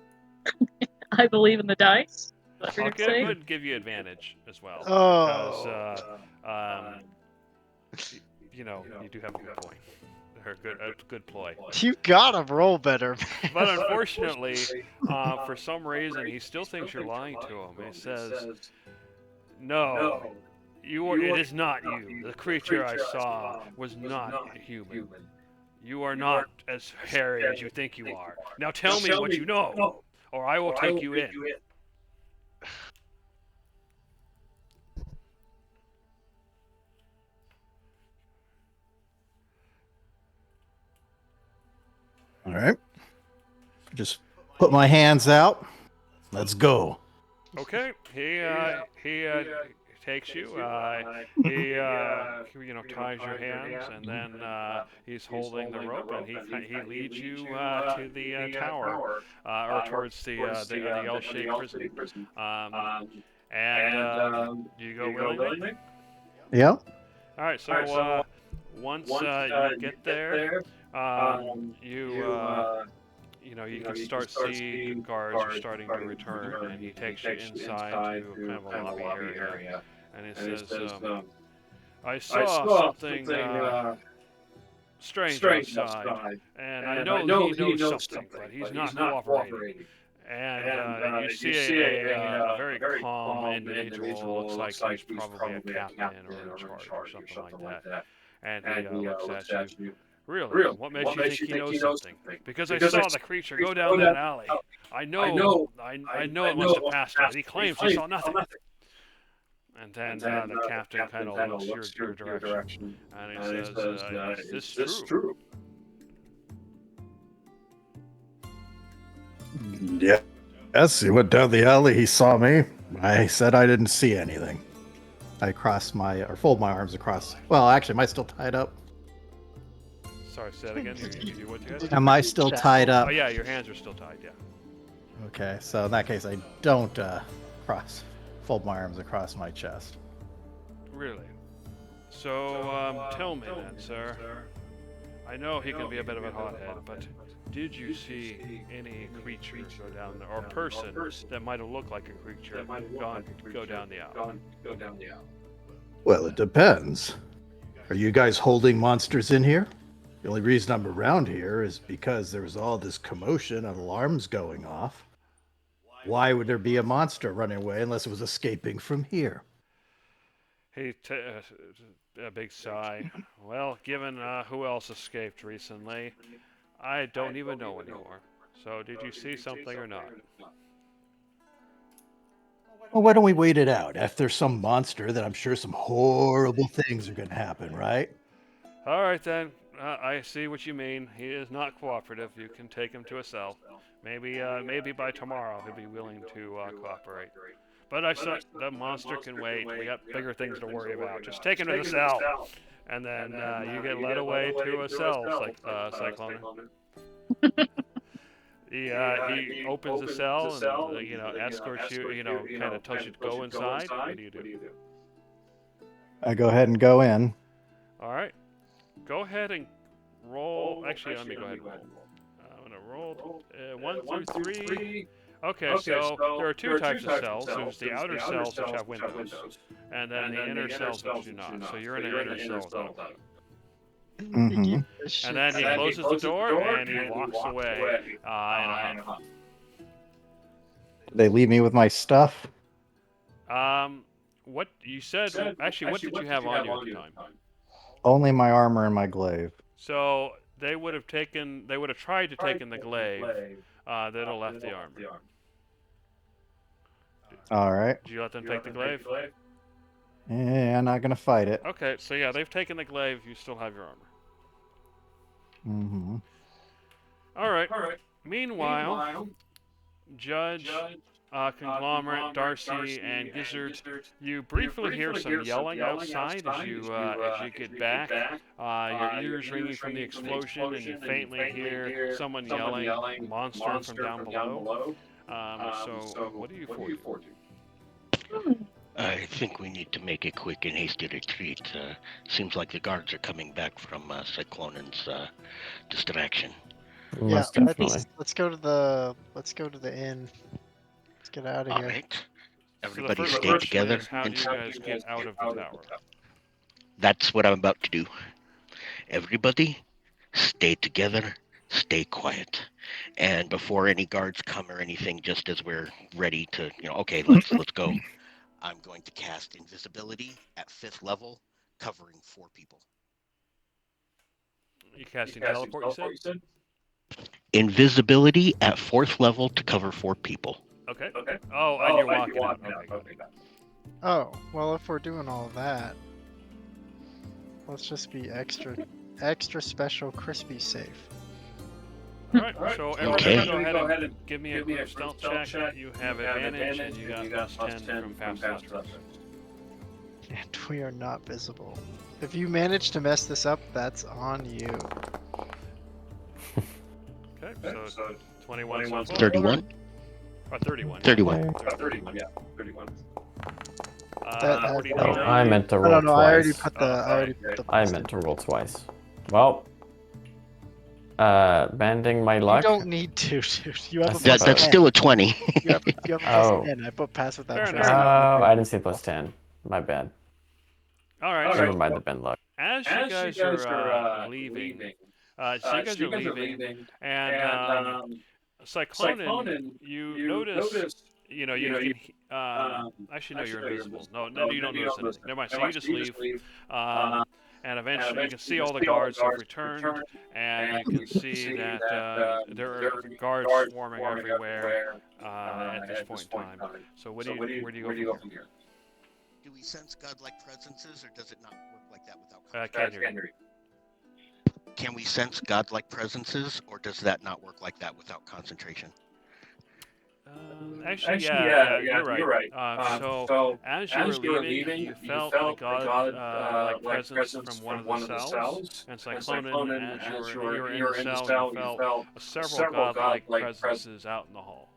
I believe in the dice. What I'll you're go saying? ahead and give you advantage as well. Oh. Because, you know, you do have a good point. Or a good ploy. You gotta roll better, man. But unfortunately, for some reason, he still thinks you're lying to him. He says, "No, it is not you. The creature I saw was not human. You are not as hairy as you think you are. Now tell me what you know, or I will take you in." All right. Just put my hands out. Let's go. Okay, he takes you. He ties your hands, and then he's holding the rope, and he leads you to the tower, or towards the L-shaped prison. Do you go willingly? Yeah. All right. So once you get there, you can start see guards are starting to return, and he takes you inside to kind of a lobby area, and he says, "I saw something strange outside, and I know he knows something, but he's not cooperating." And you see a very calm individual. Looks like he's probably a captain or in charge or something like that. And he looks at you. "Really? What makes you think he knows something?" "Because I saw the creature go down that alley. I know it must have passed him, but he claims he saw nothing." And then the captain kind of looks your direction, and he says, "Is this true?" Yeah. Yes, he went down the alley. He saw me. I said I didn't see anything. I fold my arms across. Well, actually, am I still tied up? Sorry, say that again. You what you had? Am I still tied up? Oh yeah, your hands are still tied. Yeah. Okay, so in that case, I don't fold my arms across my chest. Really? So tell me then, sir. I know he can be a bit of a hothead, but did you see any creature go down there, or person that might have looked like a creature go down the alley? Well, it depends. Are you guys holding monsters in here? The only reason I'm around here is because there was all this commotion and alarms going off. Why would there be a monster running away unless it was escaping from here? He a big sigh. Well, given who else escaped recently, I don't even know anymore. So did you see something or not? Well, why don't we wait it out? If there's some monster, then I'm sure some horrible things are going to happen, right? All right then. I see what you mean. He is not cooperative. You can take him to a cell. Maybe by tomorrow he'll be willing to cooperate. But I saw the monster can wait. We got bigger things to worry about. Just take him to the cell, and then you get led away to a cell, Cyclone. He opens the cell and escorts you. Kind of tells you to go inside. What do you do? I go ahead and go in. All right. Go ahead and roll. Actually, let me go ahead and roll. I'm gonna roll 1 through 3. Okay, so there are two types of cells. There's the outer cells which have windows, and then the inner cells which do not. So you're in an inner cell without a window. Mm-hmm. And then he closes the door and he walks away in a huff. They leave me with my stuff. What you said? Actually, what did you have on you at the time? Only my armor and my glaive. So they would have tried to take in the glaive. They'd have left the armor. All right. Did you let them take the glaive? Yeah, I'm not gonna fight it. Okay, so yeah, they've taken the glaive. You still have your armor. Mm-hmm. All right. Meanwhile, Judge, Conglomerate, Darcy, and Gizzard, you briefly hear some yelling outside as you get back. Your ears ringing from the explosion, and you faintly hear someone yelling, "Monster from down below." So what do you four do? I think we need to make a quick and hasty retreat. Seems like the guards are coming back from Cyclonan's distraction. Most yeah, definitely. let's go to the inn. Let's get out of All here. right. So the Everybody first stay question together. is, how do you guys get out of the tower? That's what I'm about to do. Everybody, stay together, stay quiet. And before any guards come or anything, just as we're ready to, okay, let's go. I'm going to cast invisibility at 5th level, covering 4 people. You casting teleport, you said? Invisibility at 4th level to cover 4 people. Okay. Oh, and you're walking out. Okay. Oh, well, if we're doing all of that, let's just be extra special crispy safe. All right. So everybody Okay. go ahead and give me a group stealth check. You have advantage, and you got +10 from past luster. And we are not visible. If you manage to mess this up, that's on you. Okay. So 21 so far. 31? Or 31. 31. Okay. 31. Yeah. 31. That- 49. Oh, I meant to I roll don't know. I already twice. put the. I meant to roll twice. Well, bending my You luck. don't need to, dude. You have a That's plus That's 10. still a 20. You have a plus Oh. 10. I put pass without Fair trace. enough. Oh, I didn't see +10. My bad. All right. Never mind the bend luck. As you guys are leaving, and Cyclonin, you notice, you can. Actually, no, you're invisible. No, you don't notice anything. Never mind. So you just leave. And eventually, you can see all the guards have returned, and you can see that there are guards swarming everywhere at this point in time. So where do you go from here? Do we sense godlike presences, or does it not work like that without Can't hear you. Can we sense godlike presences, or does that not work like that without concentration? Actually, you're right. So as you were leaving, you felt a god-like presence from one of the cells, and Cyclonin, as you were in the cell, you felt several god-like presences out in the hall.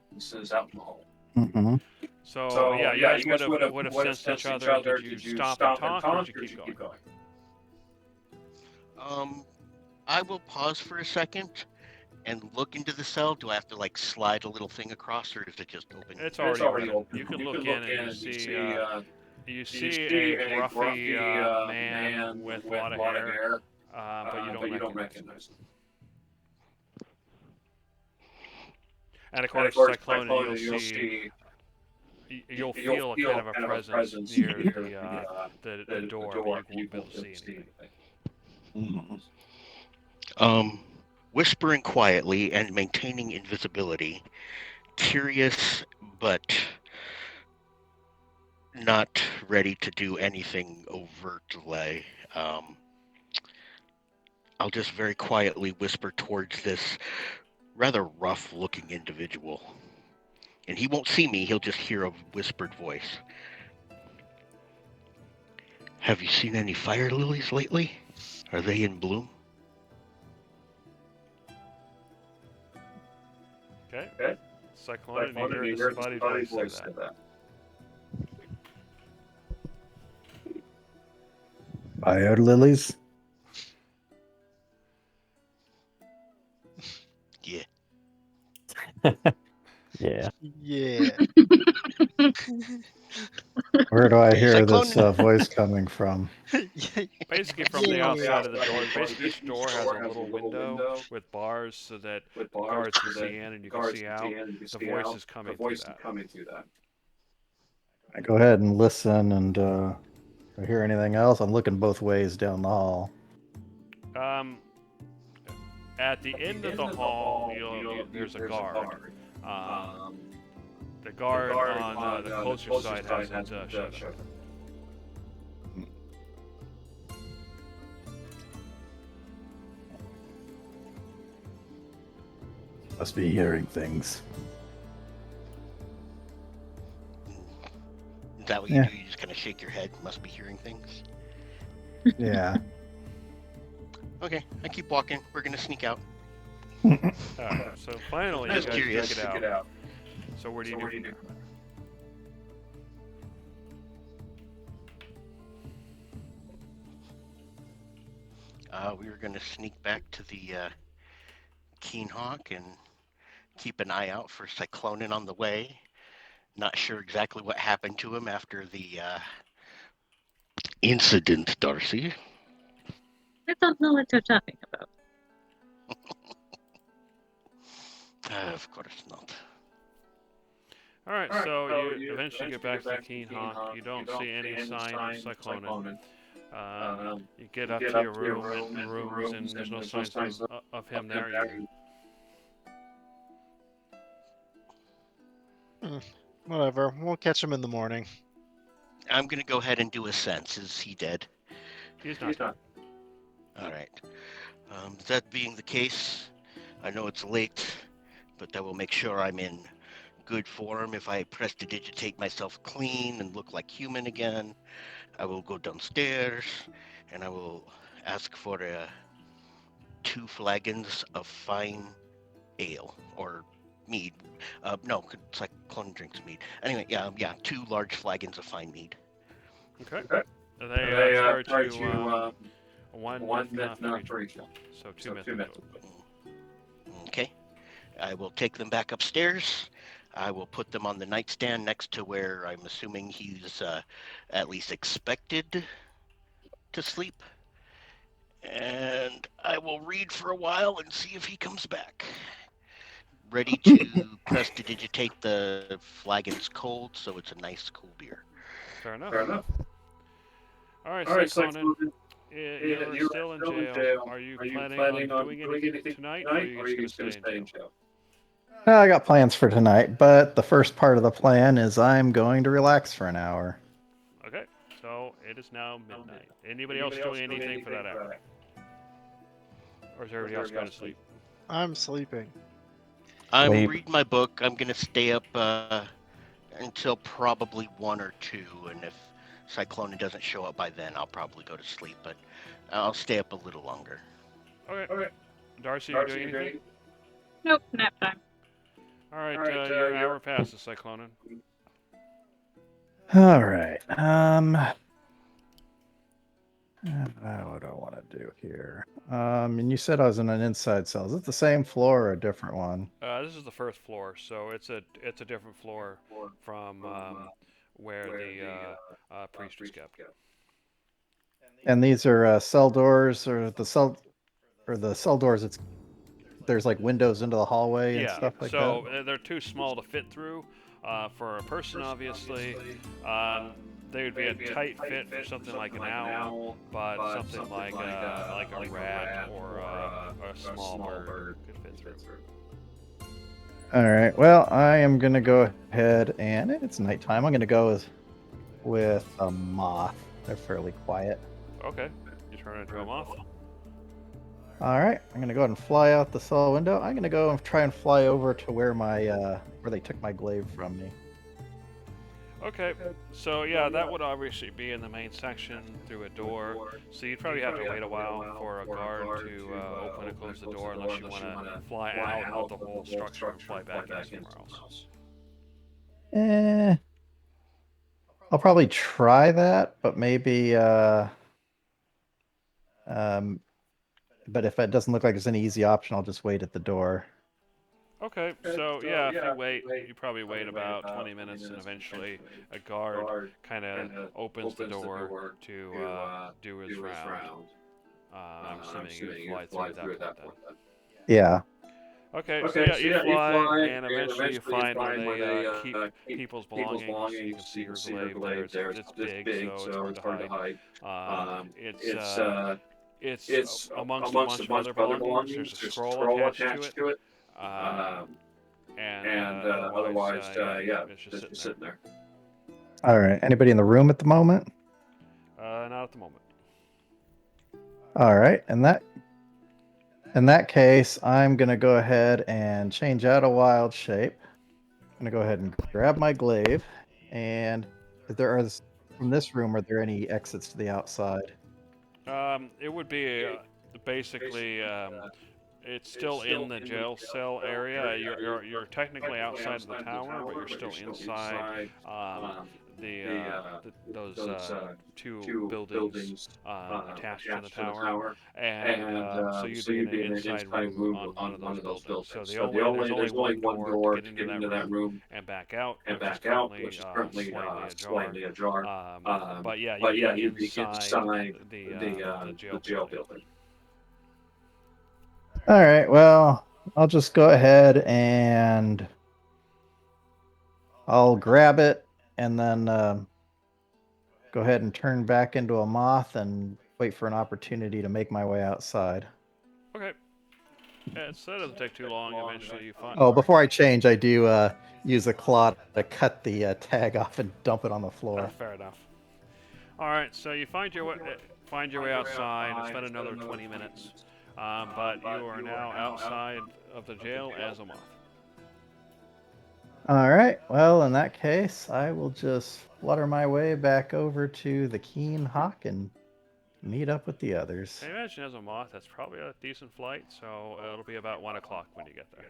Mm-hmm. So yeah, you guys would have sensed each other. Did you stop and talk, or did you keep going? I will pause for a second and look into the cell. Do I have to slide a little thing across, or is it just open? It's already open. You can look in and you see a gruffy man with a lot of hair, but you don't recognize him. And of course, Cyclonin, you'll feel a kind of a presence near the door, but you won't be able to see anything. Whispering quietly and maintaining invisibility, curious but not ready to do anything overtly. I'll just very quietly whisper towards this rather rough-looking individual. And he won't see me, he'll just hear a whispered voice. Have you seen any fire lilies lately? Are they in bloom? Okay. Cyclonin, you hear a disembodied voice say that. Fire lilies? Yeah. Yeah. Yeah. Where do I hear this Cyclone. voice coming from? Basically from the outside of the door. Basically, each door has a little window with bars so that the guards can see in and you can see out. The voice is coming through that. I go ahead and listen, and if I hear anything else, I'm looking both ways down the hall. at the end of the hall, there's a guard. The guard on the closer side hasn't showed up. Must be hearing things. Is that what you do? You just kind of shake your head. Must be hearing things. Yeah. Okay, I keep walking. We're gonna sneak out. So finally, you Just guys curious. check it out. So what do you do? We were gonna sneak back to the Keen Hawk and keep an eye out for Cyclonin on the way. Not sure exactly what happened to him after the incident, Darcy. I don't know what you're talking about. Of course not. All right, so you eventually get back to the Keen Hawk. You don't see any sign of Cyclonin. You get up to your rooms, and there's no signs of him there. Whatever. We'll catch him in the morning. I'm gonna go ahead and do a sense. Is he dead? He's not. All right. That being the case, I know it's late, but I will make sure I'm in good form. If I prestidigitate myself clean and look like human again, I will go downstairs and I will ask for 2 flagons of fine ale or mead. No, Cyclone drinks mead. Anyway, yeah, 2 large flagons of fine mead. Okay. They charge you 1 myth for each. So 2 myth. Okay. I will take them back upstairs. I will put them on the nightstand next to where I'm assuming he's at least expected to sleep. And I will read for a while and see if he comes back. Ready to prestidigitate the flagons cold, so it's a nice cool beer. Fair enough. All right, Cyclonin. You're still in jail. Are you planning on doing anything tonight, or are you just going to stay in jail? I got plans for tonight, but the first part of the plan is I'm going to relax for an hour. Okay, so it is now midnight. Anybody else doing anything for that hour? Or is everybody else going to sleep? I'm sleeping. I'm Wait. reading my book. I'm going to stay up until probably 1 or 2, and if Cyclone doesn't show up by then, I'll probably go to sleep, but I'll stay up a little longer. Okay. Darcy, you doing anything? Nope, nap time. All right, your hour passes, Cyclonin. All right. What do I want to do here? And you said I was in an inside cell. Is it the same floor or a different one? This is the first floor, so it's a different floor from where the priest was kept. And these are cell doors, or the cell doors. There's like windows into the hallway and stuff like that. So they're too small to fit through for a person, obviously. They would be a tight fit for something like an owl, but something like a rat or a small bird could fit through. All right. Well, I am gonna go ahead and it's nighttime. I'm gonna go with a moth. They're fairly quiet. Okay, you turn into a moth. All right. I'm gonna go ahead and fly out the cell window. I'm gonna go and try and fly over to where where they took my glaive from me. Okay, so yeah, that would obviously be in the main section through a door. So you'd probably have to wait a while for a guard to open and close the door unless you want to fly out of the whole structure and fly back in somewhere else. I'll probably try that, but maybe but if it doesn't look like there's any easy option, I'll just wait at the door. Okay, so yeah, if you wait, you probably wait about 20 minutes, and eventually a guard kind of opens the door to do his round. I'm assuming you would fly through at that point then. Yeah. Okay, so yeah, you fly, and eventually you find where they keep people's belongings. You can see your glaive there. It's big, so it's hard to hide. It's amongst a bunch of other belongings. There's a scroll attached to it. Otherwise, yeah, it's just sitting there. All right. Anybody in the room at the moment? Not at the moment. All right. In that case, I'm gonna go ahead and change out a wild shape. I'm gonna go ahead and grab my glaive. And from this room, are there any exits to the outside? It would be basically. It's still in the jail cell area. You're technically outside of the tower, but you're still inside those two buildings attached to the tower, and so you'd be in an inside room on one of those buildings. So there's only one door to get into that room and back out, which is currently slightly ajar. But yeah, you'd be inside the jail building. All right. Well, I'll just go ahead and I'll grab it and then go ahead and turn back into a moth and wait for an opportunity to make my way outside. Okay. Yeah, it doesn't take too long. Eventually, you find. Oh, before I change, I do use a claw to cut the tag off and dump it on the floor. Fair enough. All right, so you find your way outside. It's been another 20 minutes, but you are now outside of the jail as a moth. All right. Well, in that case, I will just flutter my way back over to the Keen Hawk and meet up with the others. I imagine as a moth, that's probably a decent flight, so it'll be about 1 o'clock when you get there.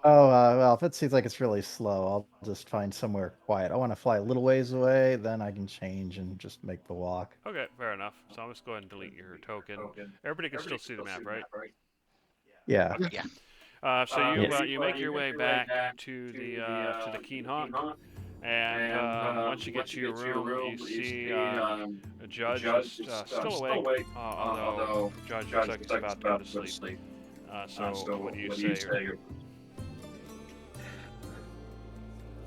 Oh, well, if it seems like it's really slow, I'll just find somewhere quiet. I want to fly a little ways away, then I can change and just make the walk. Okay, fair enough. So I'll just go ahead and delete your token. Everybody can still see the map, right? Yeah. Yeah. So you make your way back to the Keen Hawk, and once you get to your room, you see a Judge is still awake, although Judge looks like he's about to go to sleep. So what do you say?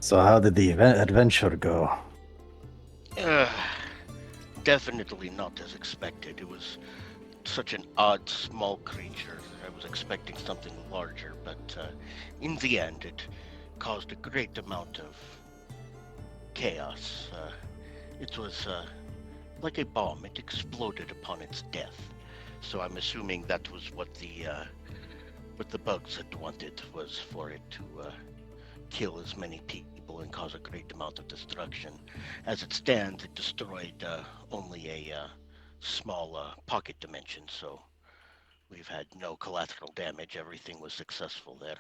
So how did the adventure go? Definitely not as expected. It was such an odd, small creature. I was expecting something larger, but in the end, it caused a great amount of chaos. It was like a bomb. It exploded upon its death. So I'm assuming that was what the bugs had wanted, was for it to kill as many people and cause a great amount of destruction. As it stands, it destroyed only a small pocket dimension, so we've had no collateral damage. Everything was successful there.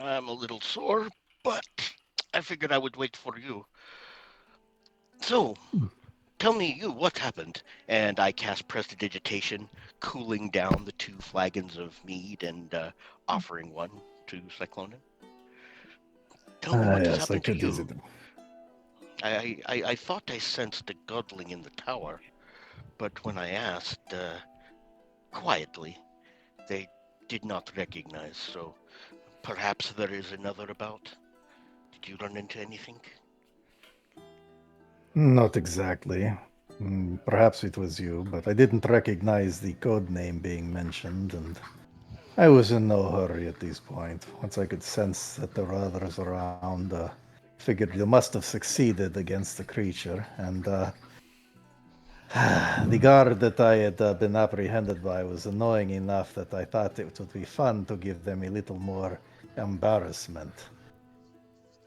I'm a little sore, but I figured I would wait for you. So, tell me what happened? And I cast Prestidigitation, cooling down the 2 flagons of mead and offering one to Cyclonin. Tell me what has happened to you. I thought I sensed a godling in the tower, but when I asked quietly, they did not recognize, so perhaps there is another about. Did you run into anything? Not exactly. Perhaps it was you, but I didn't recognize the code name being mentioned, and I was in no hurry at this point. Once I could sense that there were others around, figured you must have succeeded against the creature, and the guard that I had been apprehended by was annoying enough that I thought it would be fun to give them a little more embarrassment.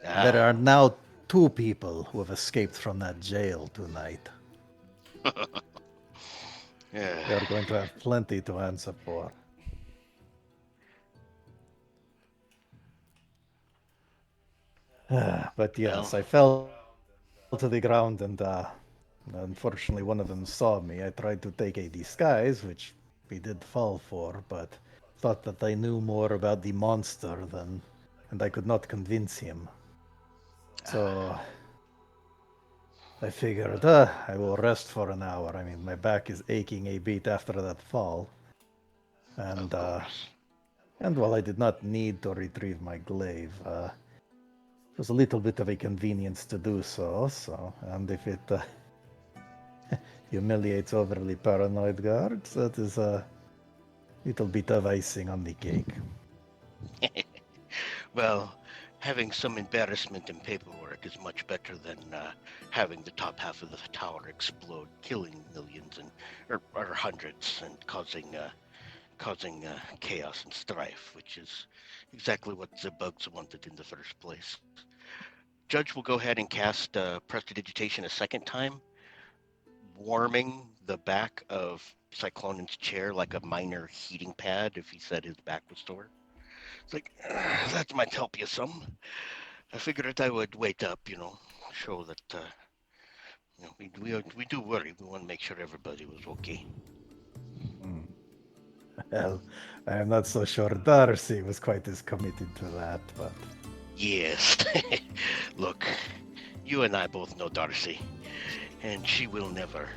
There are now 2 people who have escaped from that jail tonight. Yeah. They are going to have plenty to answer for. But yes, I fell to the ground and unfortunately one of them saw me. I tried to take a disguise, which we did fall for, but thought that I knew more about the monster and I could not convince him. So I figured I will rest for an hour. I mean, my back is aching a bit after that fall. And while I did not need to retrieve my glaive, it was a little bit of a convenience to do so. And if it humiliates overly paranoid guards. That is a little bit of icing on the cake. Well, having some embarrassment in paperwork is much better than having the top half of the tower explode, killing millions or hundreds, and causing chaos and strife, which is exactly what the bugs wanted in the first place. Judge will go ahead and cast Prestidigitation a second time, warming the back of Cyclonan's chair like a minor heating pad if he said his back was sore. It's like, that might help you some. I figured I would wait up, show that, we do worry. We want to make sure everybody was okay. Well, I am not so sure Darcy was quite as committed to that, but... Yes. Look, you and I both know Darcy, and she will never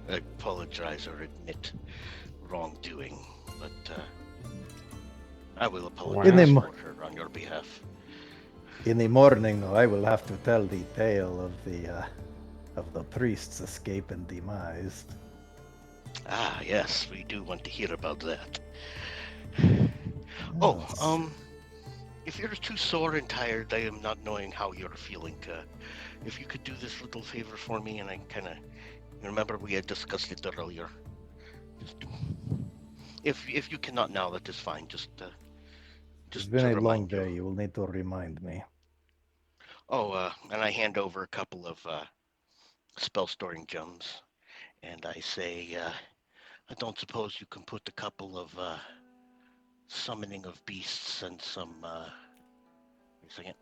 apologize or admit wrongdoing, but I will apologize for her on your behalf. In the morning, though, I will have to tell the tale of the priest's escape and demise. Ah, yes, we do want to hear about that. Yes. Oh, if you're too sore and tired, I am not knowing how you're feeling. If you could do this little favor for me, and I kind of remember we had discussed it earlier. Just, if you cannot now, that is fine. It's been a long day. You will need to remind me. Oh, and I hand over a couple of spell storing gems, and I say, I don't suppose you can put a couple of summoning of beasts and some. Wait a second.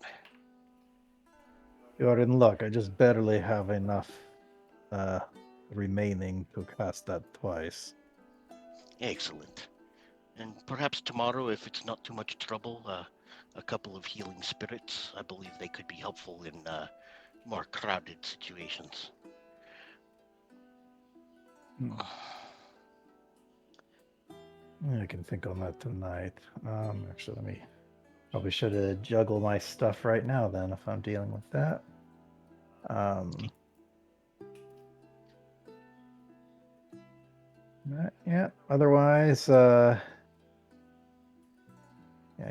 You are in luck. I just barely have enough remaining to cast that twice. Excellent. And perhaps tomorrow, if it's not too much trouble, a couple of healing spirits. I believe they could be helpful in more crowded situations. I can think on that tonight. Actually, probably should have juggle my stuff right now then if I'm dealing with that. Yeah. Otherwise, I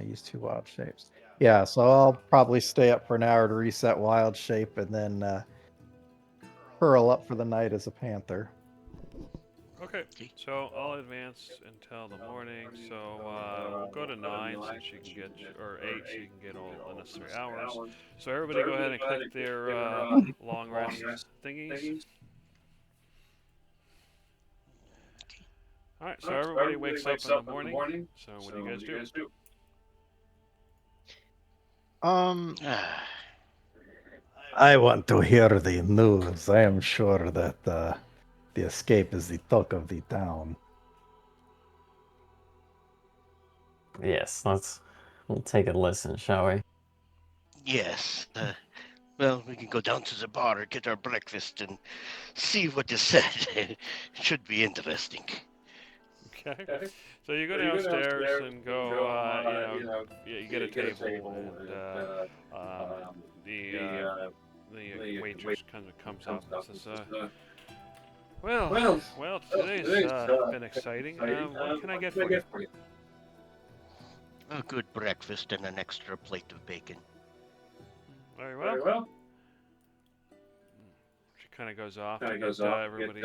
use 2 wild shapes. Yeah, so I'll probably stay up for an hour to reset wild shape and then curl up for the night as a panther. Okay, so I'll advance until the morning. So we'll go to 9 since you can get, or 8 so you can get all the necessary hours. So everybody go ahead and click their long rest thingies. All right, so everybody wakes up in the morning. So what do you guys do? I want to hear the news. I am sure that the escape is the talk of the town. Yes, we'll take a listen, shall we? Yes. Well, we can go down to the bar and get our breakfast and see what is said. Should be interesting. Okay. So you go downstairs and go, you get a table and the waitress kind of comes up and says, well, today's been exciting. What can I get for you? A good breakfast and an extra plate of bacon. Very well. She kind of goes off to get everybody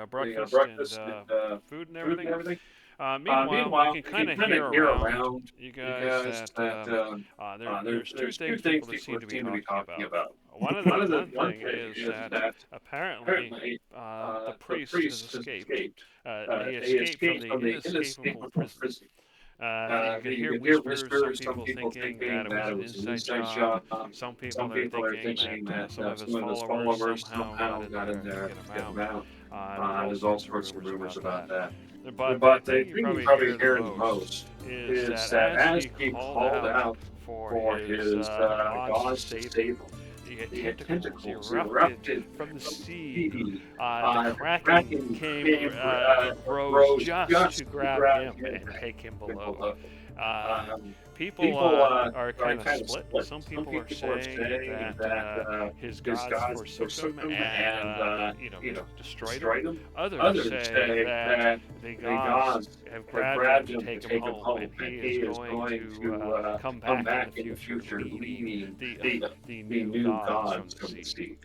breakfast and food and everything. Meanwhile, you can kind of hear around you guys that there's 2 things people that seem to be talking about. One thing is that apparently the priest has escaped. He escaped from the inescapable prison. You can hear whispers, some people thinking that it was an inside job. Some people are thinking that some of his followers somehow got in there to get him out. There's all sorts of rumors about that. But the thing you probably hear the most is that as he called out for his gods to save him, the tentacles erupted from the sea. The Kraken rose just to grab him and take him below. People are kind of split. Some people are saying that his gods forsook him and destroyed him. Others say that the gods have grabbed him to take him home, and he is going to come back in the future, leading the new gods from the sea.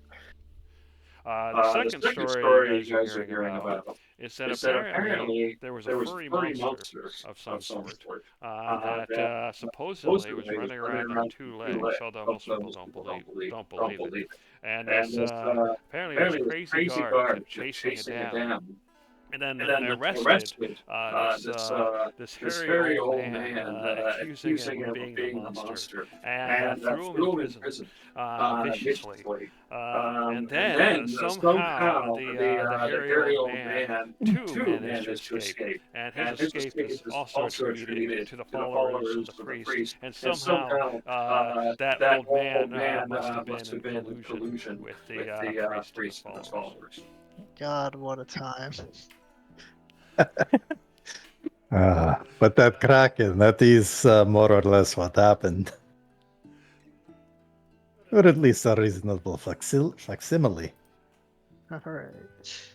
The second story you guys are hearing about is that apparently there was a furry monster of some sort that supposedly was running around on two legs, although most people don't believe it. And this apparently this crazy guard kept chasing it down, and then arrested this hairy old man, accusing him of being the monster, and threw him in prison viciously. And then somehow the hairy old man too managed to escape, and his escape is also attributed to the followers of the priest. And somehow that old man must have been in collusion with the priest and his followers. God, what a time. But that Kraken, that is more or less what happened. Or at least a reasonable facsimile. All right.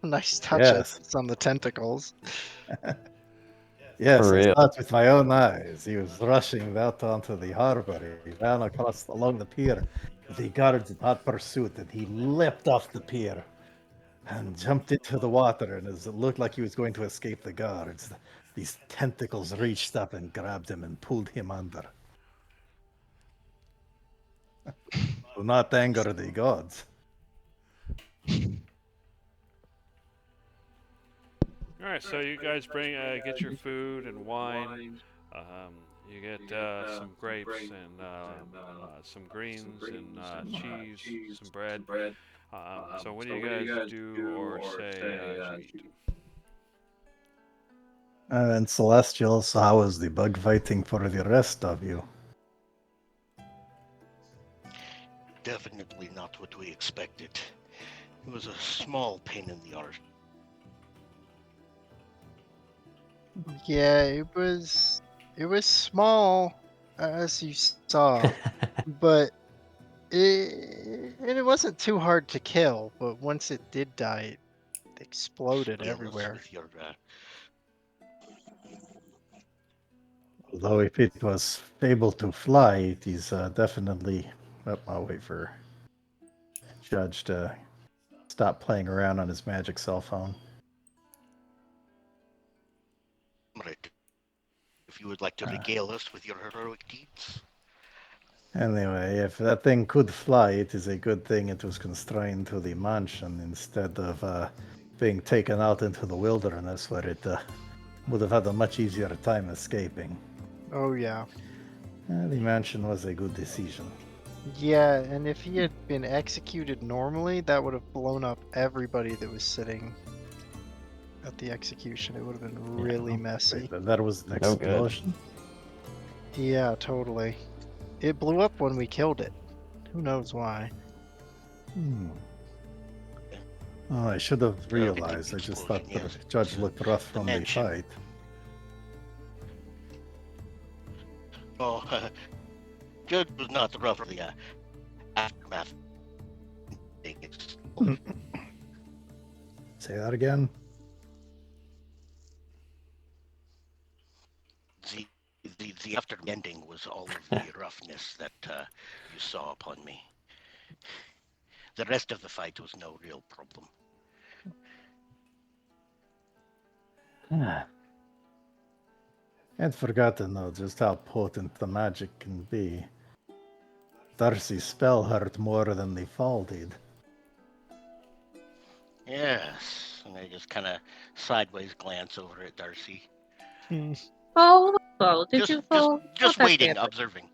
Nice touch Yes. on the tentacles. Yes, For I real. saw it with my own eyes. He was rushing out onto the harbor. He ran along the pier. The guards in hot pursuit, and he leapt off the pier and jumped into the water. And as it looked like he was going to escape the guards, these tentacles reached up and grabbed him and pulled him under. Do not anger the gods. All right, so you guys get your food and wine. You get some grapes and some greens and cheese, some bread. So what do you guys do or say? And Celestials, how was the bug fighting for the rest of you? Definitely not what we expected. It was a small pain in the arse. Yeah, it was small, as you saw, but it wasn't too hard to kill. But once it did die, it exploded Deal everywhere. with your, Although if it was able to fly, it is definitely... Oh, I'll wait for Judge to stop playing around on his magic cell phone. right. If you would like to regale us with your heroic deeds. Anyway, if that thing could fly, it is a good thing it was constrained to the mansion instead of being taken out into the wilderness where it would have had a much easier time escaping. Oh yeah. The mansion was a good decision. Yeah, and if he had been executed normally, that would have blown up everybody that was sitting at the execution. It would have been really messy. Wait, that was an No good. explosion? Yeah, totally. It blew up when we killed it. Who knows why? Oh, I should have realized. I just thought Explosion, the yes. judge looked rough from the Mansion. fight. Oh, Judge was not rough for the aftermath. It's Say that again? the after ending was all of the roughness that you saw upon me. The rest of the fight was no real problem. I'd forgotten though just how potent the magic can be. Darcy's spell hurt more than the fall did. Yes, and I just kind of sideways glance over at Darcy. Oh, well, did you fall? Just Not that waiting, bad. observing.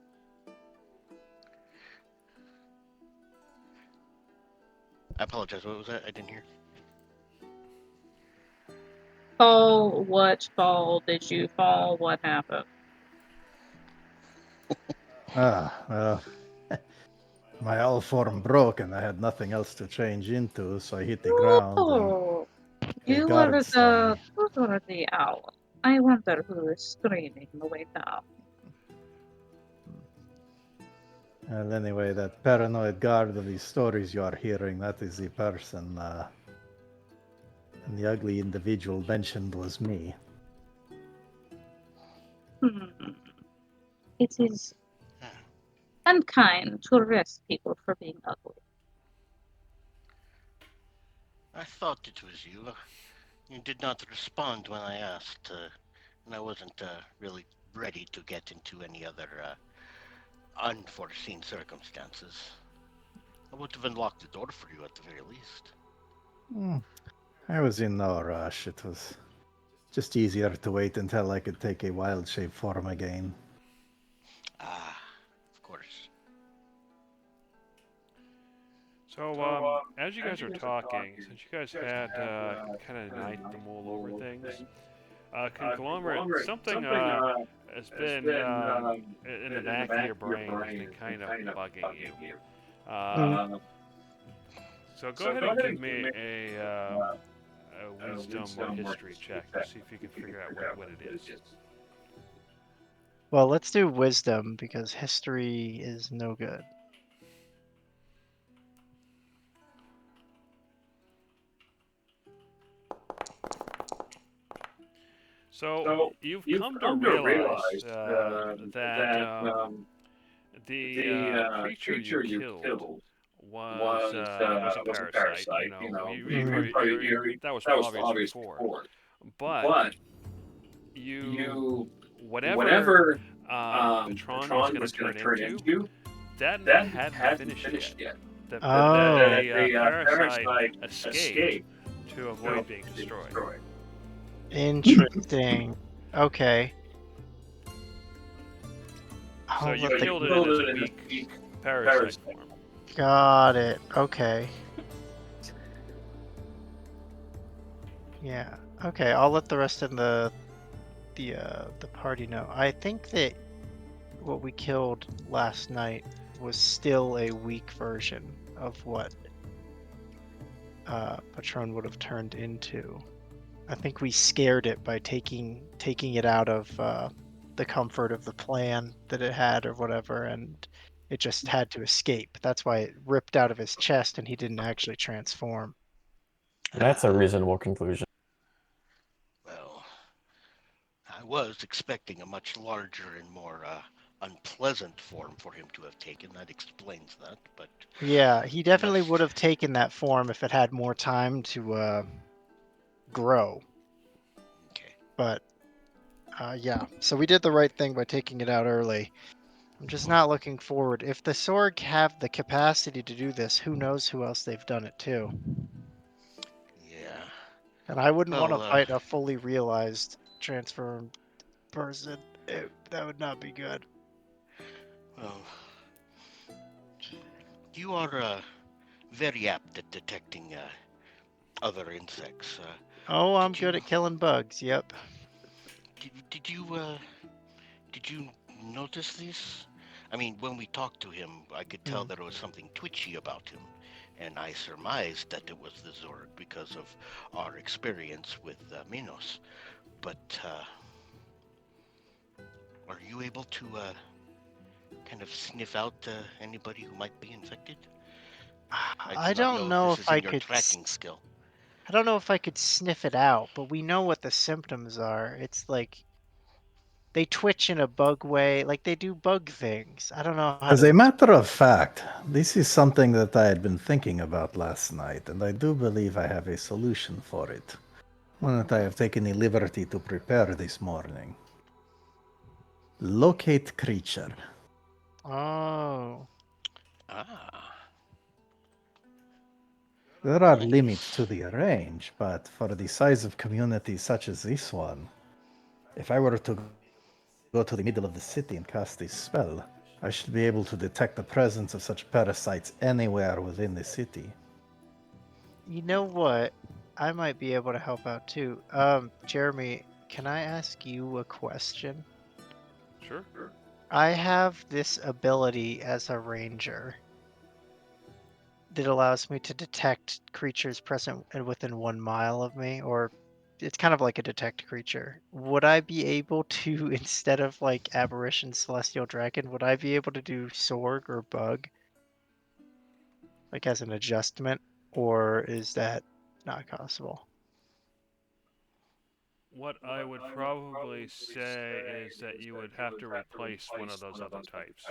I apologize. What was that? I didn't hear. Fall? What fall did you fall? What happened? Well, my owl form broke and I had nothing else to change into, so I hit the ground. And Oh, the you were guards the owl. I wonder who is screaming away now. Well, anyway, that paranoid guard of these stories you are hearing, that is the person, and the ugly individual mentioned was me. It is unkind to arrest people for being ugly. I thought it was you. You did not respond when I asked, and I wasn't really ready to get into any other unforeseen circumstances. I would have unlocked the door for you at the very least. I was in no rush. It was just easier to wait until I could take a wild shape form again. Ah, of course. So, as you guys are talking, since you guys had kind of night the mull over things, Conglomerate, something has been in the back of your brain has been kind of bugging you. So go ahead and give me a wisdom or history check to see if you can figure out what it is. Well, let's do wisdom because history is no good. So you've come to realize that the creature you killed was a parasite. You know, that was obvious before. But you, whatever Patron was going to turn into, that hadn't finished yet. The parasite escaped to avoid being destroyed. Interesting. Okay. So I'll you let the- killed it in its weak parasite form. Got it. Okay. Yeah. Okay. I'll let the rest of the party know. I think that what we killed last night was still a weak version of what Patron would have turned into. I think we scared it by taking it out of the comfort of the plan that it had or whatever, and it just had to escape. That's why it ripped out of his chest and he didn't actually transform. That's a reasonable conclusion. Well, I was expecting a much larger and more unpleasant form for him to have taken. That explains that, but... Yeah, he definitely would have taken that form if it had more time to grow. Okay. But yeah, so we did the right thing by taking it out early. I'm just not looking forward. If the Sorg have the capacity to do this, who knows who else they've done it to. Yeah. And I wouldn't want to Well, fight a fully realized transformed person. That would not be good. Well, you are very apt at detecting other insects. Oh, I'm Did good you- at killing bugs. Yep. Did you notice this? I mean, when we talked to him, I could tell that there was something twitchy about him, and I surmised that it was the Zorg because of our experience with Minos. But are you able to kind of sniff out anybody who might be infected? I don't know if I could. Tracking skill. I don't know if I could sniff it out, but we know what the symptoms are. It's like they twitch in a bug way, like they do bug things. I don't know how As to. a matter of fact, this is something that I had been thinking about last night, and I do believe I have a solution for it. One that I have taken the liberty to prepare this morning. Locate creature. Oh. Ah. There are limits to the range, but for the size of communities such as this one, if I were to go to the middle of the city and cast a spell, I should be able to detect the presence of such parasites anywhere within the city. You know what? I might be able to help out too. Jeremy, can I ask you a question? Sure. I have this ability as a ranger that allows me to detect creatures present within 1 mile of me, or it's kind of like a detect creature. Would I be able to, instead of like Aberration Celestial Dragon, would I be able to do Sorg or Bug? Like as an adjustment? Or is that not possible? What I would probably say is that you would have to replace one of those other types.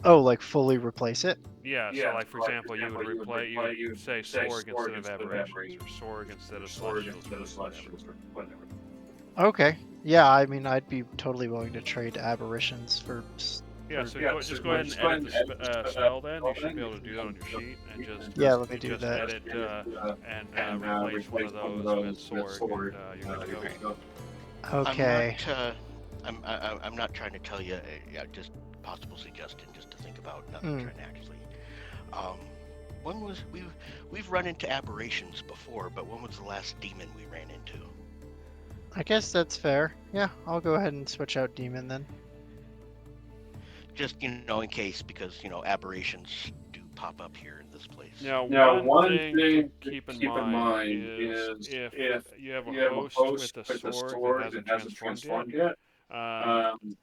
Oh, like fully replace it? Yeah, so like for example, you would replace, you would say Sorg instead of Aberrations, or Sorg instead of Celestials, or whatever. Okay. Yeah, I mean, I'd be totally willing to trade Aberrations for. Yeah, so just go ahead and edit the spell then. You should be able to do that on your sheet, and just Yeah, let me do just that. edit and replace one of those with Sorg, and you're good to go. Okay. I'm not trying to tell you. Yeah, just possible suggestion, just to think about. Nothing trying to actually. When was we've run into aberrations before, but when was the last demon we ran into? I guess that's fair. Yeah, I'll go ahead and switch out Demon then. Just in case, because aberrations do pop up here in this place. Now, one thing to keep in mind is if you have a host with a Sorg that hasn't transformed yet,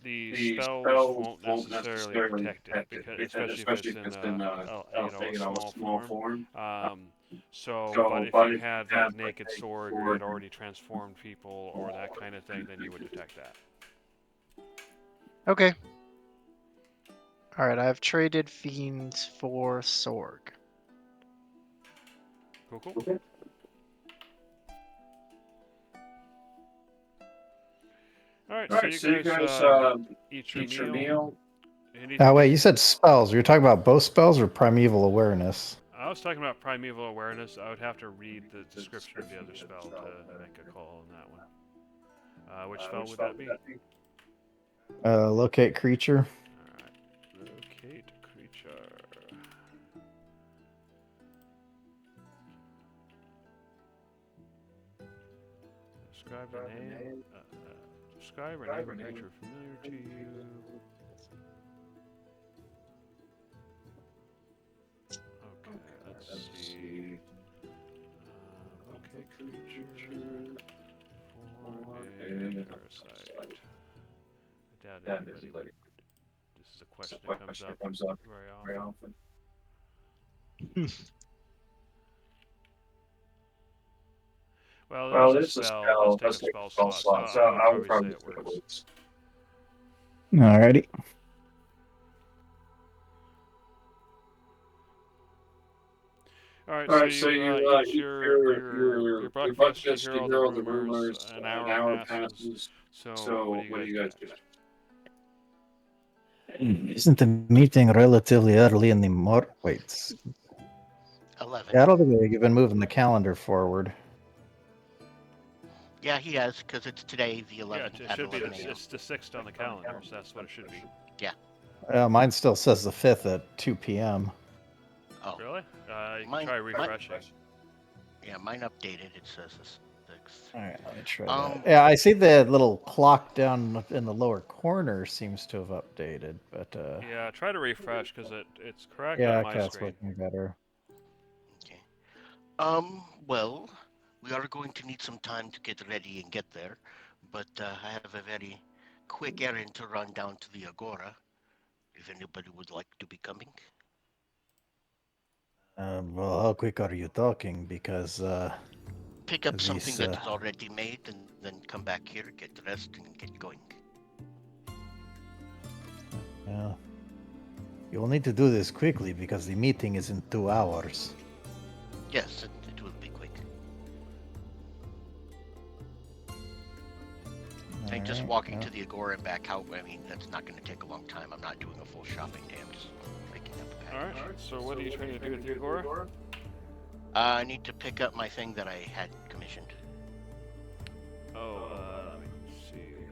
the spells won't necessarily protect it, because especially if it's in a small form. But if you had like Naked Sorg, or you had already transformed people or that kind of thing, then you would detect that. Okay. Alright, I've traded Fiends for Sorg. Cool. Alright, so you guys eat your meal. Wait, you said spells. Were you talking about both spells or primeval awareness? I was talking about primeval awareness. I would have to read the description of the other spell to make a call on that one. Which spell would that be? Locate creature. Alright, locate creature. Describe a name. Describe a name or creature familiar to you. Okay, let's see. Okay, creature for a parasite. I doubt anybody would. This is a question that comes up very often. Well, this is a spell. It does take a spell slot, so I would probably say it works. Alrighty. Alright, so you eat your breakfast, you hear all the rumors, an hour passes, so what do you guys do? Isn't the meeting relatively early in the morning? Wait. 11. Yeah, I don't think they've been moving the calendar forward. Yeah, he has, because it's today, the 11th. Yeah, it should be. It's the 6th on the calendar, so that's what it should be. Yeah. Mine still says the 5th at 2 p.m. Oh. Really? You can try refreshing. Yeah, mine updated. It says the 6th. Alright, let me try that. Yeah, I see the little clock down in the lower corner seems to have updated, but yeah, try to refresh, because it's correct yeah, on my that's screen. looking better. Okay. Well, we are going to need some time to get ready and get there, but I have a very quick errand to run down to the Agora, if anybody would like to be coming. Well, how quick are you talking? Because Pick up something these, that is already made and then come back here, get dressed, and get going. yeah, you will need to do this quickly because the meeting is in 2 hours. Yes, it will be quick. And just walking to the Agora and back out, I mean, that's not going to take a long time. I'm not doing a full shopping day. I'm just picking up a package. Alright, so what are you trying to do with the Agora? I need to pick up my thing that I had commissioned. Oh, let me see.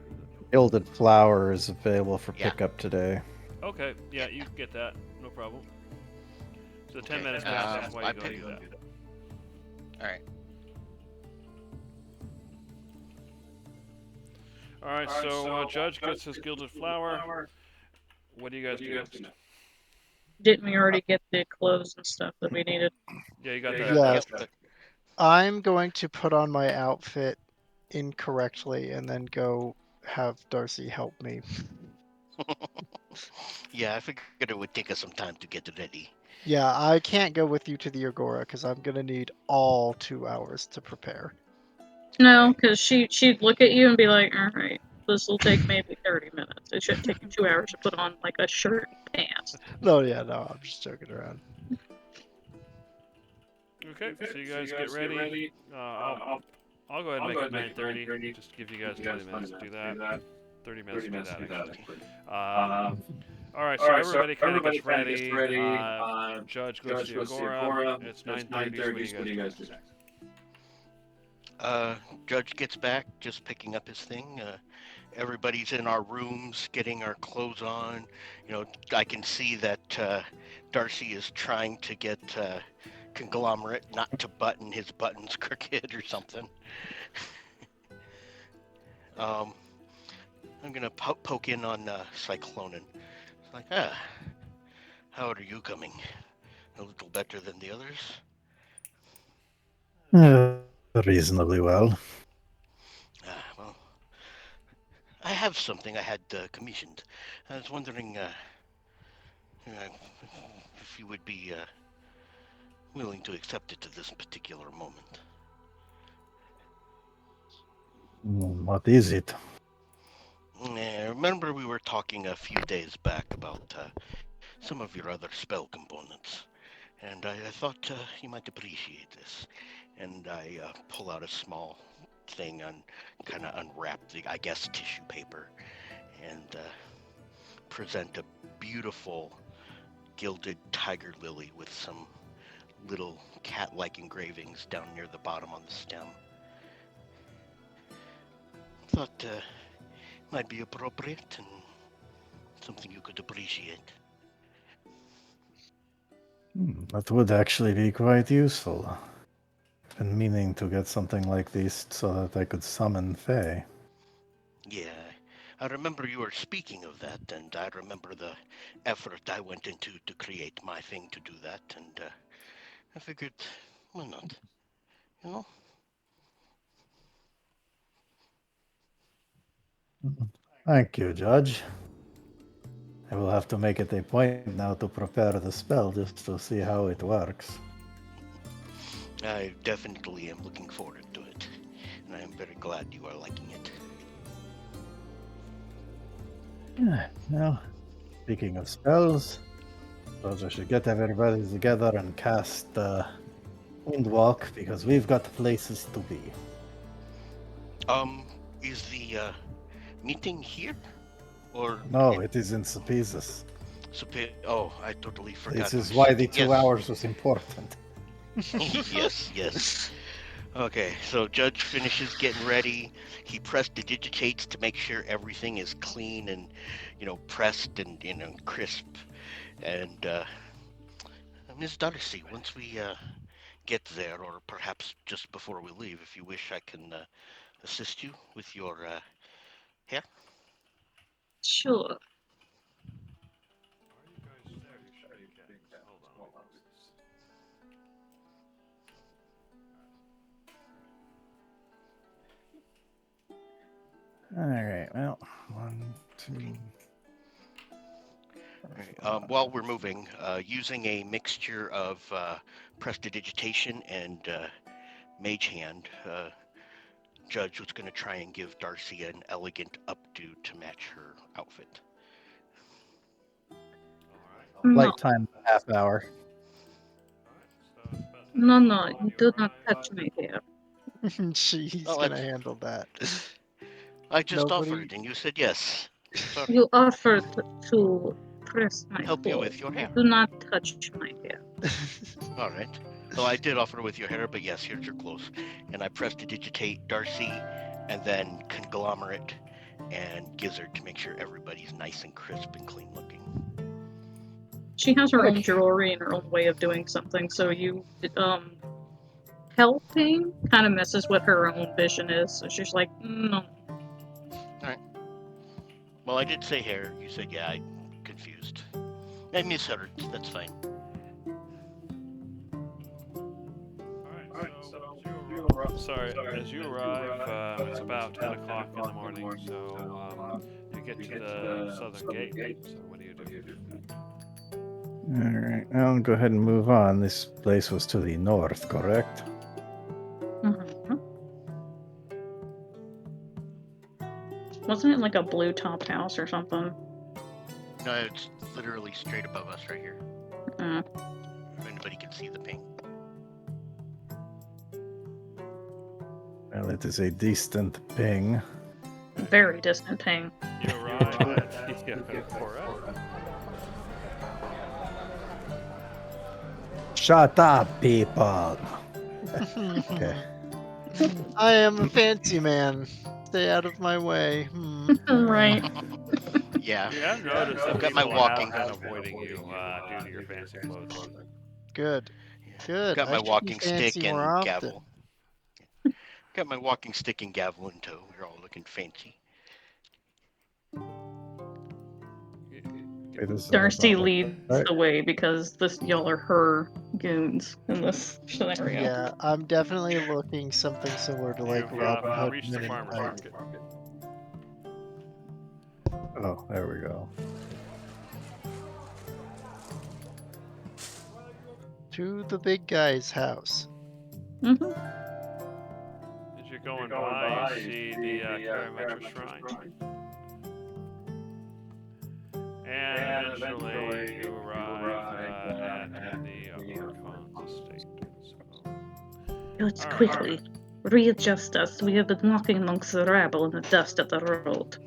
Gilded Flower is available for Yeah. pickup today. Okay, yeah, you can get that. No problem. So 10 Okay, minutes passes while I you go pick- do that. Alright. Alright, so Judge gets his Gilded Flower. What do you guys do next? Didn't we already get the clothes and stuff that we needed? Yeah, you got Yeah. that. Yep, I'm going to put on my outfit incorrectly and then go have Darcy help me. Yeah, I figured it would take us some time to get ready. Yeah, I can't go with you to the Agora because I'm gonna need all 2 hours to prepare. No, because she'd look at you and be like, all right, this will take maybe 30 minutes. It shouldn't take you 2 hours to put on like a shirt and pants. No, yeah, no, I'm just joking around. Okay, so you guys get ready. I'll go ahead and make it 9:30. Just to give you guys 20 minutes to do that. 30 minutes to do that, actually. All right, so everybody kind of gets ready. Judge goes to the Agora. It's 9:30. So what do you guys do next? Judge gets back, just picking up his thing. Everybody's in our rooms, getting our clothes on. I can see that Darcy is trying to get Conglomerate not to button his buttons crooked or something. I'm gonna poke in on Cyclonin. It's like, how are you coming? A little better than the others? Reasonably well. Well, I have something I had commissioned. I was wondering if you would be willing to accept it at this particular moment. What is it? Remember we were talking a few days back about some of your other spell components, and I thought you might appreciate this. And I pull out a small thing and kind of unwrap the, I guess, tissue paper, and present a beautiful gilded tiger lily with some little cat-like engravings down near the bottom on the stem. Thought might be appropriate and something you could appreciate. That would actually be quite useful. Been meaning to get something like this so that I could summon Fae. Yeah, I remember you were speaking of that, and I remember the effort I went into to create my thing to do that, and I figured, why not? You know? Thank you, Judge. I will have to make it a point now to prepare the spell just to see how it works. I definitely am looking forward to it, and I am very glad you are liking it. Now, speaking of spells, suppose I should get everybody together and cast Windwalk, because we've got places to be. Is the meeting here? Or No, it is in Cephesus. Oh, I totally forgot. This is why the 2 Yes. hours was important. Yes. Okay, so Judge finishes getting ready. He prestidigitates to make sure everything is clean and, pressed and, crisp. And, Ms. Darcy, once we get there, or perhaps just before we leave, if you wish, I can assist you with your hair. Sure. All right, well, 1, 2... While we're moving, using a mixture of prestidigitation and mage hand, Judge was going to try and give Darcy an elegant updo to match her outfit. No, Light time, half hour. no, you do not touch my hair. She's Oh, gonna handle that. I just Nobody- offered, and you said yes. Sorry. You offered to press my Help you hair. with your hair. Do not touch my hair. All right. Well, I did offer with your hair, but yes, here's your clothes. And I prestidigitate Darcy, and then Conglomerate and Gizzard to make sure everybody's nice and crisp and clean looking. She has her own jewelry and her own way of doing something, so you helping kind of messes with her own vision is. So she's like, no. Well, I did say hair. You said yeah. I confused. I misheard. That's fine. All right, so sorry. As you arrive, it's about 10 o'clock in the morning, so you get to the southern gate. So what do you do? Alright, I'll go ahead and move on. This place was to the north, correct? Mhm. Wasn't it like a blue topped house or something? No, it's literally straight above us right here. If anybody can see the ping. Well, it is a distant ping. Very distant ping. You arrive at the Corral. Shut up, people! Okay. I am a fancy man. Stay out of my way. Right. Yeah. You have noticed that I've got my people walking- have been avoiding you due to your fancy clothes. Good. Good. Got I my should be walking fancy stick more and often. gavel. Got my walking stick and gavel in tow. We're all looking fancy. Wait, this is Darcy not like- leads right? the way because y'all are her goons in this scenario. Yeah, I'm definitely looking something similar to like You've Robin Hood reached the Men in farmer's Tights. market. Oh, there we go. To the big guy's house. hmm As you're going by, you see the Karametra Shrine. And eventually you arrive at the Archon's estate. So, Let's Alright. quickly readjust us. We have been walking amongst the rabble in the dust of the road.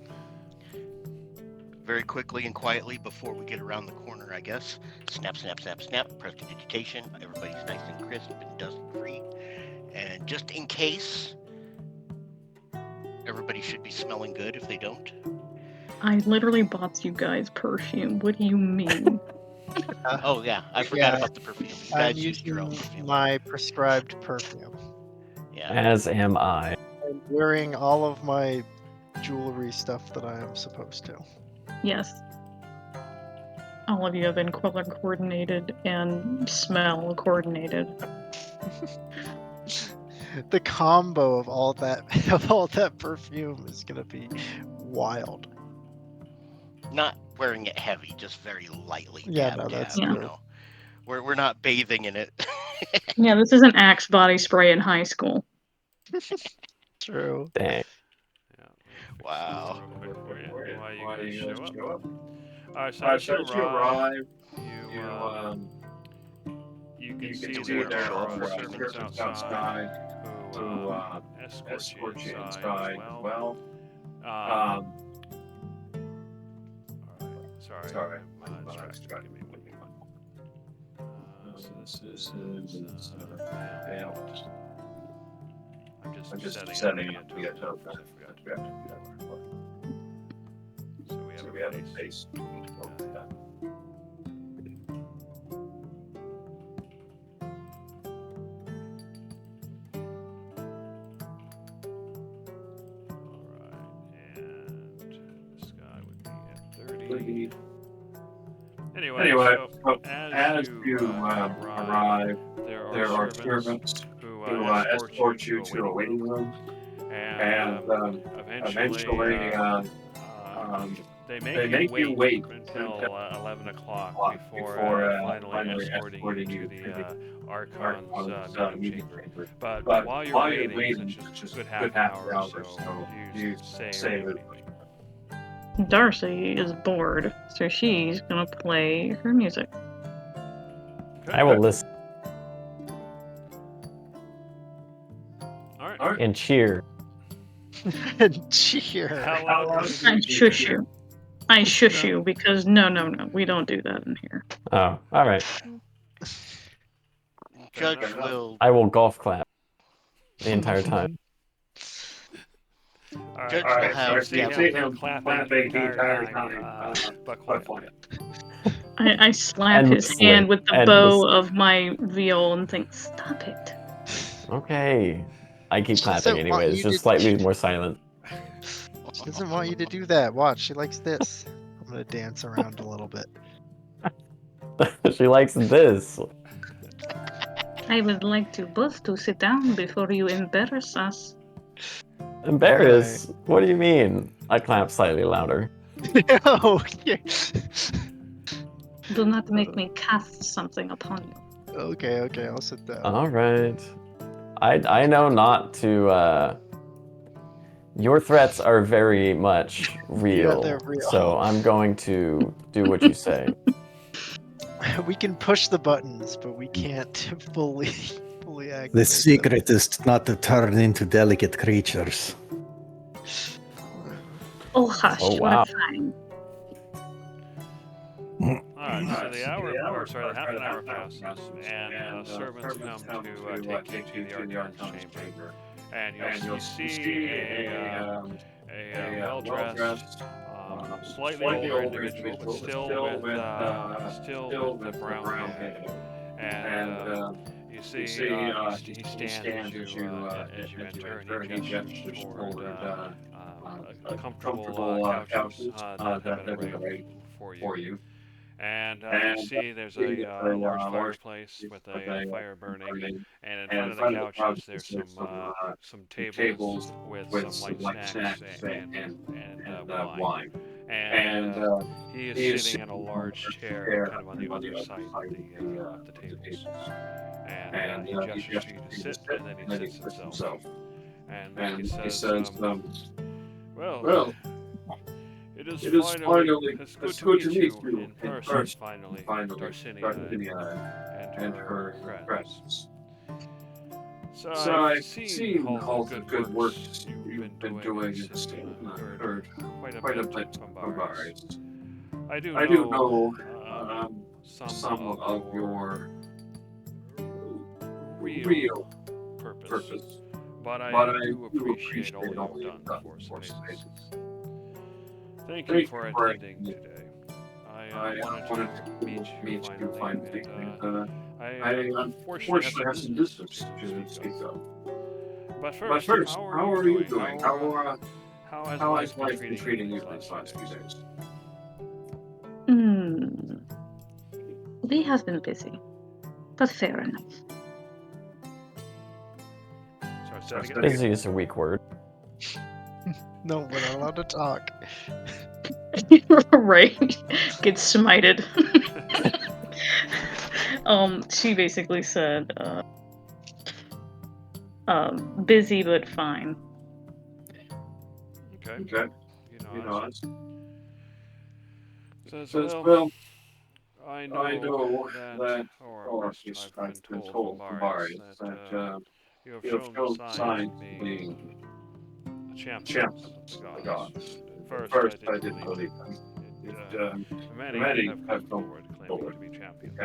Very quickly and quietly before we get around the corner, I guess. Snap, snap, snap, snap. Prestidigitation. Everybody's nice and crisp and dust free. And just in case, everybody should be smelling good if they don't. I literally bought you guys perfume. What do you mean? Oh yeah, I forgot Yeah, about the perfume. You I'm guys used your own using perfume. my prescribed perfume. Yeah. As am I. I'm wearing all of my jewelry stuff that I am supposed to. Yes. All of you have been color coordinated and smell coordinated. The combo of all that perfume is gonna be wild. Not wearing it heavy, just very lightly. Yeah, dab, no, that's dab, you true. know. We're not bathing in it. Yeah, this isn't Axe body spray in high school. True. Dang. yeah. Wow. Real quick for you while you guys show up. Alright, so as you arrive, you can see see there there are are servants outside who escort you inside as well. Alright, sorry, I'm distracted. Give me 1 moment. So this is mail. I'm just setting up to get to it. I forgot to do that before. So we have a base. Alright, and this guy would be at 30. Anyway, so as you arrive, there are servants who escort you to a waiting room, and eventually they make you wait until 11 o'clock before finally escorting you to the Archon's meeting chamber. But while you're waiting, it's just a good half hour or so, you say Darcy is bored, so she's gonna play her music. I will listen Alright. and cheer. And cheer. How loud I shush you. I shush you because no, we don't do that in here. Oh, all right. Judge will I will golf clap the entire time. Judge will Alright, have so you see him clapping the entire time, but quiet. I slap And his hand with the and bow listen. of my viol and think, stop it. Okay. I keep She clapping doesn't want anyway. It's you just to- slightly more silent. She doesn't want you to do that. Watch, she likes this. I'm gonna dance around a little bit. She likes this. I would like to both to sit down before you embarrass us. Embarrass? What do you mean? I clap slightly louder. Oh, yeah. Do not make me cast something upon you. Okay, I'll sit down. All right. I know not to. Your threats are very much real, they're real. so I'm going to do what you say. We can push the buttons, but we can't fully activate The them. secret is not to turn into delicate creatures. Oh, hush, Oh, what wow. a fine. Alright, so the half an hour passes, and servants come to take you to the Archon's chamber. And you see a well-dressed, slightly older individual, but still with the brown head. And you see he stands as you enter, and he gestures toward comfortable couches that have been arranged for you. And you see there's a large fireplace with a fire burning, and in front of the couches there's some tables with some light snacks and wine. And he is sitting in a large chair, kind of on the other side of the tables. And he gestures to you to sit, and then he sits himself. And he says, well, it is finally, it's good to meet you in person, finally, Darcinia and her friends. So I've seen all the good work you've been doing and heard quite a bit from Baris. I do know some of your real purpose, but I do appreciate all you've done for Sabasis. Thank you for attending today. I wanted to meet you finally, and I unfortunately have some distance to speak of. But first, how are you doing? How has life been treating you these last few days? We have been busy, but fair enough. Sorry, Busy is a weak word. No, we're not allowed to talk. Right. Gets smited. She basically said, busy but fine. Okay. You know, says, well, I know that, or at least I've been told from Baris that you have shown signs of being a champion of the gods. At first I didn't believe them. Many have come forward claiming to be champions.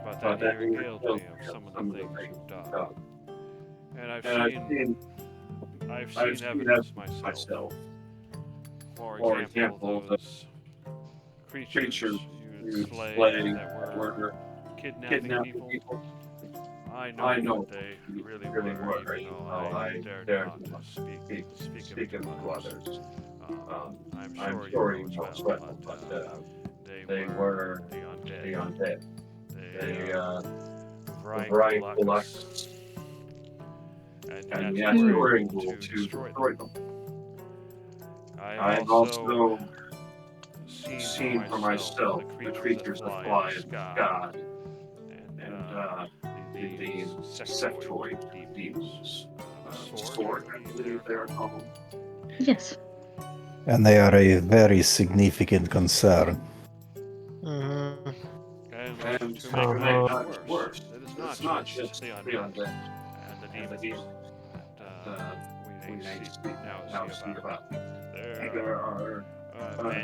But then he regaled me of some of the things you've done. And I've seen evidence myself. For example, those creatures you slay that were kidnapping people. I know what they really were, even though I dared not to speak of them to others. I'm sure you know as well, but they were the undead. They varied Lux, and yet you were able to destroy them. I have also seen for myself the creatures that fly in the sky, and these sectoid demons. Sword, I believe they are called. Yes. And they are a very significant concern. Mm-hmm. And to make matters worse, it is not just the undead and the demons that we now see about. There are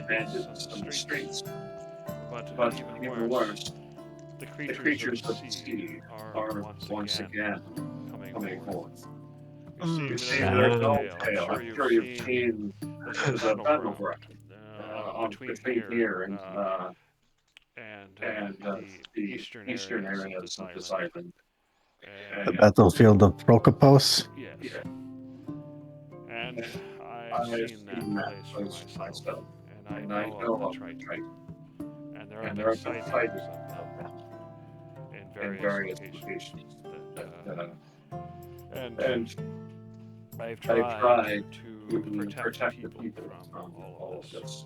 bandits on the streets, but even worse, the creatures of the sea are once again coming forth. You see, there's no tale. I'm sure you've seen there's a battleground between here and the eastern areas of this island. The battlefield of Prokopos? Yes. And I've seen that place for myself. And I know of the Triton. And there have been sightings of them. various locations. And I've tried to protect the people from all of this,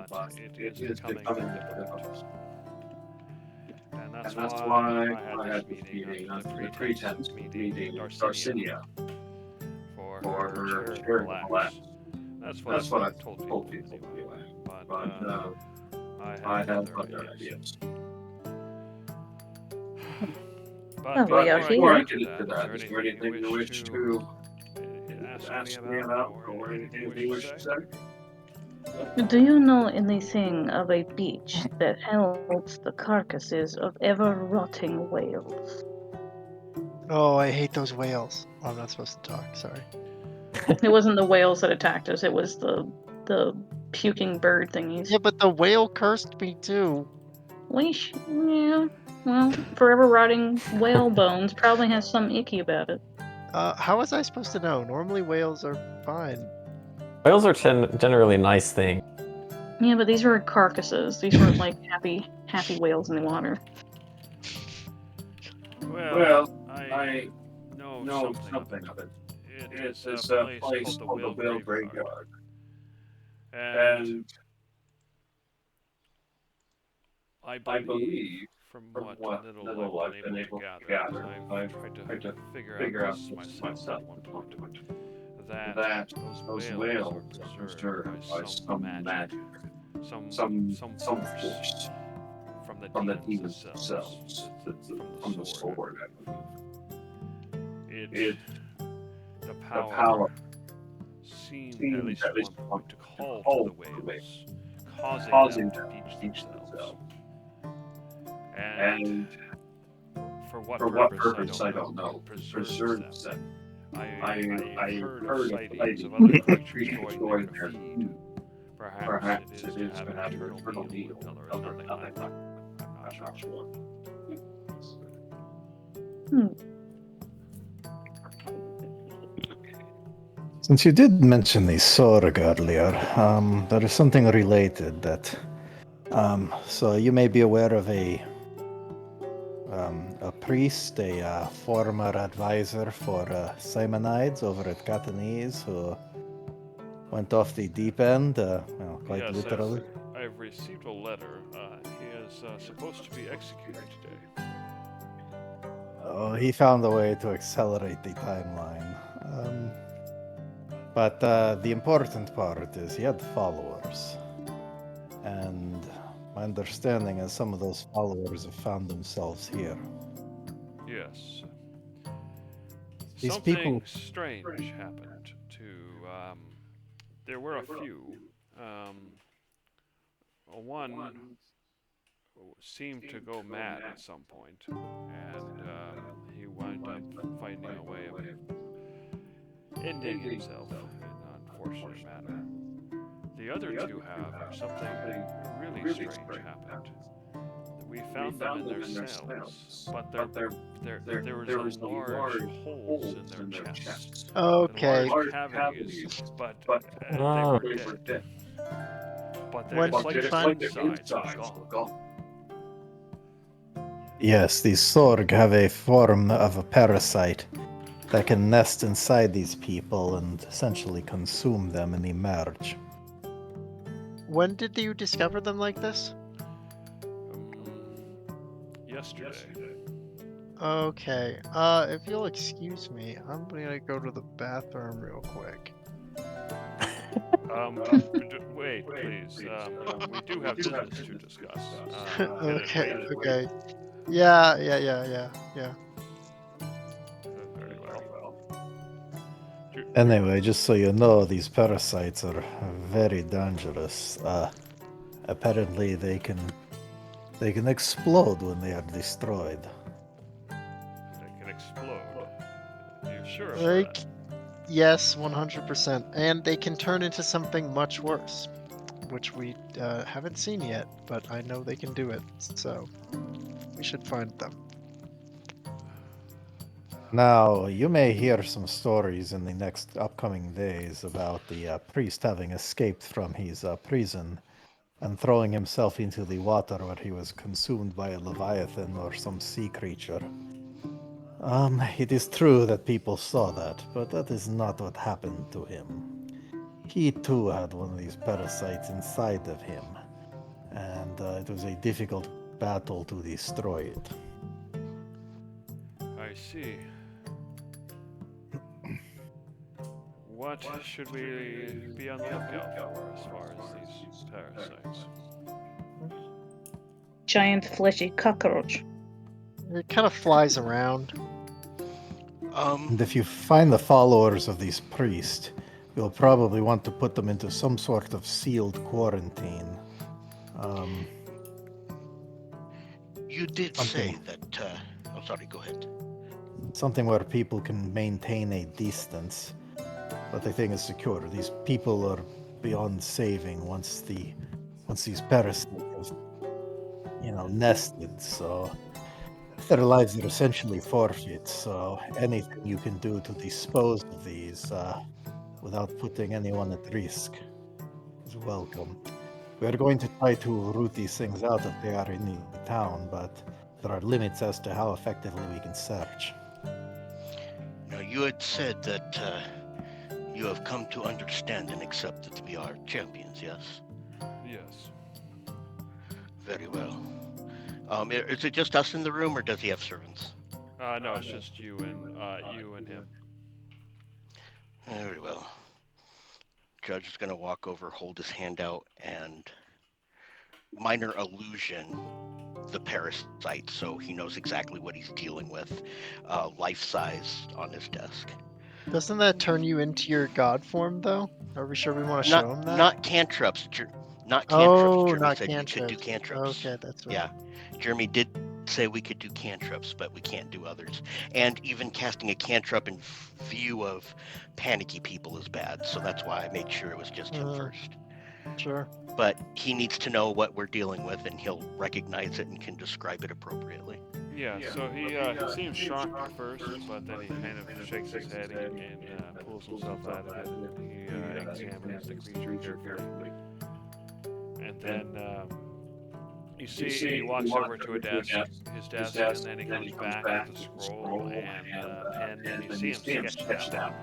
but it is becoming more difficult. And that's why I had this meeting under the pretense of meeting Darcinia for her charitable acts. That's what I've told people anyway. But I have other ideas. But Lovely out before I here. get into that, is there anything you wish to ask me about, or anything you wish to say? Do you know anything of a beach that holds the carcasses of ever-rotting whales? Oh, I hate those whales. Oh, I'm not supposed to talk. Sorry. It wasn't the whales that attacked us. It was the puking bird thingies. Yeah, but the whale cursed me too. Yeah. Well, forever rotting whale bones probably has something icky about it. How was I supposed to know? Normally whales are fine. Whales are generally nice things. Yeah, but these were carcasses. These weren't like happy whales in the water. Well, I know something of it. It's a place called the Whale Graveyard. And I believe, from what little I've been able to gather, I've tried to figure out this myself at one point, that those whales are preserved by some magic, some force from the demons themselves, from the sword, I believe. The power seemed, at least at one point, to call to the whales, causing them to beach themselves. And for what purpose, I don't know, preserves them. I heard of sightings of other creatures going there to feed. Perhaps it is to have an eternal meal or something like that. I'm not sure. Since you did mention the Sorg earlier, there is something related that. So you may be aware of a priest, a former advisor for Simonides over at Catanese, who went off the deep end, quite Yes, literally. I've received a letter. He is supposed to be executed today. Oh, he found a way to accelerate the timeline. But the important part is he had followers. And my understanding is some of those followers have found themselves here. Yes. These Something people- strange happened to. There were a few. One seemed to go mad at some point, and he wound up finding a way of ending himself in an unfortunate manner. The other two, however, something really strange happened. We found them in their cells, but there was a large holes in their chests. Okay. Large cavities, but they were dead. But When it's like did you their find insides were gone. Yes, these Sorg have a form of a parasite that can nest inside these people and essentially consume them and emerge. When did you discover them like this? Yesterday. Okay. If you'll excuse me, I'm gonna go to the bathroom real quick. Wait, please. We do have business to discuss. Okay. Yeah. Very well. Anyway, just so you know, these parasites are very dangerous. Apparently they can explode when they are destroyed. They can explode. Are you sure of Like, that? yes, 100%. And they can turn into something much worse, which we haven't seen yet, but I know they can do it, so we should find them. Now, you may hear some stories in the next upcoming days about the priest having escaped from his prison and throwing himself into the water where he was consumed by a leviathan or some sea creature. It is true that people saw that, but that is not what happened to him. He too had one of these parasites inside of him, and it was a difficult battle to destroy it. I see. What should we be on the lookout for as far as these parasites? Giant fleshy cockroach. It kind of flies around. And if you find the followers of these priests, you'll probably want to put them into some sort of sealed quarantine. You did say that. I'm sorry. Go ahead. Something where people can maintain a distance, but the thing is secure. These people are beyond saving once these parasites have, nested. So their lives are essentially forfeit. So anything you can do to dispose of these without putting anyone at risk is welcome. We are going to try to root these things out if they are in the town, but there are limits as to how effectively we can search. Now, you had said that you have come to understand and accept that we are champions, yes? Yes. Very well. Is it just us in the room, or does he have servants? No, it's just you and him. Very well. Judge is going to walk over, hold his hand out, and minor illusion the parasite so he knows exactly what he's dealing with. Life size on his desk. Doesn't that turn you into your god form, though? Are we sure we want to show him that? Not cantrips. Not cantrips. Oh, Jeremy not said cantrips. you could do cantrips. Okay, that's right. Yeah. Jeremy did say we could do cantrips, but we can't do others. And even casting a cantrip in view of panicky people is bad. So that's why I made sure it was just him first. Sure. But he needs to know what we're dealing with, and he'll recognize it and can describe it appropriately. Yeah, so he seems shocked at first, but then he kind of shakes his head and pulls himself out of it. He examines the creature carefully. And then you see he walks over to his desk, and then he comes back with a scroll and pen, and you see him sketch it out.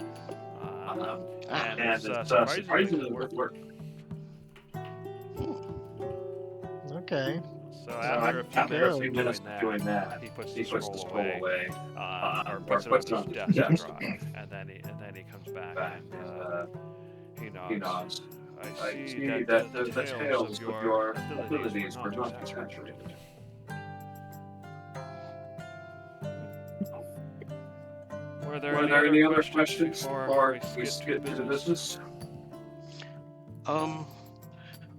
And it's surprisingly good work. Okay. So after a few minutes of doing that, he puts the scroll away, or puts it on his desk drawer, and then he comes back and he nods. I see that the tales of your abilities were not exaggerated. Were there any other questions before we get to the business?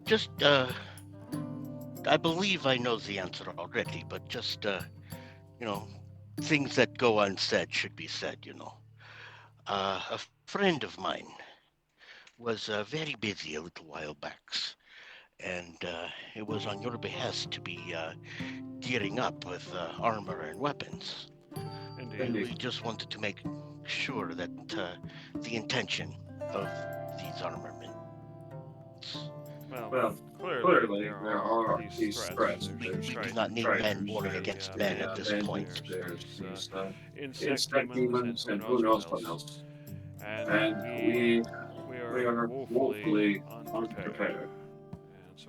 Just I believe I know the answer already, but just things that go unsaid should be said. A friend of mine was very busy a little while back, and it was on your behest to be gearing up with armor and weapons. Indeed. We just wanted to make sure that the intention of these armaments. Well, clearly there are these threats. We do not need men warring against men at this point. There's insect demons and who knows what else. And we are woefully unprepared.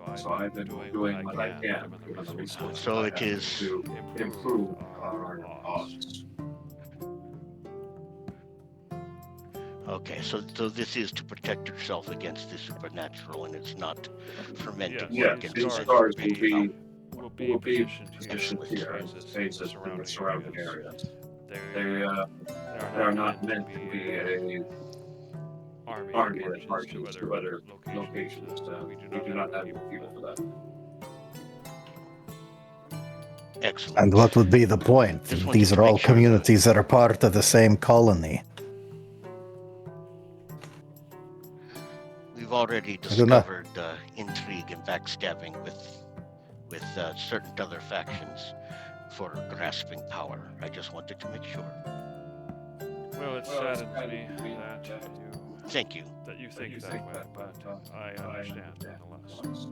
And so I've been doing what I can given the resources So it I have is to improve our odds. okay. So this is to protect yourself against the supernatural, and it's not for men to Yes, work these against stars men. will be positioned here in the surrounding areas. They are not meant to be a army marches to other locations. We do not have people for that. Excellent. And what would be the point? Just wanted These to are all make sure. communities that are part of the same colony. We've already do not- discovered intrigue and backstabbing with certain other factions for grasping power. I just wanted to make sure. Well, it saddens me Thank you. that you think that way, but I understand nonetheless.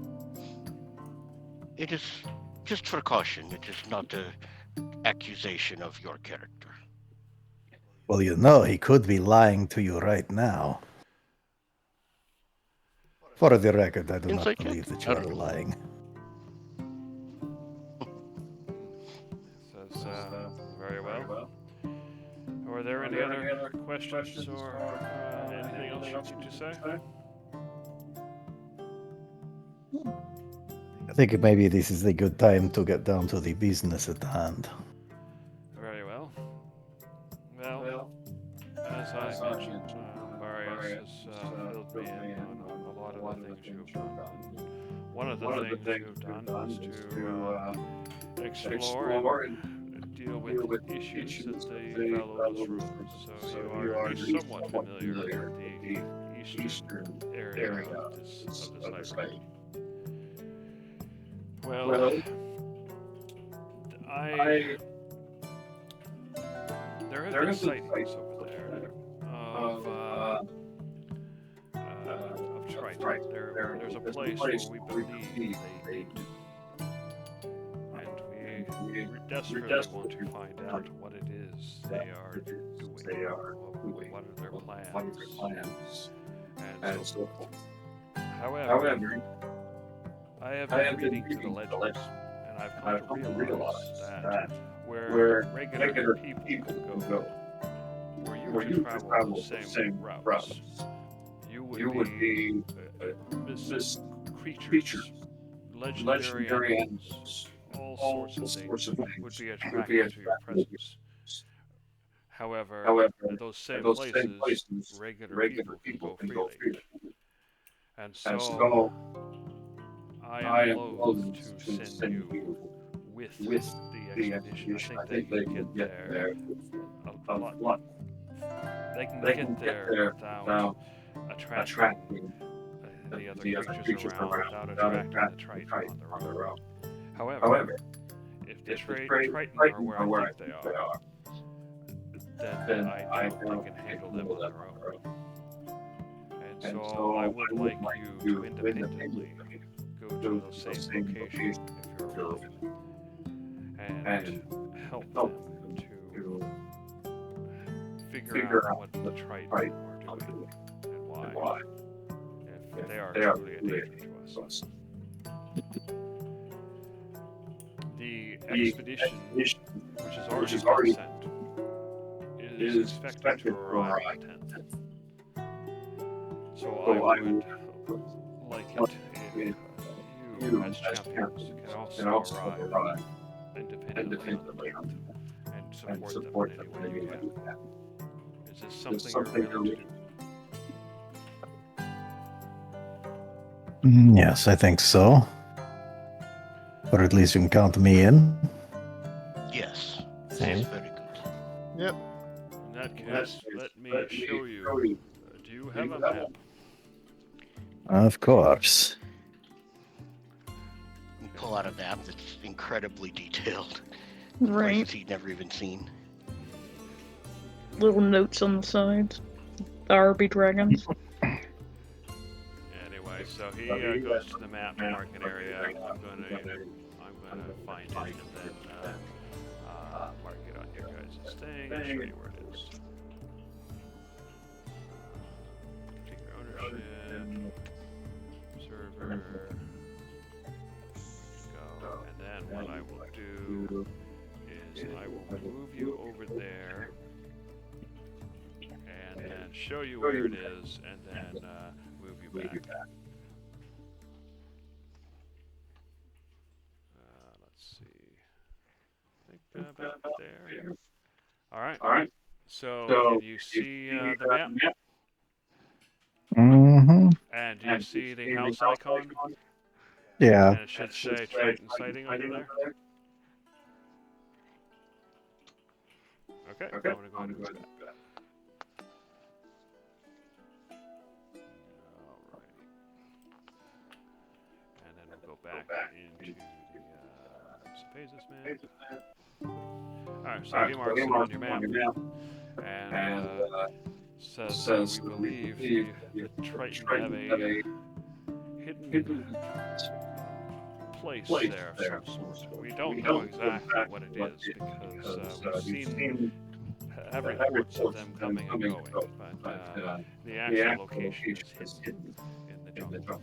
It is just for caution. It is not a accusation of your character. Well, you know, he could be lying to you right now. For the record, I do not Insight check? believe that I you are don't know. lying. Says, very well. Are there any other questions or anything else you need to say? I think maybe this is a good time to get down to the business at hand. Very well. Well, as I mentioned, Marius has filled me in on a lot of the things you've done. One of the things you've done is to explore and deal with issues at the Valorous Ruins. So you are at least somewhat familiar with the eastern area of this site. Well, there have been sightings over there of Triton. There's a place where we believe they eat, and we desperately want to find out what it is they are doing, what are their plans, and so forth. However, I have been reading through the legends, and I've come to realize that where regular people can go, were you to travel the same routes, you would be this creatures, legendary animals, all sorts of things would be attracted to your presence. However, at those same places, regular people can go freely. And so, I am loath to send you with the expedition. I think they can get there a lot. They can get there without attracting the other creatures around, without attracting the Triton on their own. However, if the Triton are where I think they are, then I know they can handle them on their own. And so I would like you to independently go to those same locations if you're willing, and help them to figure out what the Triton are doing and why, if they are truly a danger to us. The expedition, which has already been sent, is expected to arrive on the 10th. So I would like it if you, as champions, can also arrive independently on the 10th and support them in any way you can. Is this something you're willing to do? Yes, I think so. Or at least you can count me in. Yes. Same. This is very good. In that case, let me show you. Do you have a map? Of course. You pull out a map that's incredibly detailed. Right. Places he'd never even seen. Little notes on the sides. The RB dragons. Anyway, so he goes to the map marking area. I'm gonna find it and then mark it on your guys' thing and show you where it is. Take your ownership, server, go, and then what I will do is I will move you over there and then show you where it is and then move you back. Let's see. I think about there. All right. So can you see the map? Mm-hmm. And do you see the house icon? Yeah. And it should say Triton sighting under there. Okay. I'm gonna go ahead and do that. Alrighty. And then we'll go back into the Sepazus map. Alright, so he marks it on your map. And says we believe the Triton have a hidden place there of some sort. We don't know exactly what it is because we've seen have reports of them coming and going, but the actual location is hidden in the jungle.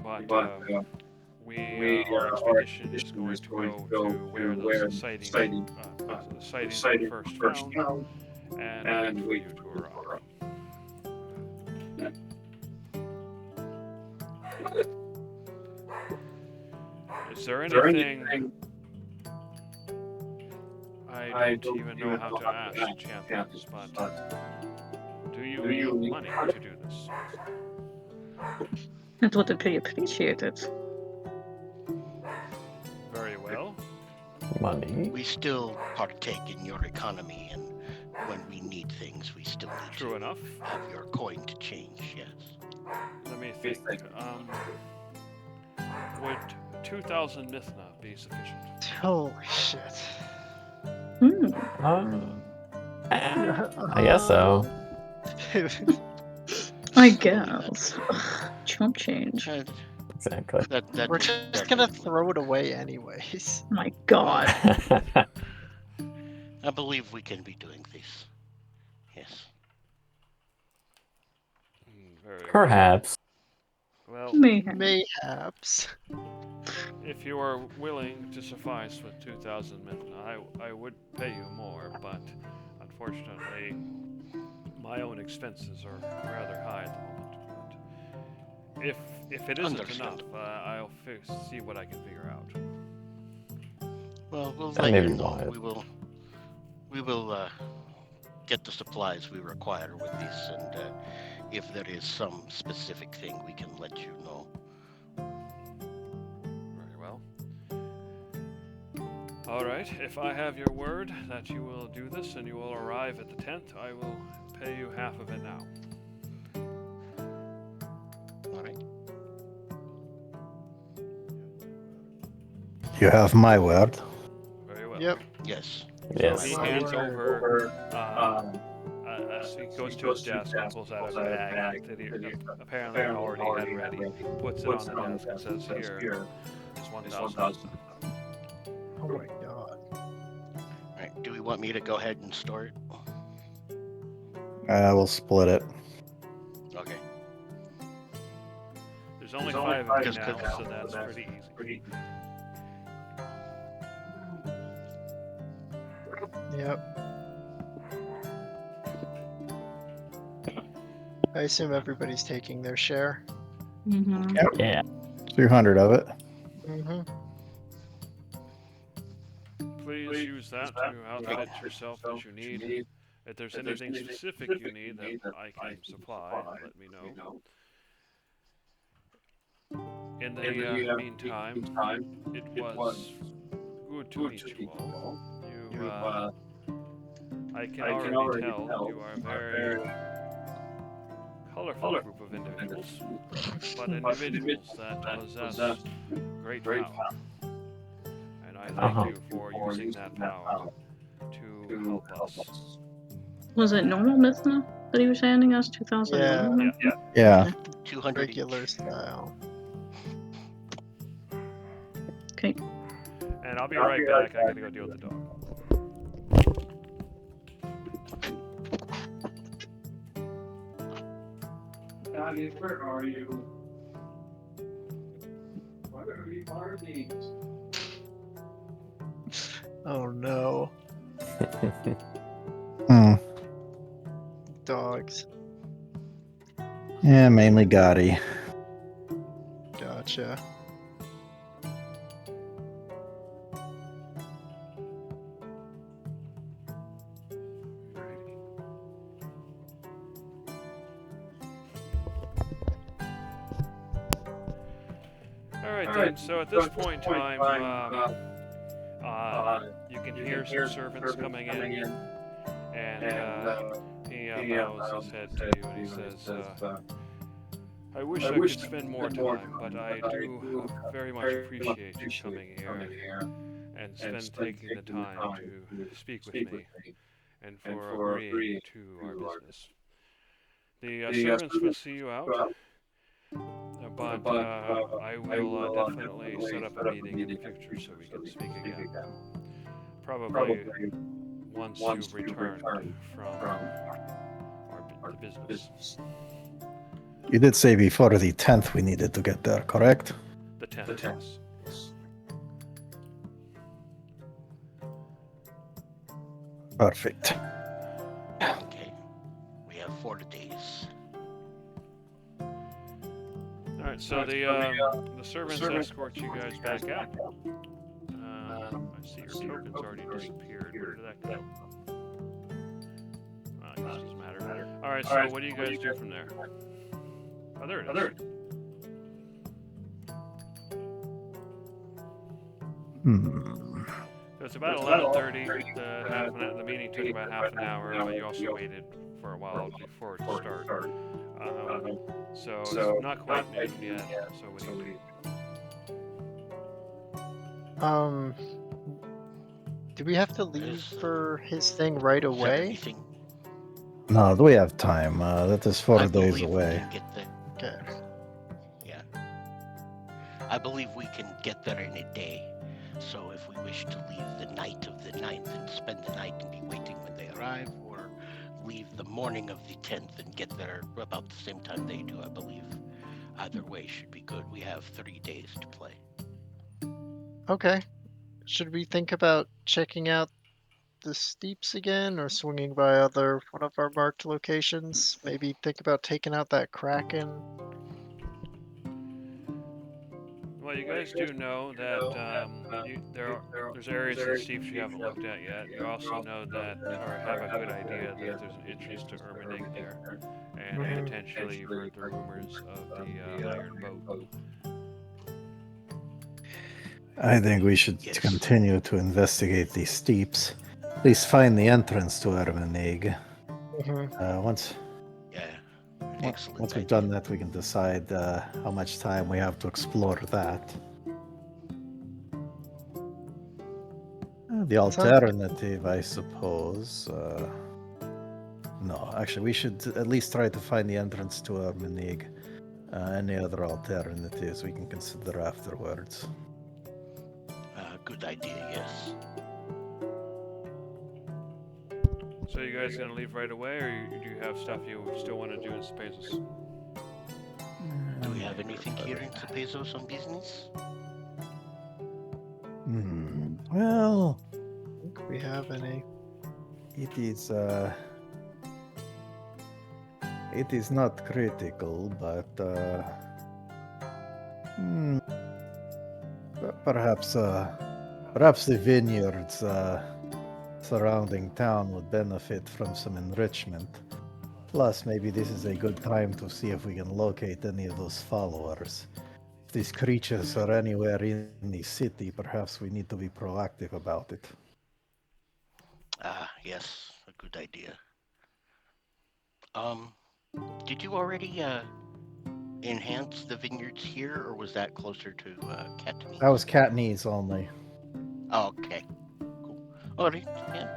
But our expedition is going to go to where those sightings were first found, and wait for you to arrive. Is there anything I don't even know how to ask champions, but do you need money to do this? It would be appreciated. Very well. Money. We still partake in your economy, and when we need things, we still need True to enough. have your coin to change, yes. Let me think. Would 2,000 Mithna be sufficient? Holy shit. I guess so. I guess. Chump change. Uh, Exactly. that We're would just gonna definitely- throw it away anyways. My god. I believe we can be doing this. Yes. Very well. Perhaps. Well, Mayhem. Mayhaps. if you are willing to suffice with 2,000 Mithna, I would pay you more, but unfortunately, my own expenses are rather high at the moment. But if it isn't enough, Understandable. I'll see what I can figure out. Well, we'll That let may you be know. wise. We will get the supplies we require with this, and if there is some specific thing, we can let you know. Very well. All right. If I have your word that you will do this and you will arrive at the tent, I will pay you half of it now. All right. You have my word. Very well. Yep. Yes. Yes. He hands over. He goes to his desk and pulls out a bag that he apparently already had ready. Puts it on the desk and says, "Here is 1,000." Oh my god. All right. Do we want me to go ahead and store it? We'll split it. Okay. There's only 5 of you Just now, cook. so that's pretty easy. Yep. I assume everybody's taking their share. Mm-hmm. Yeah. 200 of it. Mm-hmm. Please use that to outfit yourself as you need. If there's anything specific you need that I can supply, let me know. In the meantime, it was good to meet you all. I can already tell you are a very colorful group of individuals, but individuals that possess great power. And I thank you for using that power to help us. Was it normal Mithna that he was handing us? 2,000 Yeah. normal? Yeah. 200 Regular each. style. Okay. And I'll be right back. I gotta go deal with the dog. Doggy, where are you? What are you parties? Oh no. Hmm. Dogs. Yeah, mainly Gotti. Gotcha. Alright then, so at this point in time, you can hear some servants coming in, and he bows his head to you and he says, I wish I could spend more time, but I do very much appreciate you coming here and taking the time to speak with me and for agreeing to our business. The servants will see you out, but I will definitely set up a meeting in the future so we can speak again. Probably once you've returned from the business. You did say before the 10th we needed to get there, correct? The 10th, yes. Perfect. Okay. We have 4 days. Alright, so the servants escort you guys back out. I see your token's already disappeared. Where did that go? I guess it doesn't matter. Alright, so what do you guys do from there? Oh, there it is. So it's about 11:30. The meeting took about half an hour, but you also waited for a while before it to start. So it's not quite noon yet. So what do you do? Do we have to leave for his thing right Is that away? anything? No, we have time. That is 4 I days believe we away. can get there. Okay. Yeah. I believe we can get there in a day. So if we wish to leave the night of the 9th and spend the night and be waiting when they arrive, or leave the morning of the 10th and get there about the same time they do, I believe either way should be good. We have 3 days to play. Okay. Should we think about checking out the steeps again or swinging by one of our marked locations? Maybe think about taking out that Kraken. Well, you guys do know that there's areas of the steeps you haven't looked at yet. You also know that, or have a good idea that there's an entrance to Ermenig there, and potentially you've heard the rumors of the Iron Boat. I think we should Yes. continue to investigate these steeps. At least find the entrance to Ermenig. Once Yeah. Excellent. we've idea. done that, we can decide how much time we have to explore that. The Sounds good. alternative, I suppose. No, actually, we should at least try to find the entrance to Ermenig. Any other alternatives we can consider afterwards. Good idea, yes. So you guys gonna leave right away, or do you have stuff you still want to do in Spaces? Do we have anything here in Cepezos on business? Well, I think we have any. it is not critical, but perhaps the vineyards surrounding town would benefit from some enrichment. Plus, maybe this is a good time to see if we can locate any of those followers. If these creatures are anywhere in the city, perhaps we need to be proactive about it. Yes, a good idea. Did you already enhance the vineyards here, or was that closer to Katniss? That was Katniss only. Oh, okay. Cool. Alright, yeah.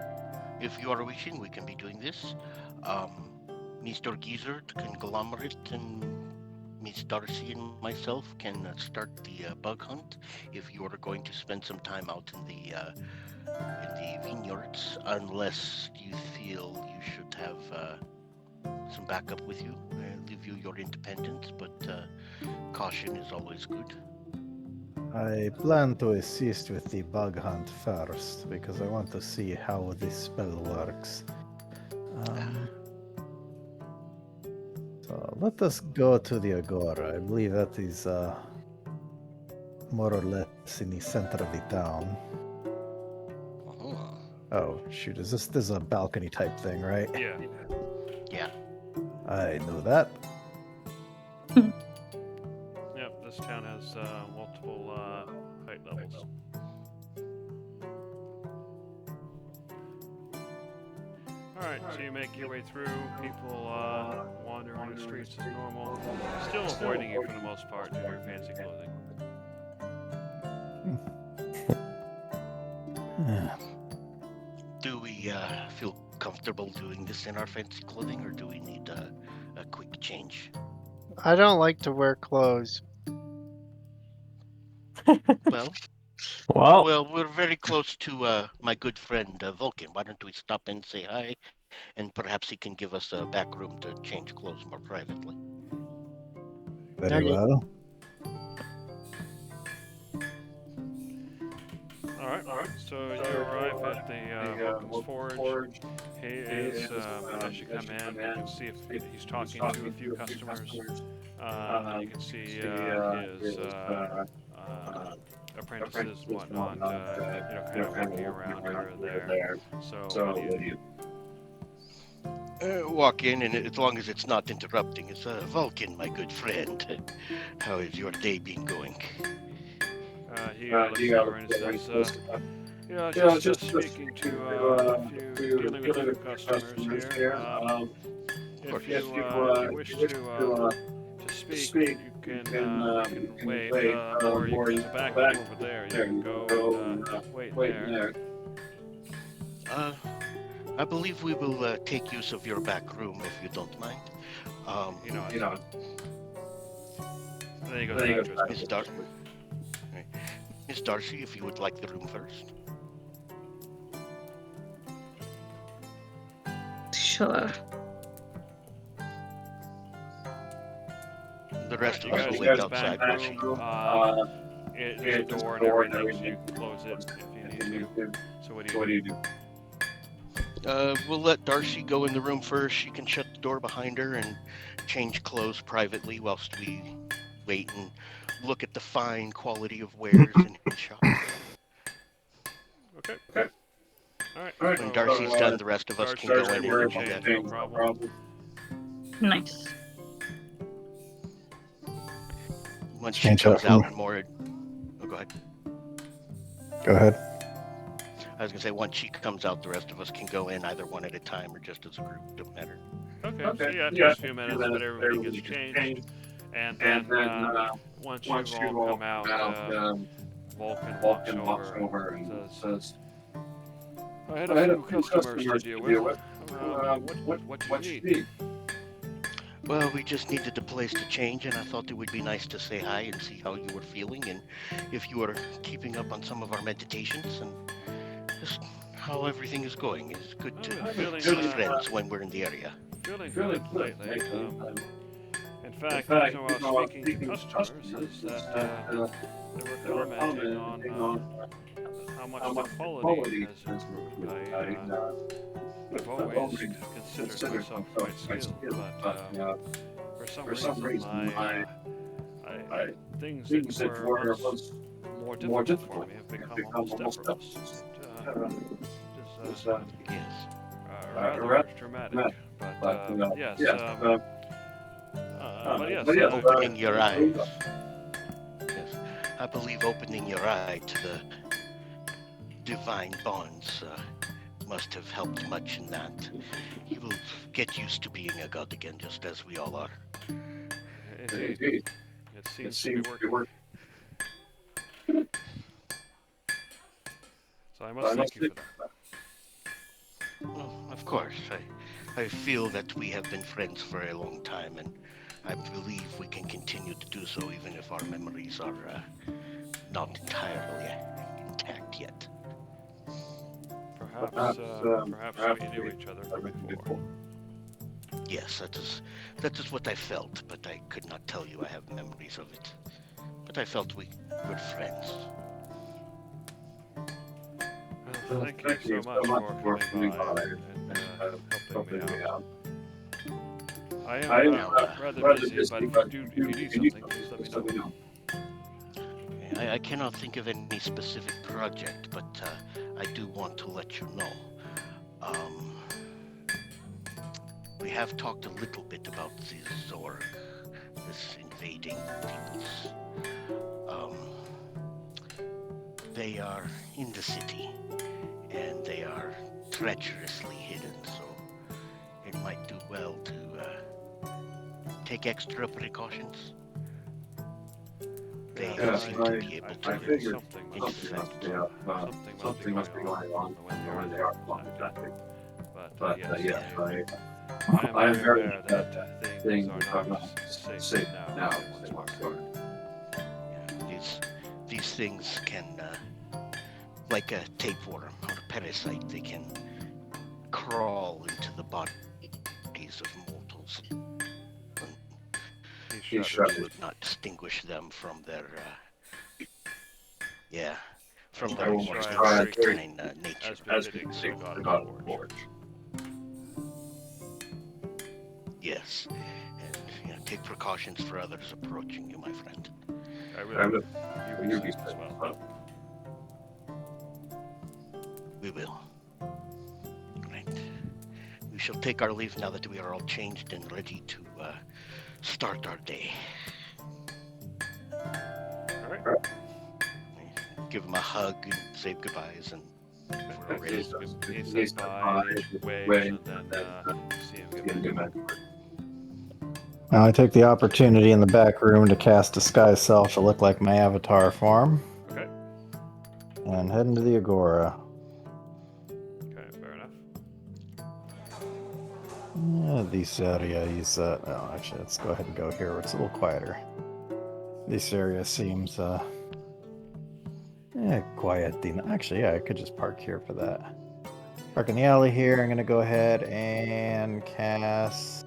If you are wishing, we can be doing this. Mr. Gizzard, Conglomerate, and Miss Darcy and myself can start the bug hunt. If you are going to spend some time out in the vineyards, unless you feel you should have some backup with you, leave you your independence, but caution is always good. I plan to assist with the bug hunt first, because I want to see how this spell works. So let us go to the Agora. I believe that is more or less in the center of the town. Oh shoot, is this a balcony type thing, right? Yeah. Yeah. I know that. Yep. This town has multiple height levels. Alright, so you make your way through, people wandering the streets as normal, still avoiding you for the most part due to your fancy clothing. Do we feel comfortable doing this in our fancy clothing, or do we need a quick change? I don't like to wear clothes. Well, Well, we're very close to my good friend Vulcan. Why don't we stop and say hi, and perhaps he can give us a back room to change clothes more privately. Very Okay. well. All right. So you arrive at the Vulcan's Forge. He is, as you come in, you can see if he's talking to a few customers. And you can see his apprentices and whatnot, kind of working around here or there. So what do you do? Walk in, and as long as it's not interrupting, it's Vulcan, my good friend. How is your day been going? He looks over and says, just speaking to a few, dealing with a few customers here. If you wish to speak, you can wait, or there's a back door over there. You can go and wait there. I believe we will take use of your back room if you don't mind. And then he goes back to his Miss Darcy. Miss Darcy, if you would like the room first. Sure. The rest You of us guys will go wait to the outside. back Darcy. room. There's a door and everything, so you can close it if you need to. So what do you do? We'll let Darcy go in the room first. She can shut the door behind her and change clothes privately whilst we wait and look at the fine quality of wares in his shop. Okay. All right. When Darcy's done, the rest of us can go in and do that. No problem. Nice. Once she Change comes that from- out more... Oh, go ahead. Go ahead. I was going to say, once she comes out, the rest of us can go in either one at a time or just as a group. Don't matter. Okay. So yeah, just a few minutes, but everybody gets changed. And then once you've all come out, Vulcan walks over and says, I had a few customers to deal with. What do you need? Well, we just needed a place to change, and I thought it would be nice to say hi and see how you were feeling, and if you were keeping up on some of our meditations, and just how everything is going. It's good to see friends when we're in the area. Feeling good lately. In fact, the reason why I was speaking to customers is that they were commenting on how much the quality has improved. I've always considered myself quite skilled, but for some reason, things that were once more difficult for me have become almost effortless. Yes. Rather dramatic, but yes. Opening your eyes. Yes. I believe opening your eye to the divine bonds must have helped much in that. You will get used to being a god again, just as we all are. Indeed. It seems to be working. So I must thank you for that. Well, of course. I feel that we have been friends for a long time, and I believe we can continue to do so even if our memories are not entirely intact yet. Perhaps we knew each other before. Yes, that is what I felt, but I could not tell you I have memories of it. But I felt we were friends. Well, thank you so much for coming by and helping me out. I am rather busy, but if you need something, please let me know. I cannot think of any specific project, but I do want to let you know. We have talked a little bit about the Zorg, this invading peoples. They are in the city, and they are treacherously hidden, so it might do well to take extra precautions. They seem to be able to infect. Something must be going on when they are exactly. But yes, I am very aware that things are not safe now. these things can, like a tapeworm or a parasite, they can crawl into the bodies of mortals. He You shrugged. would not distinguish them from their, from I their will more try and canine nature. as befitting to the God of War. Yes, and take precautions for others approaching you, my friend. I will. You be safe as well. We will. Right. We shall take our leave now that we are all changed and ready to start our day. All right. Give him a hug and say goodbyes, and we're all ready. He says bye, waves, and then see him get back. Now I take the opportunity in the back room to cast Disguise Self to look like my avatar form. Okay. And head into the Agora. Okay, fair enough. This area is, oh, actually, let's go ahead and go here where it's a little quieter. This area seems, quiet. Actually, yeah, I could just park here for that. Park in the alley here. I'm going to go ahead and cast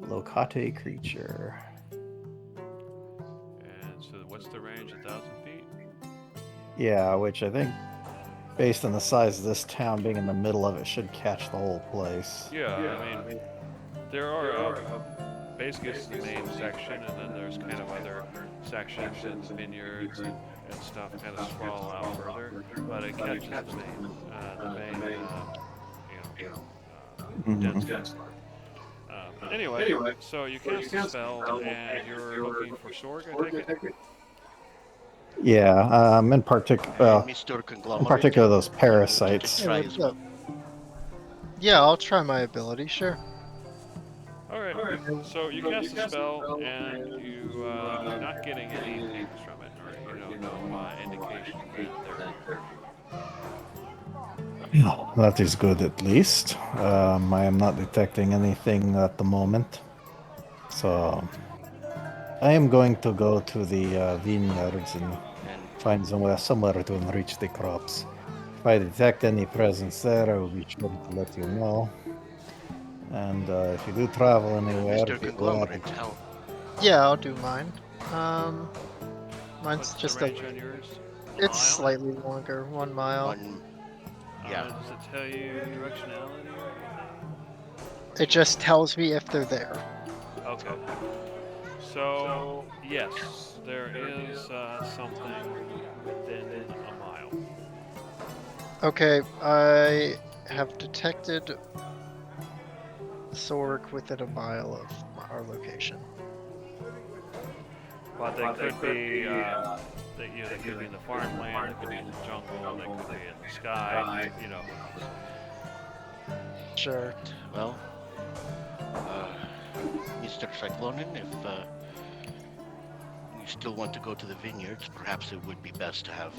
Locate Creature. And so, what's the range? 1,000 feet? Yeah, which I think, based on the size of this town being in the middle of it, should catch the whole place. Yeah, I mean, there are basically it's the main section, and then there's kind of other sections and vineyards and stuff kind of sprawl out further, but it catches the main dense part. Anyway, so you cast a spell, and you're looking for Sorg, I take it? Yeah, in particular, Mr. in Conglomerate, particular those parasites. try Yeah, as what's up? Yeah, I'll try my ability, sure. Alright, so you cast a spell, and you're not getting any pings from it, or, no indication that they're here. That is good at least. I am not detecting anything at the moment. So I am going to go to the vineyards and find somewhere to enrich the crops. If I detect any presence there, I will be sure to let you know. And if you do travel anywhere, Mr. Conglomerate, how? Yeah, I'll do mine. Mine's What's just the a. range on yours? It's Mile? slightly longer, 1 mile. Yeah. Does it tell you directionality or anything? It just tells me if they're there. Okay. So, yes, there is something within a mile. Okay, I have detected Sorg within a mile of our location. But they could be, they could be in the farmland, they could be in the jungle, they could be in the sky, Sure. Well, Mr. Cyclonin, if you still want to go to the vineyards, perhaps it would be best to have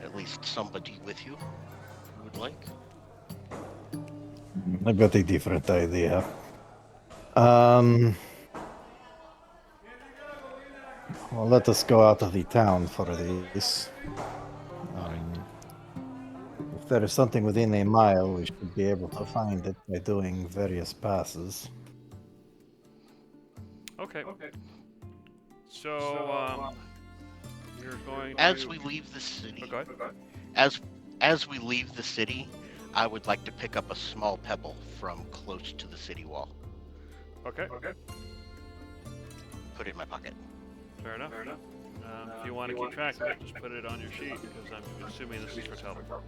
at least somebody with you who would like. I've got a different idea. Well, let us go out of the town for this. If there is something within a mile, we should be able to find it by doing various passes. Okay. So, you're going to... As we leave the city, Oh, go ahead. as we leave the city, I would like to pick up a small pebble from close to the city wall. Okay. Put it in my pocket. Fair enough. If you want to keep track of it, just put it on your sheet, because I'm assuming this is for teleport.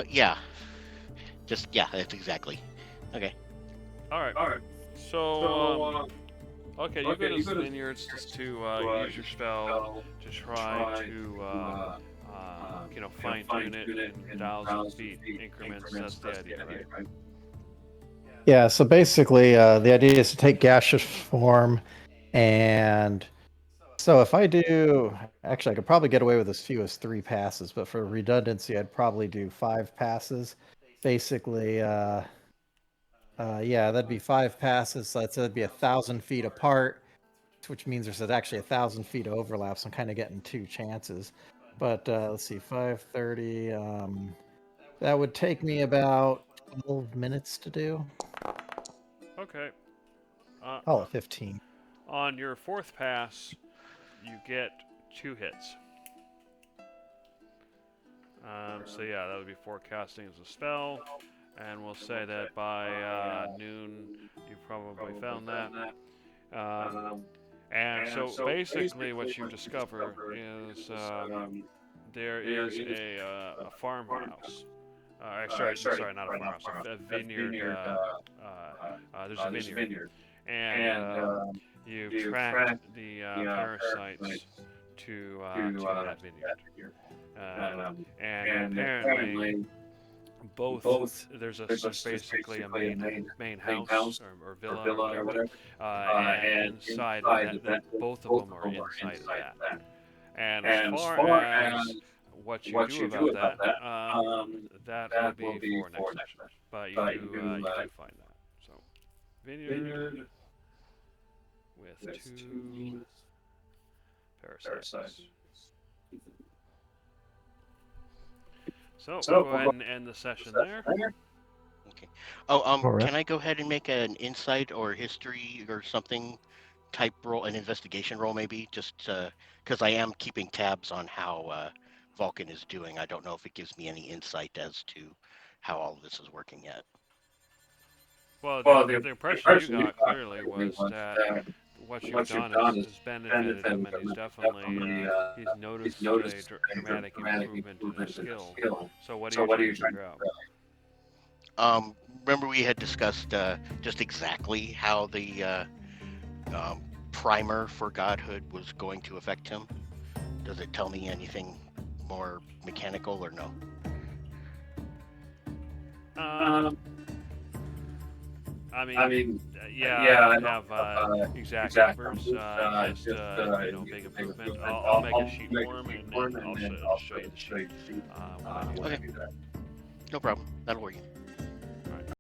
Yeah. That's exactly. Okay. Alright. So, okay, you go to the vineyards just to use your spell to try to, fine-tune it in 1,000 feet increments. That's the idea, right? Yeah, so basically, the idea is to take gaseous form, and so if I do, actually, I could probably get away with as few as 3 passes, but for redundancy, I'd probably do 5 passes. Basically, yeah, that'd be 5 passes, so that'd be 1,000 feet apart. which means there's actually 1,000 feet of overlap, so I'm kind of getting 2 chances. But let's see, 5:30. That would take me about 12 minutes to do. Okay. Oh, 15. On your 4th pass, you get 2 hits. So yeah, that would be forecasting as a spell, and we'll say that by noon you probably found that. And so basically, what you discover is there is a farmhouse. Sorry, not a farmhouse. A vineyard. There's a vineyard, and you've tracked the parasites to that vineyard. And apparently, both there's basically a main house or villa or whatever, and inside that both of them are inside of that. And as far as what you do about that will be for next session. But you do find that. So vineyard with 2 parasites. So we'll go ahead and end the session there. Okay. Oh, Alright. can I go ahead and make an insight or history or something type roll, an investigation roll maybe? Just because I am keeping tabs on how Vulcan is doing. I don't know if it gives me any insight as to how all of this is working yet. Well, the impression you got clearly was that what you've done has benefited him, and he's definitely he's noticed a dramatic improvement in his skill. So what are you trying to figure out? Remember we had discussed just exactly how the primer for godhood was going to affect him. Does it tell me anything more mechanical or no? I mean, yeah, I don't have exact numbers. Just big improvement. I'll make a sheet for him, and then I'll show you the sheet. Okay. No problem. That'll work.